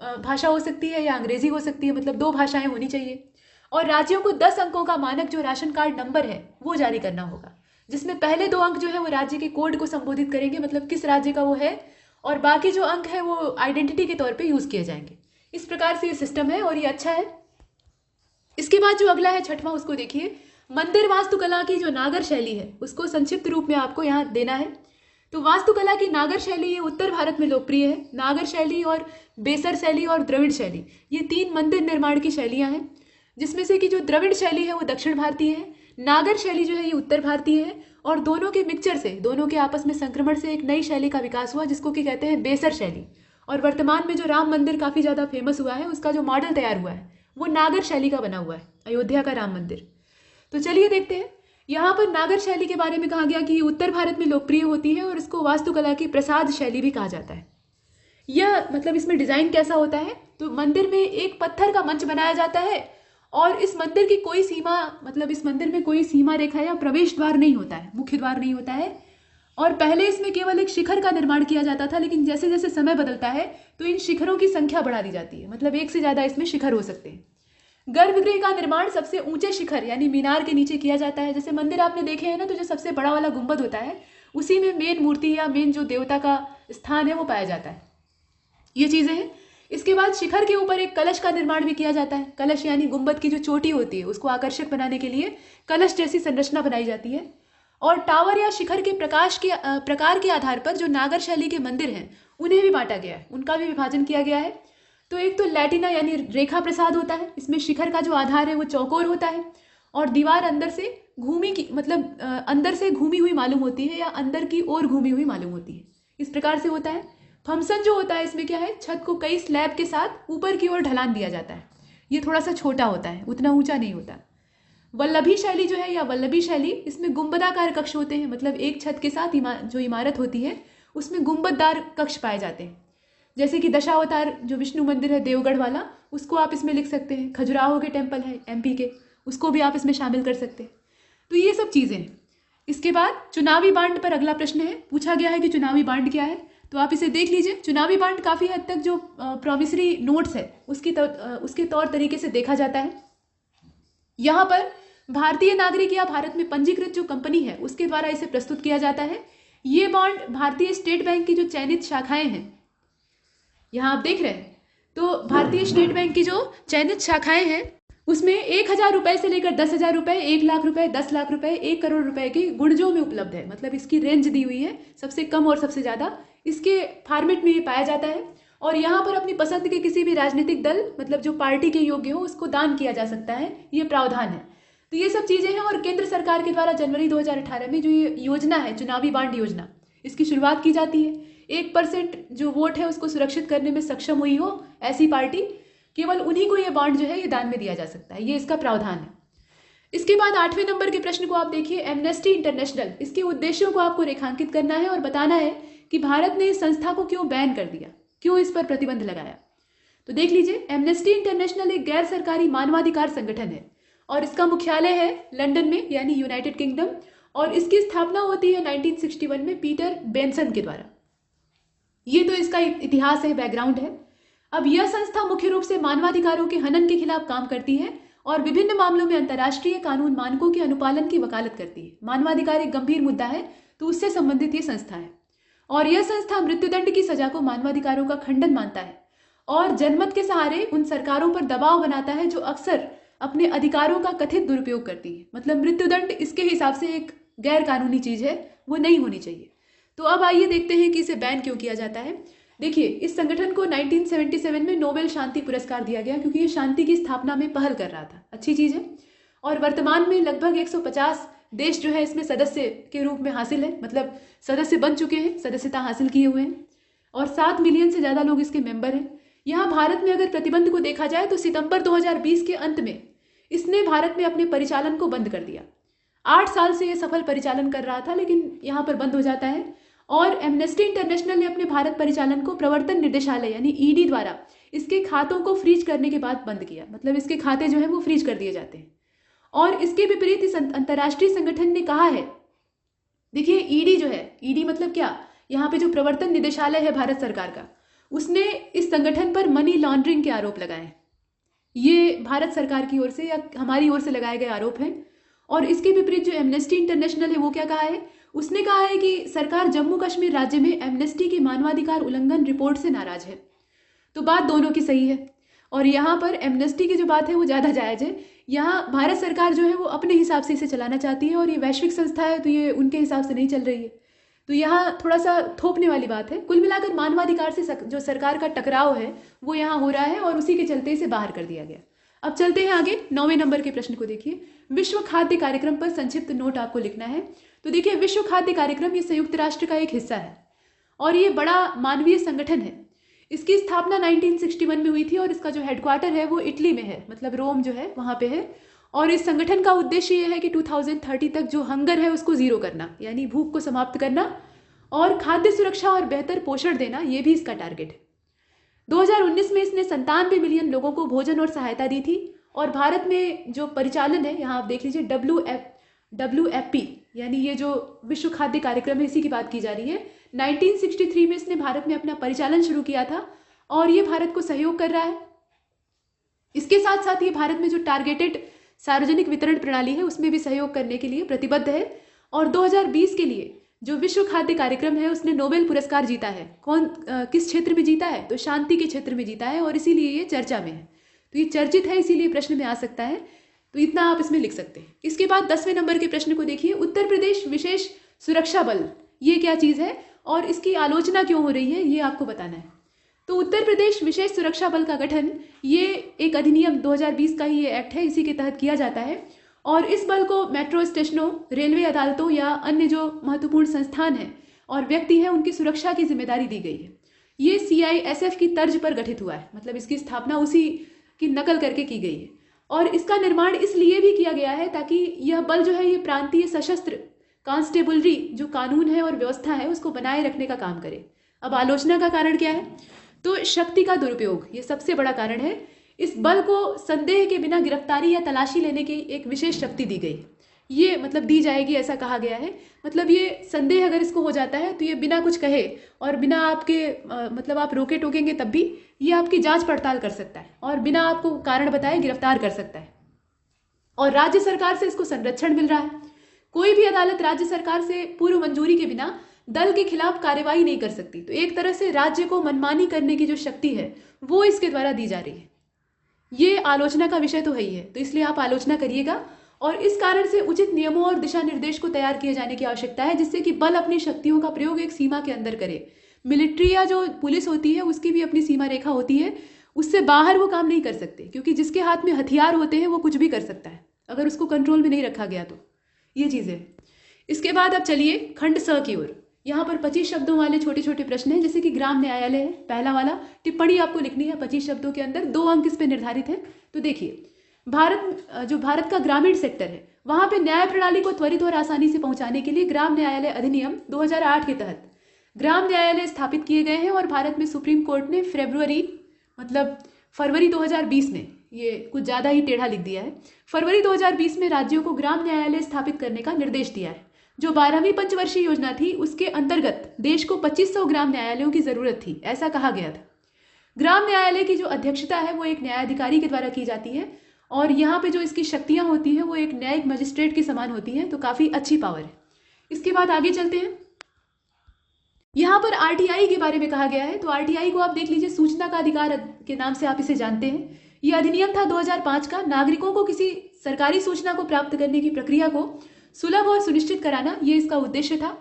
S2: भाषा हो सकती है या अंग्रेजी हो सकती है, मतलब 2 भाषाएं होनी चाहिए। और राज्यों को 10 अंकों का मानक जो राशन कार्ड नंबर है वो जारी करना होगा, जिसमें पहले 2 अंक जो है वो राज्य के कोड को संबोधित करेंगे, मतलब किस राज्य का वो है, और बाकी जो अंक है वो आइडेंटिटी के तौर पे यूज किए जाएंगे। इस प्रकार से ये सिस्टम है और ये अच्छा है। इसके बाद जो अगला है 6वां, उसको देखिए। मंदिर वास्तुकला की जो नागर शैली है उसको संक्षिप्त रूप में आपको यहाँ देना है। तो वास्तुकला की नागर शैली ये उत्तर भारत में लोकप्रिय है। नागर शैली और बेसर शैली और द्रविड़ शैली ये 3 मंदिर निर्माण की शैलियाँ हैं, जिसमें से कि जो द्रविड़ शैली है वो दक्षिण भारतीय है, नागर शैली जो है ये उत्तर भारतीय है, और दोनों के मिक्सचर से, दोनों के आपस में संक्रमण से एक नई शैली का विकास हुआ जिसको कि कहते हैं बेसर शैली। और वर्तमान में जो राम मंदिर काफ़ी ज़्यादा फेमस हुआ है उसका जो मॉडल तैयार हुआ है वो नागर शैली का बना हुआ है, अयोध्या का राम मंदिर। तो चलिए देखते हैं। यहाँ पर नागर शैली के बारे में कहा गया कि ये उत्तर भारत में लोकप्रिय होती है और इसको वास्तुकला की प्रसाद शैली भी कहा जाता है। यह मतलब इसमें डिज़ाइन कैसा होता है, तो मंदिर में एक पत्थर का मंच बनाया जाता है और इस मंदिर की कोई सीमा, मतलब इस मंदिर में कोई सीमा रेखा या प्रवेश द्वार नहीं होता है, मुख्य द्वार नहीं होता है। और पहले इसमें केवल एक शिखर का निर्माण किया जाता था, लेकिन जैसे जैसे समय बदलता है तो इन शिखरों की संख्या बढ़ा दी जाती है, मतलब एक से ज़्यादा इसमें शिखर हो सकते हैं। गर्भगृह का निर्माण सबसे ऊंचे शिखर यानी मीनार के नीचे किया जाता है। जैसे मंदिर आपने देखे हैं ना, तो जो सबसे बड़ा वाला गुंबद होता है उसी में मेन मूर्ति या मेन जो देवता का स्थान है वो पाया जाता है। ये चीज़ें हैं। इसके बाद शिखर के ऊपर एक कलश का निर्माण भी किया जाता है। कलश यानी गुंबद की जो चोटी होती है उसको आकर्षक बनाने के लिए कलश जैसी संरचना बनाई जाती है। और टावर या शिखर के प्रकार के आधार पर जो नागर शैली के मंदिर हैं उन्हें भी बांटा गया है, उनका भी विभाजन किया गया है। तो एक तो लैटिना यानी रेखा प्रसाद होता है, इसमें शिखर का जो आधार है वो चौकोर होता है और दीवार अंदर से घूमी की, मतलब अंदर से घूमी हुई मालूम होती है या अंदर की ओर घूमी हुई मालूम होती है। इस प्रकार से होता है। फमसन जो होता है इसमें क्या है, छत को कई स्लैब के साथ ऊपर की ओर ढलान दिया जाता है। ये थोड़ा सा छोटा होता है, उतना ऊंचा नहीं होता। वल्लभी शैली जो है या वल्लभी शैली, इसमें गुंबदाकार कक्ष होते हैं, मतलब एक छत के साथ जो इमारत होती है उसमें गुंबददार कक्ष पाए जाते हैं। जैसे कि दशावतार जो विष्णु मंदिर है देवगढ़ वाला, उसको आप इसमें लिख सकते हैं। खजुराहो के टेम्पल है MP के, उसको भी आप इसमें शामिल कर सकते हैं। तो ये सब चीज़ें हैं। इसके बाद चुनावी बांड पर अगला प्रश्न है, पूछा गया है कि चुनावी बांड क्या है, तो आप इसे देख लीजिए। चुनावी बांड काफ़ी हद तक जो प्रोमिसरी नोट्स है उसके तौर तरीके से देखा जाता है। यहाँ पर भारतीय नागरिक या भारत में पंजीकृत जो कंपनी है उसके द्वारा इसे प्रस्तुत किया जाता है। ये बॉन्ड भारतीय स्टेट बैंक की जो चयनित शाखाएं हैं, यहाँ आप देख रहे हैं, तो भारतीय स्टेट बैंक की जो चयनित शाखाएं हैं उसमें 1,000 रुपये से लेकर 10,000 रुपये, 1 लाख रुपये, 10 लाख रुपये, 1 करोड़ रुपए के गुणजों में उपलब्ध है। मतलब इसकी रेंज दी हुई है, सबसे कम और सबसे ज़्यादा इसके फॉर्मेट में ये पाया जाता है। और यहाँ पर अपनी पसंद के किसी भी राजनीतिक दल, मतलब जो पार्टी के योग्य हो, उसको दान किया जा सकता है, ये प्रावधान है। तो ये सब चीज़ें हैं। और केंद्र सरकार के द्वारा जनवरी 2018 में जो ये योजना है, चुनावी बांड योजना, इसकी शुरुआत की जाती है। 1% जो वोट है उसको सुरक्षित करने में सक्षम हुई हो ऐसी पार्टी, केवल उन्हीं को ये बॉन्ड जो है ये दान में दिया जा सकता है। ये इसका प्रावधान है। इसके बाद 8वें नंबर के प्रश्न को आप देखिए, एमनेस्टी इंटरनेशनल। इसके उद्देश्यों को आपको रेखांकित करना है और बताना है कि भारत ने इस संस्था को क्यों बैन कर दिया, क्यों इस पर प्रतिबंध लगाया। तो देख लीजिए, एमनेस्टी इंटरनेशनल एक गैर सरकारी मानवाधिकार संगठन है और इसका मुख्यालय है लंदन में, यानी यूनाइटेड किंगडम। और इसकी स्थापना होती है 1961 में पीटर बेंसन के द्वारा। ये तो इसका इतिहास है, बैकग्राउंड है। अब यह संस्था मुख्य रूप से मानवाधिकारों के हनन के खिलाफ काम करती है और विभिन्न मामलों में अंतर्राष्ट्रीय कानून मानकों के अनुपालन की वकालत करती है। मानवाधिकार एक गंभीर मुद्दा है तो उससे संबंधित ये संस्था है। और यह संस्था मृत्युदंड की सजा को मानवाधिकारों का खंडन मानता है और जनमत के सहारे उन सरकारों पर दबाव बनाता है जो अक्सर अपने अधिकारों का कथित दुरुपयोग करती है। मतलब मृत्युदंड इसके हिसाब से एक गैर कानूनी चीज है, वो नहीं होनी चाहिए। तो अब आइए देखते हैं कि इसे बैन क्यों किया जाता है। देखिए, इस संगठन को 1977 में नोबेल शांति पुरस्कार दिया गया क्योंकि ये शांति की स्थापना में पहल कर रहा था। अच्छी चीज़ है। और वर्तमान में लगभग 150 देश जो है इसमें सदस्य के रूप में हासिल है, मतलब सदस्य बन चुके हैं, सदस्यता हासिल किए हुए हैं, और 7 मिलियन से ज़्यादा लोग इसके मेंबर हैं। यहाँ भारत में अगर प्रतिबंध को देखा जाए तो सितंबर 2020 के अंत में इसने भारत में अपने परिचालन को बंद कर दिया। 8 साल से ये सफल परिचालन कर रहा था, लेकिन यहाँ पर बंद हो जाता है। और एमनेस्टी इंटरनेशनल ने अपने भारत परिचालन को प्रवर्तन निदेशालय यानी ईडी द्वारा इसके खातों को फ्रीज करने के बाद बंद किया, मतलब इसके खाते जो है वो फ्रीज कर दिए जाते हैं। और इसके विपरीत इस अंतर्राष्ट्रीय संगठन ने कहा है, देखिए ईडी जो है, ईडी मतलब क्या, यहाँ पे जो प्रवर्तन निदेशालय है भारत सरकार का, उसने इस संगठन पर मनी लॉन्ड्रिंग के आरोप लगाए हैं। ये भारत सरकार की ओर से या हमारी ओर से लगाए गए आरोप हैं। और इसके विपरीत जो एमनेस्टी इंटरनेशनल है वो क्या कहा है, उसने कहा है कि सरकार जम्मू कश्मीर राज्य में एमनेस्टी की मानवाधिकार उल्लंघन रिपोर्ट से नाराज है। तो बात दोनों की सही है। और यहाँ पर एमनेस्टी की जो बात है वो ज़्यादा जायज़ है। यहाँ भारत सरकार जो है वो अपने हिसाब से इसे चलाना चाहती है, और ये वैश्विक संस्था है तो ये उनके हिसाब से नहीं चल रही है। तो यहाँ थोड़ा सा थोपने वाली बात है। कुल मिलाकर मानवाधिकार से जो सरकार का टकराव है वो यहाँ हो रहा है, और उसी के चलते इसे बाहर कर दिया गया। अब चलते हैं आगे, 9वें नंबर के प्रश्न को देखिए। विश्व खाद्य कार्यक्रम पर संक्षिप्त नोट आपको लिखना है। तो देखिए, विश्व खाद्य कार्यक्रम ये संयुक्त राष्ट्र का एक हिस्सा है और ये बड़ा मानवीय संगठन है। इसकी स्थापना 1961 में हुई थी और इसका जो हेडक्वार्टर है वो इटली में है, मतलब रोम जो है वहाँ पे है। और इस संगठन का उद्देश्य ये है कि 2030 तक जो हंगर है उसको जीरो करना, यानी भूख को समाप्त करना, और खाद्य सुरक्षा और बेहतर पोषण देना, ये भी इसका टारगेट है। 2019 में इसने 97 मिलियन लोगों को भोजन और सहायता दी थी। और भारत में जो परिचालन है, यहाँ आप देख लीजिए WFP, यानी ये जो विश्व खाद्य कार्यक्रम है इसी की बात की जा रही है। 1963 में इसने भारत में अपना परिचालन शुरू किया था और ये भारत को सहयोग कर रहा है। इसके साथ साथ ये भारत में जो टारगेटेड सार्वजनिक वितरण प्रणाली है उसमें भी सहयोग करने के लिए प्रतिबद्ध है। और 2020 के लिए जो विश्व खाद्य कार्यक्रम है उसने नोबेल पुरस्कार जीता है। किस क्षेत्र में जीता है, तो शांति के क्षेत्र में जीता है, और इसीलिए ये चर्चा में है। तो ये चर्चित है, इसीलिए प्रश्न में आ सकता है। तो इतना आप इसमें लिख सकते हैं। इसके बाद 10वें नंबर के प्रश्न को देखिए। उत्तर प्रदेश विशेष सुरक्षा बल, ये क्या चीज़ है और इसकी आलोचना क्यों हो रही है, ये आपको बताना है। तो उत्तर प्रदेश विशेष सुरक्षा बल का गठन, ये एक अधिनियम 2020 का ही ये एक्ट है, इसी के तहत किया जाता है। और इस बल को मेट्रो स्टेशनों, रेलवे अदालतों या अन्य जो महत्वपूर्ण संस्थान हैं और व्यक्ति हैं उनकी सुरक्षा की जिम्मेदारी दी गई है। ये CISF की तर्ज पर गठित हुआ है, मतलब इसकी स्थापना उसी की नकल करके की गई है। और इसका निर्माण इसलिए भी किया गया है ताकि यह बल जो है ये प्रांतीय सशस्त्र कांस्टेबलरी जो कानून है और व्यवस्था है उसको बनाए रखने का काम करे। अब आलोचना का कारण क्या है, तो शक्ति का दुरुपयोग, ये सबसे बड़ा कारण है। इस बल को संदेह के बिना गिरफ्तारी या तलाशी लेने की एक विशेष शक्ति दी गई, ये मतलब दी जाएगी ऐसा कहा गया है। मतलब ये संदेह अगर इसको हो जाता है तो ये बिना कुछ कहे और बिना आपके मतलब आप रोके टोकेंगे तब भी ये आपकी जांच पड़ताल कर सकता है और बिना आपको कारण बताए गिरफ्तार कर सकता है। और राज्य सरकार से इसको संरक्षण मिल रहा है। कोई भी अदालत राज्य सरकार से पूर्व मंजूरी के बिना दल के खिलाफ कार्रवाई नहीं कर सकती। तो एक तरह से राज्य को मनमानी करने की जो शक्ति है वो इसके द्वारा दी जा रही है। ये आलोचना का विषय तो है ही है, तो इसलिए आप आलोचना करिएगा। और इस कारण से उचित नियमों और दिशा निर्देश को तैयार किए जाने की आवश्यकता है जिससे कि बल अपनी शक्तियों का प्रयोग एक सीमा के अंदर करे। मिलिट्री या जो पुलिस होती है उसकी भी अपनी सीमा रेखा होती है, उससे बाहर वो काम नहीं कर सकते, क्योंकि जिसके हाथ में हथियार होते हैं वो कुछ भी कर सकता है अगर उसको कंट्रोल में नहीं रखा गया तो। ये चीज़ है। इसके बाद अब चलिए खंड स की ओर। यहाँ पर 25 शब्दों वाले छोटे छोटे प्रश्न हैं, जैसे कि ग्राम न्यायालय है पहला वाला, टिप्पणी आपको लिखनी है 25 शब्दों के अंदर, 2 अंक इस पे निर्धारित है। तो देखिए, भारत का ग्रामीण सेक्टर है वहाँ पे न्याय प्रणाली को त्वरित और आसानी से पहुँचाने के लिए ग्राम न्यायालय अधिनियम 2008 के तहत ग्राम न्यायालय स्थापित किए गए हैं। और भारत में सुप्रीम कोर्ट ने फरवरी 2020 में, ये कुछ ज़्यादा ही टेढ़ा लिख दिया है, फरवरी 2020 में राज्यों को ग्राम न्यायालय स्थापित करने का निर्देश दिया है। जो 12वीं पंचवर्षीय योजना थी उसके अंतर्गत देश को 2500 ग्राम न्यायालयों की ज़रूरत थी, ऐसा कहा गया था। ग्राम न्यायालय की जो अध्यक्षता है वो एक न्यायाधिकारी के द्वारा की जाती है और यहाँ पे जो इसकी शक्तियाँ होती हैं वो एक न्यायिक मजिस्ट्रेट के समान होती हैं, तो काफ़ी अच्छी पावर है। इसके बाद आगे चलते हैं। यहाँ पर RTI के बारे में कहा गया है, तो RTI को आप देख लीजिए, सूचना का अधिकार के नाम से आप इसे जानते हैं। यह अधिनियम था 2005 का। नागरिकों को किसी सरकारी सूचना को प्राप्त करने की प्रक्रिया को सुलभ और सुनिश्चित कराना, ये इसका उद्देश्य था।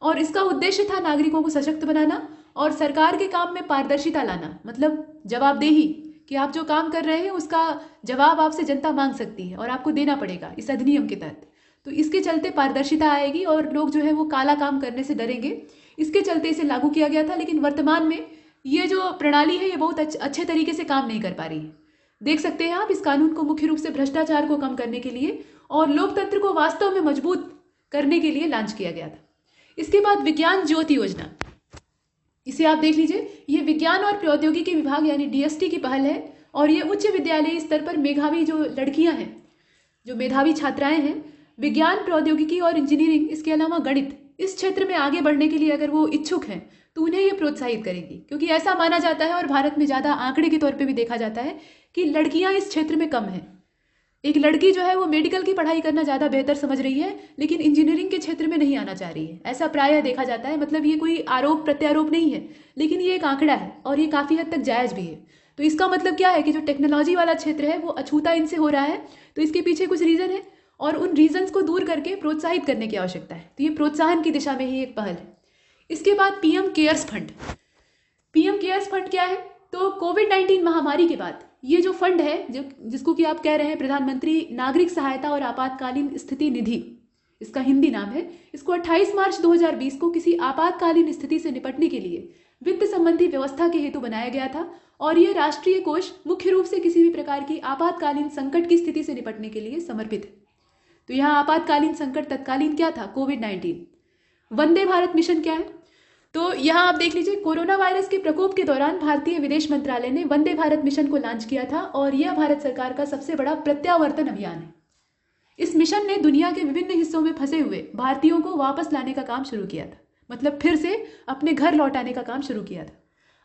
S2: और इसका उद्देश्य था नागरिकों को सशक्त बनाना और सरकार के काम में पारदर्शिता लाना, मतलब जवाबदेही, कि आप जो काम कर रहे हैं उसका जवाब आपसे जनता मांग सकती है और आपको देना पड़ेगा इस अधिनियम के तहत। तो इसके चलते पारदर्शिता आएगी और लोग जो है वो काला काम करने से डरेंगे, इसके चलते इसे लागू किया गया था। लेकिन वर्तमान में ये जो प्रणाली है ये बहुत अच्छे तरीके से काम नहीं कर पा रही है। देख सकते हैं आप, इस कानून को मुख्य रूप से भ्रष्टाचार को कम करने के लिए और लोकतंत्र को वास्तव में मजबूत करने के लिए लॉन्च किया गया था। इसके बाद विज्ञान ज्योति योजना, इसे आप देख लीजिए। ये विज्ञान और प्रौद्योगिकी विभाग यानी डीएसटी की पहल है और ये उच्च विद्यालय स्तर पर मेधावी जो लड़कियां हैं, जो मेधावी छात्राएं हैं, विज्ञान प्रौद्योगिकी और इंजीनियरिंग, इसके अलावा गणित, इस क्षेत्र में आगे बढ़ने के लिए अगर वो इच्छुक हैं तो उन्हें ये प्रोत्साहित करेगी। क्योंकि ऐसा माना जाता है और भारत में ज़्यादा आंकड़े के तौर पे भी देखा जाता है कि लड़कियां इस क्षेत्र में कम हैं। एक लड़की जो है वो मेडिकल की पढ़ाई करना ज़्यादा बेहतर समझ रही है लेकिन इंजीनियरिंग के क्षेत्र में नहीं आना चाह रही है, ऐसा प्रायः देखा जाता है। मतलब ये कोई आरोप प्रत्यारोप नहीं है, लेकिन ये एक आंकड़ा है और ये काफ़ी हद तक जायज़ भी है। तो इसका मतलब क्या है कि जो टेक्नोलॉजी वाला क्षेत्र है वो अछूता इनसे हो रहा है, तो इसके पीछे कुछ रीज़न है और उन रीजंस को दूर करके प्रोत्साहित करने की आवश्यकता है। तो ये प्रोत्साहन की दिशा में ही एक पहल है। इसके बाद PM cares fund. PM cares fund क्या है? तो कोविड-19 महामारी के बाद ये जो फंड है, जिसको कि आप कह रहे हैं प्रधानमंत्री नागरिक सहायता और आपातकालीन स्थिति निधि, इसका हिंदी नाम है, इसको 28 मार्च 2020 को किसी आपातकालीन स्थिति से निपटने के लिए वित्त संबंधी व्यवस्था के हेतु बनाया गया था। और यह राष्ट्रीय कोष मुख्य रूप से किसी भी प्रकार की आपातकालीन संकट की स्थिति से निपटने के लिए समर्पित है। तो यहाँ आपातकालीन संकट तत्कालीन क्या था? कोविड-19। वंदे भारत मिशन क्या है? तो यहाँ आप देख लीजिए, कोरोना वायरस के प्रकोप के दौरान भारतीय विदेश मंत्रालय ने वंदे भारत मिशन को लॉन्च किया था और यह भारत सरकार का सबसे बड़ा प्रत्यावर्तन अभियान है। इस मिशन ने दुनिया के विभिन्न हिस्सों में फंसे हुए भारतीयों को वापस लाने का काम शुरू किया था, मतलब फिर से अपने घर लौटाने का काम शुरू किया था।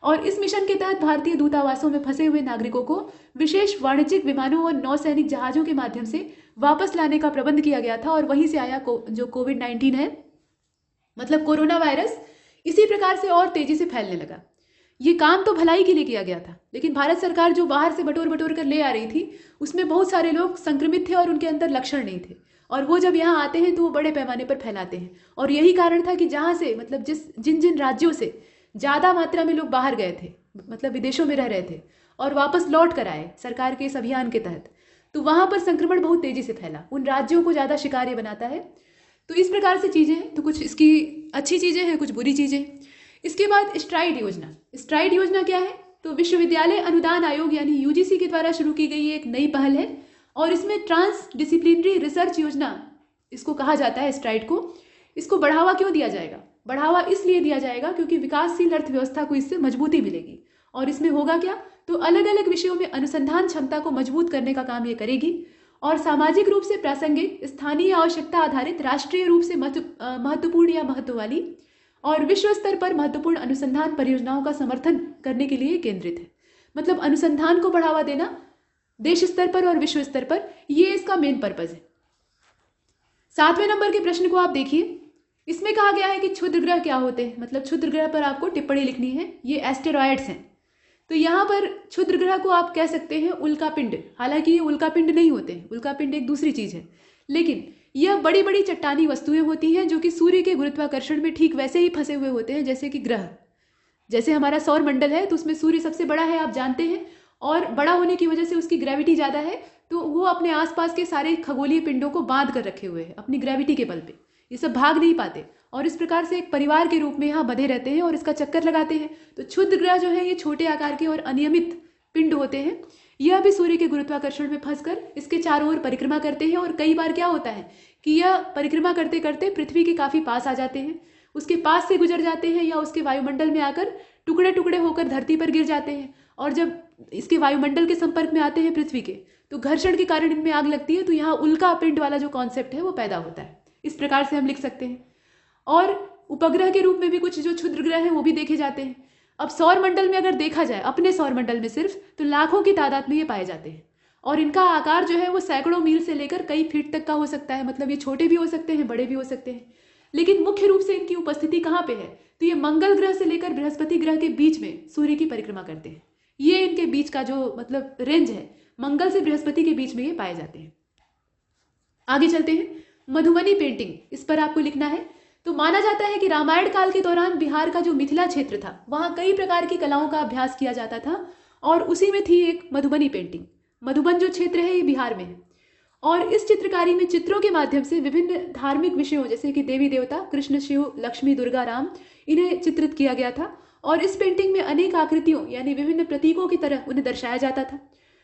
S2: और इस मिशन के तहत भारतीय दूतावासों में फंसे हुए नागरिकों को विशेष वाणिज्यिक विमानों और नौसैनिक जहाजों के माध्यम से वापस लाने का प्रबंध किया गया था। और वहीं से आया जो कोविड-19 है, मतलब कोरोना वायरस, इसी प्रकार से और तेजी से फैलने लगा। ये काम तो भलाई के लिए किया गया था, लेकिन भारत सरकार जो बाहर से बटोर बटोर कर ले आ रही थी उसमें बहुत सारे लोग संक्रमित थे और उनके अंदर लक्षण नहीं थे, और वो जब यहाँ आते हैं तो वो बड़े पैमाने पर फैलाते हैं। और यही कारण था कि जहाँ से, मतलब जिन राज्यों से ज़्यादा मात्रा में लोग बाहर गए थे, मतलब विदेशों में रह रहे थे और वापस लौट कर आए सरकार के इस अभियान के तहत, तो वहाँ पर संक्रमण बहुत तेजी से फैला, उन राज्यों को ज़्यादा शिकार बनाता है। तो इस प्रकार से चीज़ें हैं, तो कुछ इसकी अच्छी चीज़ें हैं, कुछ बुरी चीज़ें। इसके बाद स्ट्राइड योजना। स्ट्राइड योजना क्या है? तो विश्वविद्यालय अनुदान आयोग यानी यूजीसी के द्वारा शुरू की गई एक नई पहल है और इसमें ट्रांस डिसिप्लिनरी रिसर्च योजना इसको कहा जाता है, स्ट्राइड को। इसको बढ़ावा क्यों दिया जाएगा? बढ़ावा इसलिए दिया जाएगा क्योंकि विकासशील अर्थव्यवस्था को इससे मजबूती मिलेगी। और इसमें होगा क्या? तो अलग अलग विषयों में अनुसंधान क्षमता को मजबूत करने का काम ये करेगी और सामाजिक रूप से प्रासंगिक, स्थानीय आवश्यकता आधारित, राष्ट्रीय रूप से महत्वपूर्ण या महत्व वाली और विश्व स्तर पर महत्वपूर्ण अनुसंधान परियोजनाओं का समर्थन करने के लिए केंद्रित है। मतलब अनुसंधान को बढ़ावा देना देश स्तर पर और विश्व स्तर पर, ये इसका मेन पर्पज है। 7वें नंबर के प्रश्न को आप देखिए। इसमें कहा गया है कि क्षुद्र ग्रह क्या होते हैं, मतलब क्षुद्र ग्रह पर आपको टिप्पणी लिखनी है। ये एस्टेरॉयड्स हैं। तो यहाँ पर क्षुद्र ग्रह को आप कह सकते हैं उल्कापिंड। हालांकि ये उल्कापिंड नहीं होते हैं, उल्कापिंड एक दूसरी चीज है, लेकिन यह बड़ी बड़ी चट्टानी वस्तुएं होती हैं जो कि सूर्य के गुरुत्वाकर्षण में ठीक वैसे ही फंसे हुए होते हैं जैसे कि ग्रह। जैसे हमारा सौर मंडल है तो उसमें सूर्य सबसे बड़ा है, आप जानते हैं, और बड़ा होने की वजह से उसकी ग्रेविटी ज़्यादा है, तो वो अपने आसपास के सारे खगोलीय पिंडों को बांध कर रखे हुए हैं अपनी ग्रेविटी के बल पे। ये सब भाग नहीं पाते और इस प्रकार से एक परिवार के रूप में यहाँ बंधे रहते हैं और इसका चक्कर लगाते हैं। तो क्षुद्र ग्रह जो है ये छोटे आकार के और अनियमित पिंड होते हैं। यह भी सूर्य के गुरुत्वाकर्षण में फंसकर इसके चारों ओर परिक्रमा करते हैं और कई बार क्या होता है कि यह परिक्रमा करते करते पृथ्वी के काफी पास आ जाते हैं, उसके पास से गुजर जाते हैं या उसके वायुमंडल में आकर टुकड़े टुकड़े होकर धरती पर गिर जाते हैं। और जब इसके वायुमंडल के संपर्क में आते हैं पृथ्वी के, तो घर्षण के कारण इनमें आग लगती है। तो यहाँ उल्का पिंड वाला जो कॉन्सेप्ट है वो पैदा होता है। इस प्रकार से हम लिख सकते हैं। और उपग्रह के रूप में भी कुछ जो क्षुद्र ग्रह हैं वो भी देखे जाते हैं। अब सौर मंडल में अगर देखा जाए, अपने सौर मंडल में सिर्फ, तो लाखों की तादाद में ये पाए जाते हैं और इनका आकार जो है वो सैकड़ों मील से लेकर कई फीट तक का हो सकता है। मतलब ये छोटे भी हो सकते हैं, बड़े भी हो सकते हैं, लेकिन मुख्य रूप से इनकी उपस्थिति कहाँ पे है? तो ये मंगल ग्रह से लेकर बृहस्पति ग्रह के बीच में सूर्य की परिक्रमा करते हैं। ये इनके बीच का जो मतलब रेंज है, मंगल से बृहस्पति के बीच में ये पाए जाते हैं। आगे चलते हैं। मधुबनी पेंटिंग, इस पर आपको लिखना है। तो माना जाता है कि रामायण काल के दौरान बिहार का जो मिथिला क्षेत्र था वहाँ कई प्रकार की कलाओं का अभ्यास किया जाता था, और उसी में थी एक मधुबनी पेंटिंग। मधुबन जो क्षेत्र है ये बिहार में है, और इस चित्रकारी में चित्रों के माध्यम से विभिन्न धार्मिक विषयों जैसे कि देवी देवता कृष्ण, शिव, लक्ष्मी, दुर्गा, राम, इन्हें चित्रित किया गया था। और इस पेंटिंग में अनेक आकृतियों यानी विभिन्न प्रतीकों की तरह उन्हें दर्शाया जाता था।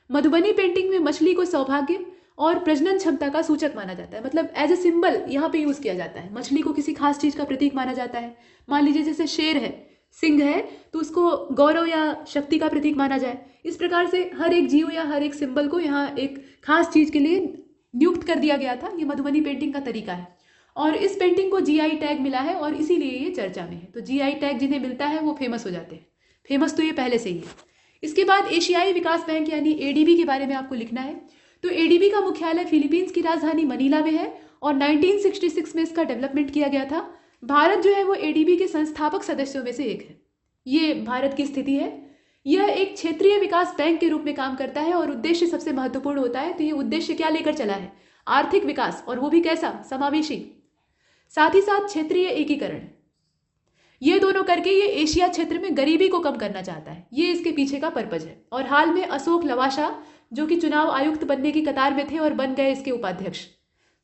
S2: मधुबनी पेंटिंग में मछली को सौभाग्य और प्रजनन क्षमता का सूचक माना जाता है, मतलब एज ए सिंबल यहाँ पे यूज किया जाता है। मछली को किसी खास चीज का प्रतीक माना जाता है। मान लीजिए जैसे शेर है, सिंह है, तो उसको गौरव या शक्ति का प्रतीक माना जाए। इस प्रकार से हर एक जीव या हर एक सिंबल को यहाँ एक खास चीज के लिए नियुक्त कर दिया गया था। ये मधुबनी पेंटिंग का तरीका है, और इस पेंटिंग को जीआई टैग मिला है और इसीलिए ये चर्चा में है। तो जीआई टैग जिन्हें मिलता है वो फेमस हो जाते हैं। फेमस तो ये पहले से ही है। इसके बाद एशियाई विकास बैंक यानी एडीबी के बारे में आपको लिखना है। तो एडीबी का मुख्यालय फिलीपींस की राजधानी मनीला में है और 1966 में इसका डेवलपमेंट किया गया था। भारत जो है वो एडीबी के संस्थापक सदस्यों में से एक है। ये भारत की स्थिति है। यह एक क्षेत्रीय विकास बैंक के रूप में काम करता है और उद्देश्य सबसे महत्वपूर्ण होता है। तो ये उद्देश्य क्या लेकर चला है? आर्थिक विकास, और वो भी कैसा? समावेशी, साथ ही साथ क्षेत्रीय एकीकरण। ये दोनों करके ये एशिया क्षेत्र में गरीबी को कम करना चाहता है। ये इसके पीछे का पर्पज है। और हाल में अशोक लवासा जो कि चुनाव आयुक्त बनने की कतार में थे और बन गए इसके उपाध्यक्ष,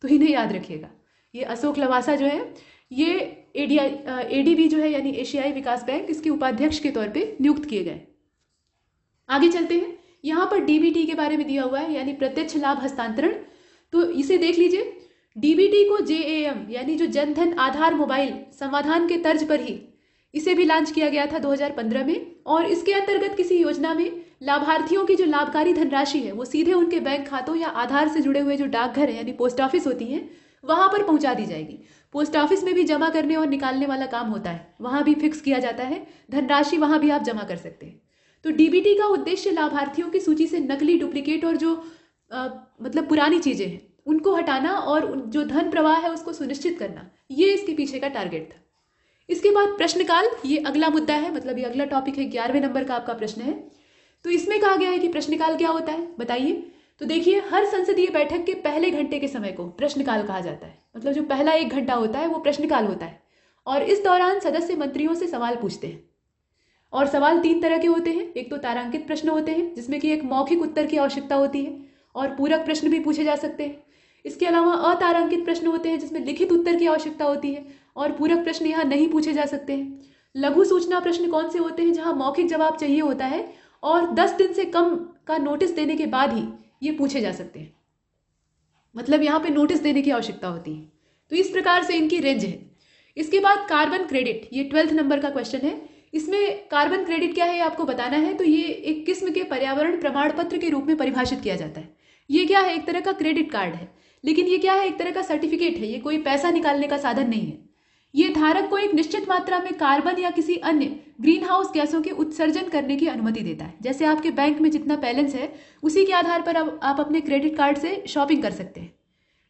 S2: तो इन्हें याद रखिएगा। ये अशोक लवासा जो है ये एडीबी जो है यानी एशियाई विकास बैंक, इसके उपाध्यक्ष के तौर पे नियुक्त किए गए। आगे चलते हैं। यहाँ पर डीबीटी के बारे में दिया हुआ है यानी प्रत्यक्ष लाभ हस्तांतरण। तो इसे देख लीजिए। डीबीटी को जेएएम यानी जो जनधन आधार मोबाइल समाधान के तर्ज पर ही इसे भी लॉन्च किया गया था 2015 में। और इसके अंतर्गत किसी योजना में लाभार्थियों की जो लाभकारी धनराशि है वो सीधे उनके बैंक खातों या आधार से जुड़े हुए जो डाकघर है यानी पोस्ट ऑफिस होती हैं वहां पर पहुंचा दी जाएगी। पोस्ट ऑफिस में भी जमा करने और निकालने वाला काम होता है, वहां भी फिक्स किया जाता है धनराशि, वहां भी आप जमा कर सकते हैं। तो डीबीटी का उद्देश्य लाभार्थियों की सूची से नकली, डुप्लीकेट और जो मतलब पुरानी चीजें हैं उनको हटाना और जो धन प्रवाह है उसको सुनिश्चित करना, ये इसके पीछे का टारगेट था। इसके बाद प्रश्नकाल, ये अगला मुद्दा है, मतलब ये अगला टॉपिक है। 11वें नंबर का आपका प्रश्न है। तो इसमें कहा गया है कि प्रश्नकाल क्या होता है, बताइए। तो देखिए, हर संसदीय बैठक के पहले घंटे के समय को प्रश्नकाल कहा जाता है। मतलब जो पहला 1 घंटा होता है वो प्रश्नकाल होता है। और इस दौरान सदस्य मंत्रियों से सवाल पूछते हैं। और सवाल 3 तरह के होते हैं। एक तो तारांकित प्रश्न होते हैं जिसमें कि एक मौखिक उत्तर की आवश्यकता होती है और पूरक प्रश्न भी पूछे जा सकते हैं। इसके अलावा अतारांकित प्रश्न होते हैं जिसमें लिखित उत्तर की आवश्यकता होती है और पूरक प्रश्न यहाँ नहीं पूछे जा सकते हैं। लघु सूचना प्रश्न कौन से होते हैं? जहाँ मौखिक जवाब चाहिए होता है और 10 दिन से कम का नोटिस देने के बाद ही ये पूछे जा सकते हैं। मतलब यहाँ पे नोटिस देने की आवश्यकता होती है। तो इस प्रकार से इनकी रेंज है। इसके बाद कार्बन क्रेडिट, ये 12th नंबर का क्वेश्चन है। इसमें कार्बन क्रेडिट क्या है ये आपको बताना है। तो ये एक किस्म के पर्यावरण प्रमाण पत्र के रूप में परिभाषित किया जाता है। ये क्या है? एक तरह का क्रेडिट कार्ड है, लेकिन ये क्या है? एक तरह का सर्टिफिकेट है। ये कोई पैसा निकालने का साधन नहीं है। ये धारक को एक निश्चित मात्रा में कार्बन या किसी अन्य ग्रीन हाउस गैसों के उत्सर्जन करने की अनुमति देता है। जैसे आपके बैंक में जितना बैलेंस है उसी के आधार पर आप अपने क्रेडिट कार्ड से शॉपिंग कर सकते हैं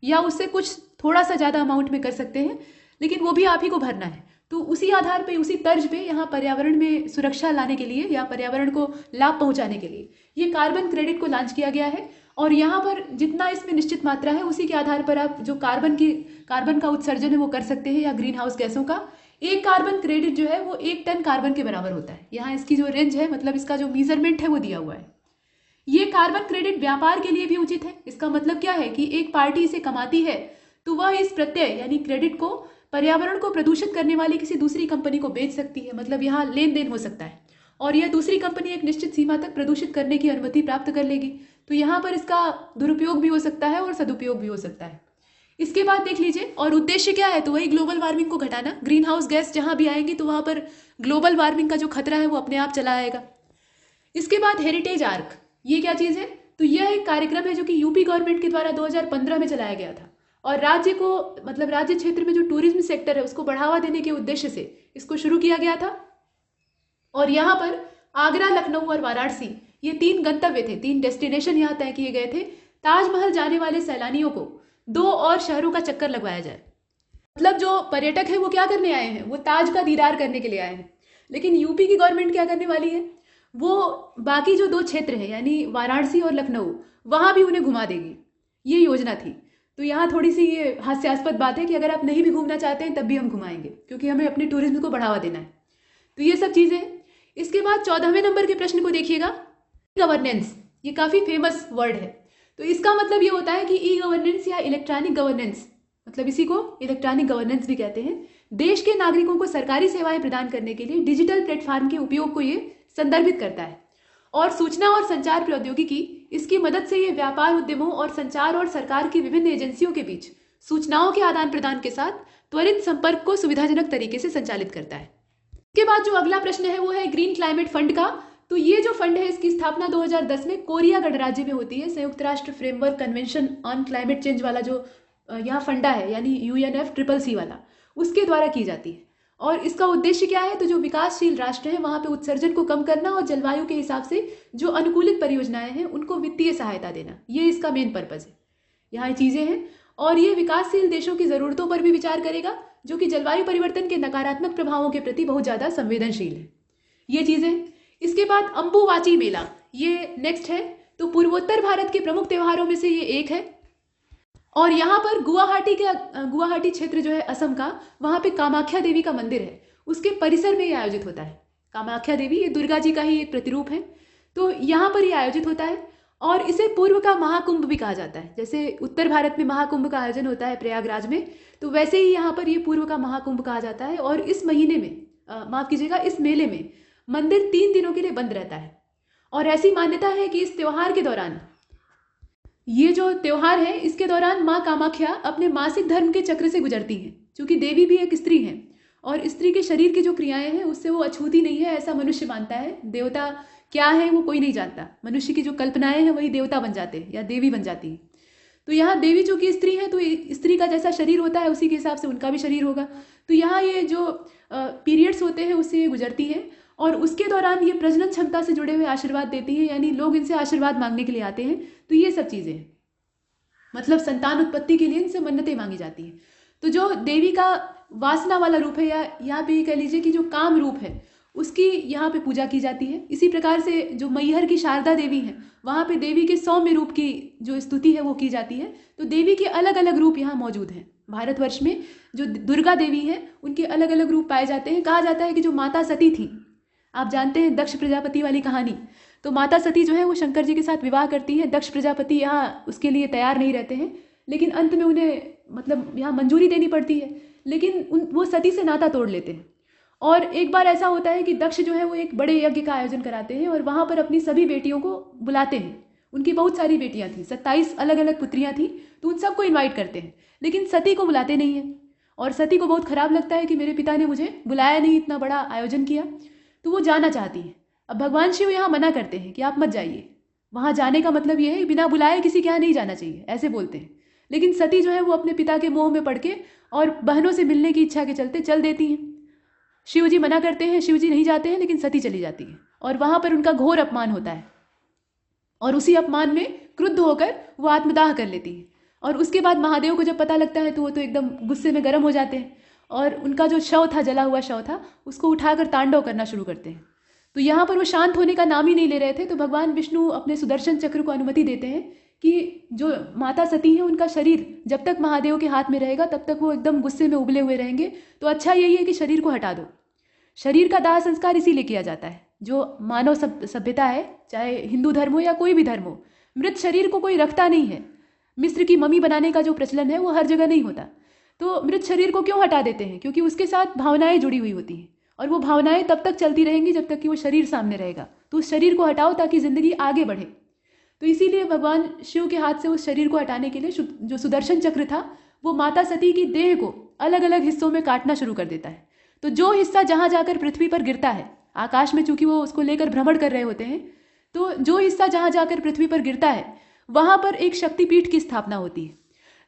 S2: या उससे कुछ थोड़ा सा ज़्यादा अमाउंट में कर सकते हैं, लेकिन वो भी आप ही को भरना है। तो उसी आधार पे, उसी तर्ज पे यहाँ पर्यावरण में सुरक्षा लाने के लिए या पर्यावरण को लाभ पहुँचाने के लिए ये कार्बन क्रेडिट को लॉन्च किया गया है। और यहाँ पर जितना इसमें निश्चित मात्रा है उसी के आधार पर आप जो कार्बन का उत्सर्जन है वो कर सकते हैं या ग्रीन हाउस गैसों का। एक कार्बन क्रेडिट जो है वो 1 टन कार्बन के बराबर होता है। यहाँ इसकी जो रेंज है, मतलब इसका जो मेजरमेंट है वो दिया हुआ है। ये कार्बन क्रेडिट व्यापार के लिए भी उचित है। इसका मतलब क्या है कि एक पार्टी इसे कमाती है तो वह इस प्रत्यय यानी क्रेडिट को पर्यावरण को प्रदूषित करने वाली किसी दूसरी कंपनी को बेच सकती है। मतलब यहाँ लेन देन हो सकता है और यह दूसरी कंपनी एक निश्चित सीमा तक प्रदूषित करने की अनुमति प्राप्त कर लेगी। तो यहाँ पर इसका दुरुपयोग भी हो सकता है और सदुपयोग भी हो सकता है। इसके बाद देख लीजिए, और उद्देश्य क्या है? तो वही ग्लोबल वार्मिंग को घटाना। ग्रीन हाउस गैस जहाँ भी आएंगी तो वहाँ पर ग्लोबल वार्मिंग का जो खतरा है वो अपने आप चला आएगा। इसके बाद हेरिटेज आर्क, ये क्या चीज़ है? तो यह एक कार्यक्रम है जो कि यूपी गवर्नमेंट के द्वारा 2015 में चलाया गया था और राज्य को, मतलब राज्य क्षेत्र में जो टूरिज्म सेक्टर है उसको बढ़ावा देने के उद्देश्य से इसको शुरू किया गया था। और यहाँ पर आगरा, लखनऊ और वाराणसी ये 3 गंतव्य थे, 3 डेस्टिनेशन यहाँ तय किए गए थे। ताजमहल जाने वाले सैलानियों को 2 और शहरों का चक्कर लगवाया जाए। मतलब जो पर्यटक है वो क्या करने आए हैं? वो ताज का दीदार करने के लिए आए हैं। लेकिन यूपी की गवर्नमेंट क्या करने वाली है? वो बाकी जो 2 क्षेत्र हैं यानी वाराणसी और लखनऊ, वहां भी उन्हें घुमा देगी। ये योजना थी। तो यहाँ थोड़ी सी ये हास्यास्पद बात है कि अगर आप नहीं भी घूमना चाहते हैं तब भी हम घुमाएंगे, क्योंकि हमें अपने टूरिज्म को बढ़ावा देना है। तो ये सब चीज़ें हैं। इसके बाद 14वें नंबर के प्रश्न को देखिएगा, गवर्नेंस। ये काफ़ी फेमस वर्ड है। तो इसका मतलब ये होता है कि ई गवर्नेंस या इलेक्ट्रॉनिक गवर्नेंस, मतलब इसी को इलेक्ट्रॉनिक गवर्नेंस भी कहते हैं, देश के नागरिकों को सरकारी सेवाएं प्रदान करने के लिए डिजिटल प्लेटफॉर्म के उपयोग को ये संदर्भित करता है। और सूचना और संचार प्रौद्योगिकी, इसकी मदद से ये व्यापार उद्यमों और संचार और सरकार की विभिन्न एजेंसियों के बीच सूचनाओं के आदान प्रदान के साथ त्वरित संपर्क को सुविधाजनक तरीके से संचालित करता है। इसके बाद जो अगला प्रश्न है वो है ग्रीन क्लाइमेट फंड का। तो ये जो फंड है इसकी स्थापना 2010 में कोरिया गणराज्य में होती है। संयुक्त राष्ट्र framework convention on climate change वाला जो यहाँ फंडा है, यानी UNFCCC वाला, उसके द्वारा की जाती है। और इसका उद्देश्य क्या है? तो जो विकासशील राष्ट्र हैं वहाँ पे उत्सर्जन को कम करना और जलवायु के हिसाब से जो अनुकूलित परियोजनाएं हैं उनको वित्तीय सहायता देना, ये इसका मेन पर्पज़ है। यहाँ ये चीज़ें हैं। और ये विकासशील देशों की ज़रूरतों पर भी विचार करेगा, जो कि जलवायु परिवर्तन के नकारात्मक प्रभावों के प्रति बहुत ज़्यादा संवेदनशील है। ये चीज़ें। इसके बाद अम्बुवाची मेला, ये नेक्स्ट है। तो पूर्वोत्तर भारत के प्रमुख त्योहारों में से ये एक है। और यहाँ पर गुवाहाटी क्षेत्र जो है असम का, वहाँ पे कामाख्या देवी का मंदिर है, उसके परिसर में ये आयोजित होता है। कामाख्या देवी ये दुर्गा जी का ही एक प्रतिरूप है। तो यहाँ पर ये आयोजित होता है और इसे पूर्व का महाकुंभ भी कहा जाता है। जैसे उत्तर भारत में महाकुंभ का आयोजन होता है प्रयागराज में, तो वैसे ही यहाँ पर ये पूर्व का महाकुंभ कहा जाता है। और इस महीने में माफ़ कीजिएगा, इस मेले में मंदिर 3 दिनों के लिए बंद रहता है। और ऐसी मान्यता है कि इस त्यौहार के दौरान, ये जो त्यौहार है इसके दौरान माँ कामाख्या अपने मासिक धर्म के चक्र से गुजरती हैं, क्योंकि देवी भी एक स्त्री हैं और स्त्री के शरीर की जो क्रियाएं हैं उससे वो अछूती नहीं है, ऐसा मनुष्य मानता है। देवता क्या है वो कोई नहीं जानता, मनुष्य की जो कल्पनाएं हैं वही देवता बन जाते हैं या देवी बन जाती है। तो यहाँ देवी चूंकि स्त्री है, तो स्त्री का जैसा शरीर होता है उसी के हिसाब से उनका भी शरीर होगा। तो यहाँ ये जो पीरियड्स होते हैं उससे ये गुजरती है और उसके दौरान ये प्रजनन क्षमता से जुड़े हुए आशीर्वाद देती हैं, यानी लोग इनसे आशीर्वाद मांगने के लिए आते हैं। तो ये सब चीज़ें हैं, मतलब संतान उत्पत्ति के लिए इनसे मन्नतें मांगी जाती हैं। तो जो देवी का वासना वाला रूप है, या यहाँ पे कह लीजिए कि जो काम रूप है, उसकी यहाँ पे पूजा की जाती है। इसी प्रकार से जो मैहर की शारदा देवी हैं, वहाँ पे देवी के सौम्य रूप की जो स्तुति है वो की जाती है। तो देवी के अलग अलग रूप यहाँ मौजूद हैं। भारतवर्ष में जो दुर्गा देवी हैं उनके अलग अलग रूप पाए जाते हैं। कहा जाता है कि जो माता सती थी, आप जानते हैं दक्ष प्रजापति वाली कहानी, तो माता सती जो है वो शंकर जी के साथ विवाह करती हैं। दक्ष प्रजापति यहाँ उसके लिए तैयार नहीं रहते हैं, लेकिन अंत में उन्हें मतलब यहाँ मंजूरी देनी पड़ती है, लेकिन वो सती से नाता तोड़ लेते हैं। और एक बार ऐसा होता है कि दक्ष जो है वो एक बड़े यज्ञ का आयोजन कराते हैं और वहाँ पर अपनी सभी बेटियों को बुलाते हैं। उनकी बहुत सारी बेटियाँ थीं, 27 अलग अलग पुत्रियाँ थीं, तो उन सबको इन्वाइट करते हैं, लेकिन सती को बुलाते नहीं हैं। और सती को बहुत खराब लगता है कि मेरे पिता ने मुझे बुलाया नहीं, इतना बड़ा आयोजन किया, तो वो जाना चाहती है। अब भगवान शिव यहाँ मना करते हैं कि आप मत जाइए, वहाँ जाने का मतलब ये है बिना बुलाए किसी के यहाँ नहीं जाना चाहिए, ऐसे बोलते हैं। लेकिन सती जो है वो अपने पिता के मोह में पड़ के और बहनों से मिलने की इच्छा के चलते चल देती हैं। शिव जी मना करते हैं, शिव जी नहीं जाते हैं, लेकिन सती चली जाती है और वहाँ पर उनका घोर अपमान होता है और उसी अपमान में क्रुद्ध होकर वो आत्मदाह कर लेती है। और उसके बाद महादेव को जब पता लगता है तो वो तो एकदम गुस्से में गर्म हो जाते हैं और उनका जो शव था, जला हुआ शव था, उसको उठाकर तांडव करना शुरू करते हैं। तो यहाँ पर वो शांत होने का नाम ही नहीं ले रहे थे। तो भगवान विष्णु अपने सुदर्शन चक्र को अनुमति देते हैं कि जो माता सती हैं उनका शरीर जब तक महादेव के हाथ में रहेगा तब तक वो एकदम गुस्से में उबले हुए रहेंगे। तो अच्छा यही है कि शरीर को हटा दो। शरीर का दाह संस्कार इसीलिए किया जाता है। जो मानव सभ्यता है, चाहे हिंदू धर्म हो या कोई भी धर्म हो, मृत शरीर को कोई रखता नहीं है। मिस्र की मम्मी बनाने का जो प्रचलन है वो हर जगह नहीं होता। तो मृत शरीर को क्यों हटा देते हैं? क्योंकि उसके साथ भावनाएं जुड़ी हुई होती हैं और वो भावनाएं तब तक चलती रहेंगी जब तक कि वो शरीर सामने रहेगा। तो उस शरीर को हटाओ ताकि जिंदगी आगे बढ़े। तो इसीलिए भगवान शिव के हाथ से उस शरीर को हटाने के लिए जो सुदर्शन चक्र था वो माता सती की देह को अलग अलग हिस्सों में काटना शुरू कर देता है। तो जो हिस्सा जहाँ जाकर पृथ्वी पर गिरता है, आकाश में चूंकि वो उसको लेकर भ्रमण कर रहे होते हैं, तो जो हिस्सा जहाँ जाकर पृथ्वी पर गिरता है वहाँ पर एक शक्तिपीठ की स्थापना होती है।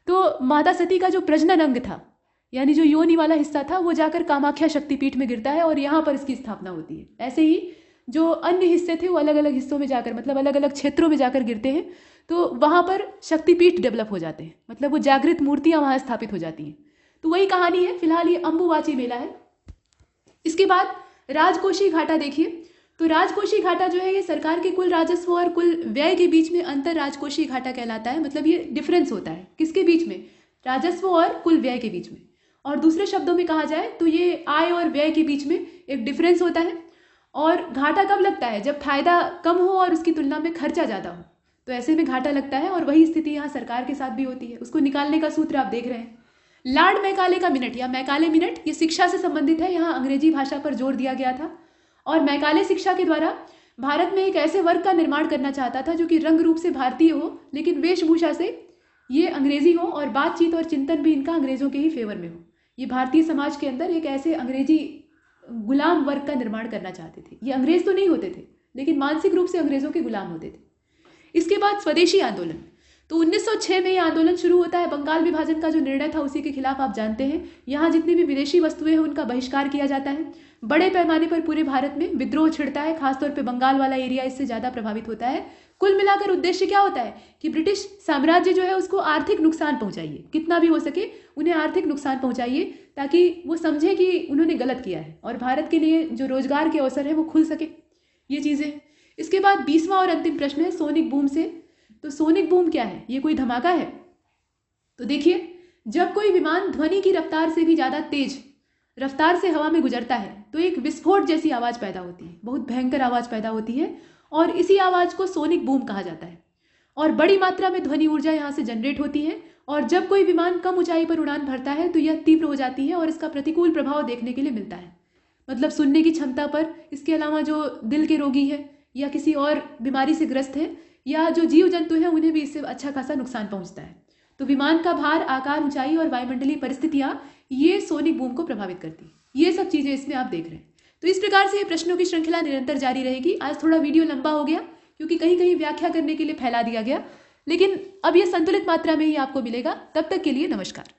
S2: तो माता सती का जो प्रजनन अंग था, यानी जो योनि वाला हिस्सा था, वो जाकर कामाख्या शक्तिपीठ में गिरता है और यहाँ पर इसकी स्थापना होती है। ऐसे ही जो अन्य हिस्से थे वो अलग अलग हिस्सों में जाकर, मतलब अलग अलग क्षेत्रों में जाकर गिरते हैं, तो वहाँ पर शक्तिपीठ डेवलप हो जाते हैं, मतलब वो जागृत मूर्तियाँ वहाँ स्थापित हो जाती हैं। तो वही कहानी है। फिलहाल ये अम्बुवाची मेला है। इसके बाद राजकोषी घाटा देखिए। तो राजकोषीय घाटा जो है ये सरकार के कुल राजस्व और कुल व्यय के बीच में अंतर राजकोषीय घाटा कहलाता है। मतलब ये डिफरेंस होता है किसके बीच में, राजस्व और कुल व्यय के बीच में। और दूसरे शब्दों में कहा जाए तो ये आय और व्यय के बीच में एक डिफरेंस होता है। और घाटा कब लगता है, जब फायदा कम हो और उसकी तुलना में खर्चा ज़्यादा हो, तो ऐसे में घाटा लगता है। और वही स्थिति यहाँ सरकार के साथ भी होती है। उसको निकालने का सूत्र आप देख रहे हैं, लॉर्ड मैकाले का मिनट या मैकाले मिनट, ये शिक्षा से संबंधित है। यहाँ अंग्रेजी भाषा पर जोर दिया गया था और मैकाले शिक्षा के द्वारा भारत में एक ऐसे वर्ग का निर्माण करना चाहता था जो कि रंग रूप से भारतीय हो लेकिन वेशभूषा से ये अंग्रेजी हो और बातचीत और चिंतन भी इनका अंग्रेजों के ही फेवर में हो। ये भारतीय समाज के अंदर एक ऐसे अंग्रेजी गुलाम वर्ग का निर्माण करना चाहते थे। ये अंग्रेज तो नहीं होते थे लेकिन मानसिक रूप से अंग्रेजों के गुलाम होते थे। इसके बाद स्वदेशी आंदोलन, तो 1906 में ये आंदोलन शुरू होता है। बंगाल विभाजन का जो निर्णय था उसी के खिलाफ आप जानते हैं। यहाँ जितनी भी विदेशी वस्तुएं हैं उनका बहिष्कार किया जाता है। बड़े पैमाने पर पूरे भारत में विद्रोह छिड़ता है, खासतौर पे बंगाल वाला एरिया इससे ज़्यादा प्रभावित होता है। कुल मिलाकर उद्देश्य क्या होता है कि ब्रिटिश साम्राज्य जो है उसको आर्थिक नुकसान पहुंचाइए, कितना भी हो सके उन्हें आर्थिक नुकसान पहुंचाइए ताकि वो समझे कि उन्होंने गलत किया है और भारत के लिए जो रोजगार के अवसर है वो खुल सके, ये चीज़ें। इसके बाद 20वां और अंतिम प्रश्न है सोनिक बूम से। तो सोनिक बूम क्या है, ये कोई धमाका है? तो देखिए, जब कोई विमान ध्वनि की रफ्तार से भी ज़्यादा तेज रफ्तार से हवा में गुजरता है तो एक विस्फोट जैसी आवाज़ पैदा होती है, बहुत भयंकर आवाज़ पैदा होती है और इसी आवाज़ को सोनिक बूम कहा जाता है। और बड़ी मात्रा में ध्वनि ऊर्जा यहाँ से जनरेट होती है और जब कोई विमान कम ऊंचाई पर उड़ान भरता है तो यह तीव्र हो जाती है और इसका प्रतिकूल प्रभाव देखने के लिए मिलता है। मतलब सुनने की क्षमता पर, इसके अलावा जो दिल के रोगी है या किसी और बीमारी से ग्रस्त है या जो जीव जंतु हैं उन्हें भी इससे अच्छा खासा नुकसान पहुंचता है। तो विमान का भार, आकार, ऊंचाई और वायुमंडलीय परिस्थितियां ये सोनिक बूम को प्रभावित करती हैं। ये सब चीज़ें इसमें आप देख रहे हैं। तो इस प्रकार से ये प्रश्नों की श्रृंखला निरंतर जारी रहेगी। आज थोड़ा वीडियो लंबा हो गया क्योंकि कहीं कहीं व्याख्या करने के लिए फैला दिया गया, लेकिन अब ये संतुलित मात्रा में ही आपको मिलेगा। तब तक के लिए नमस्कार।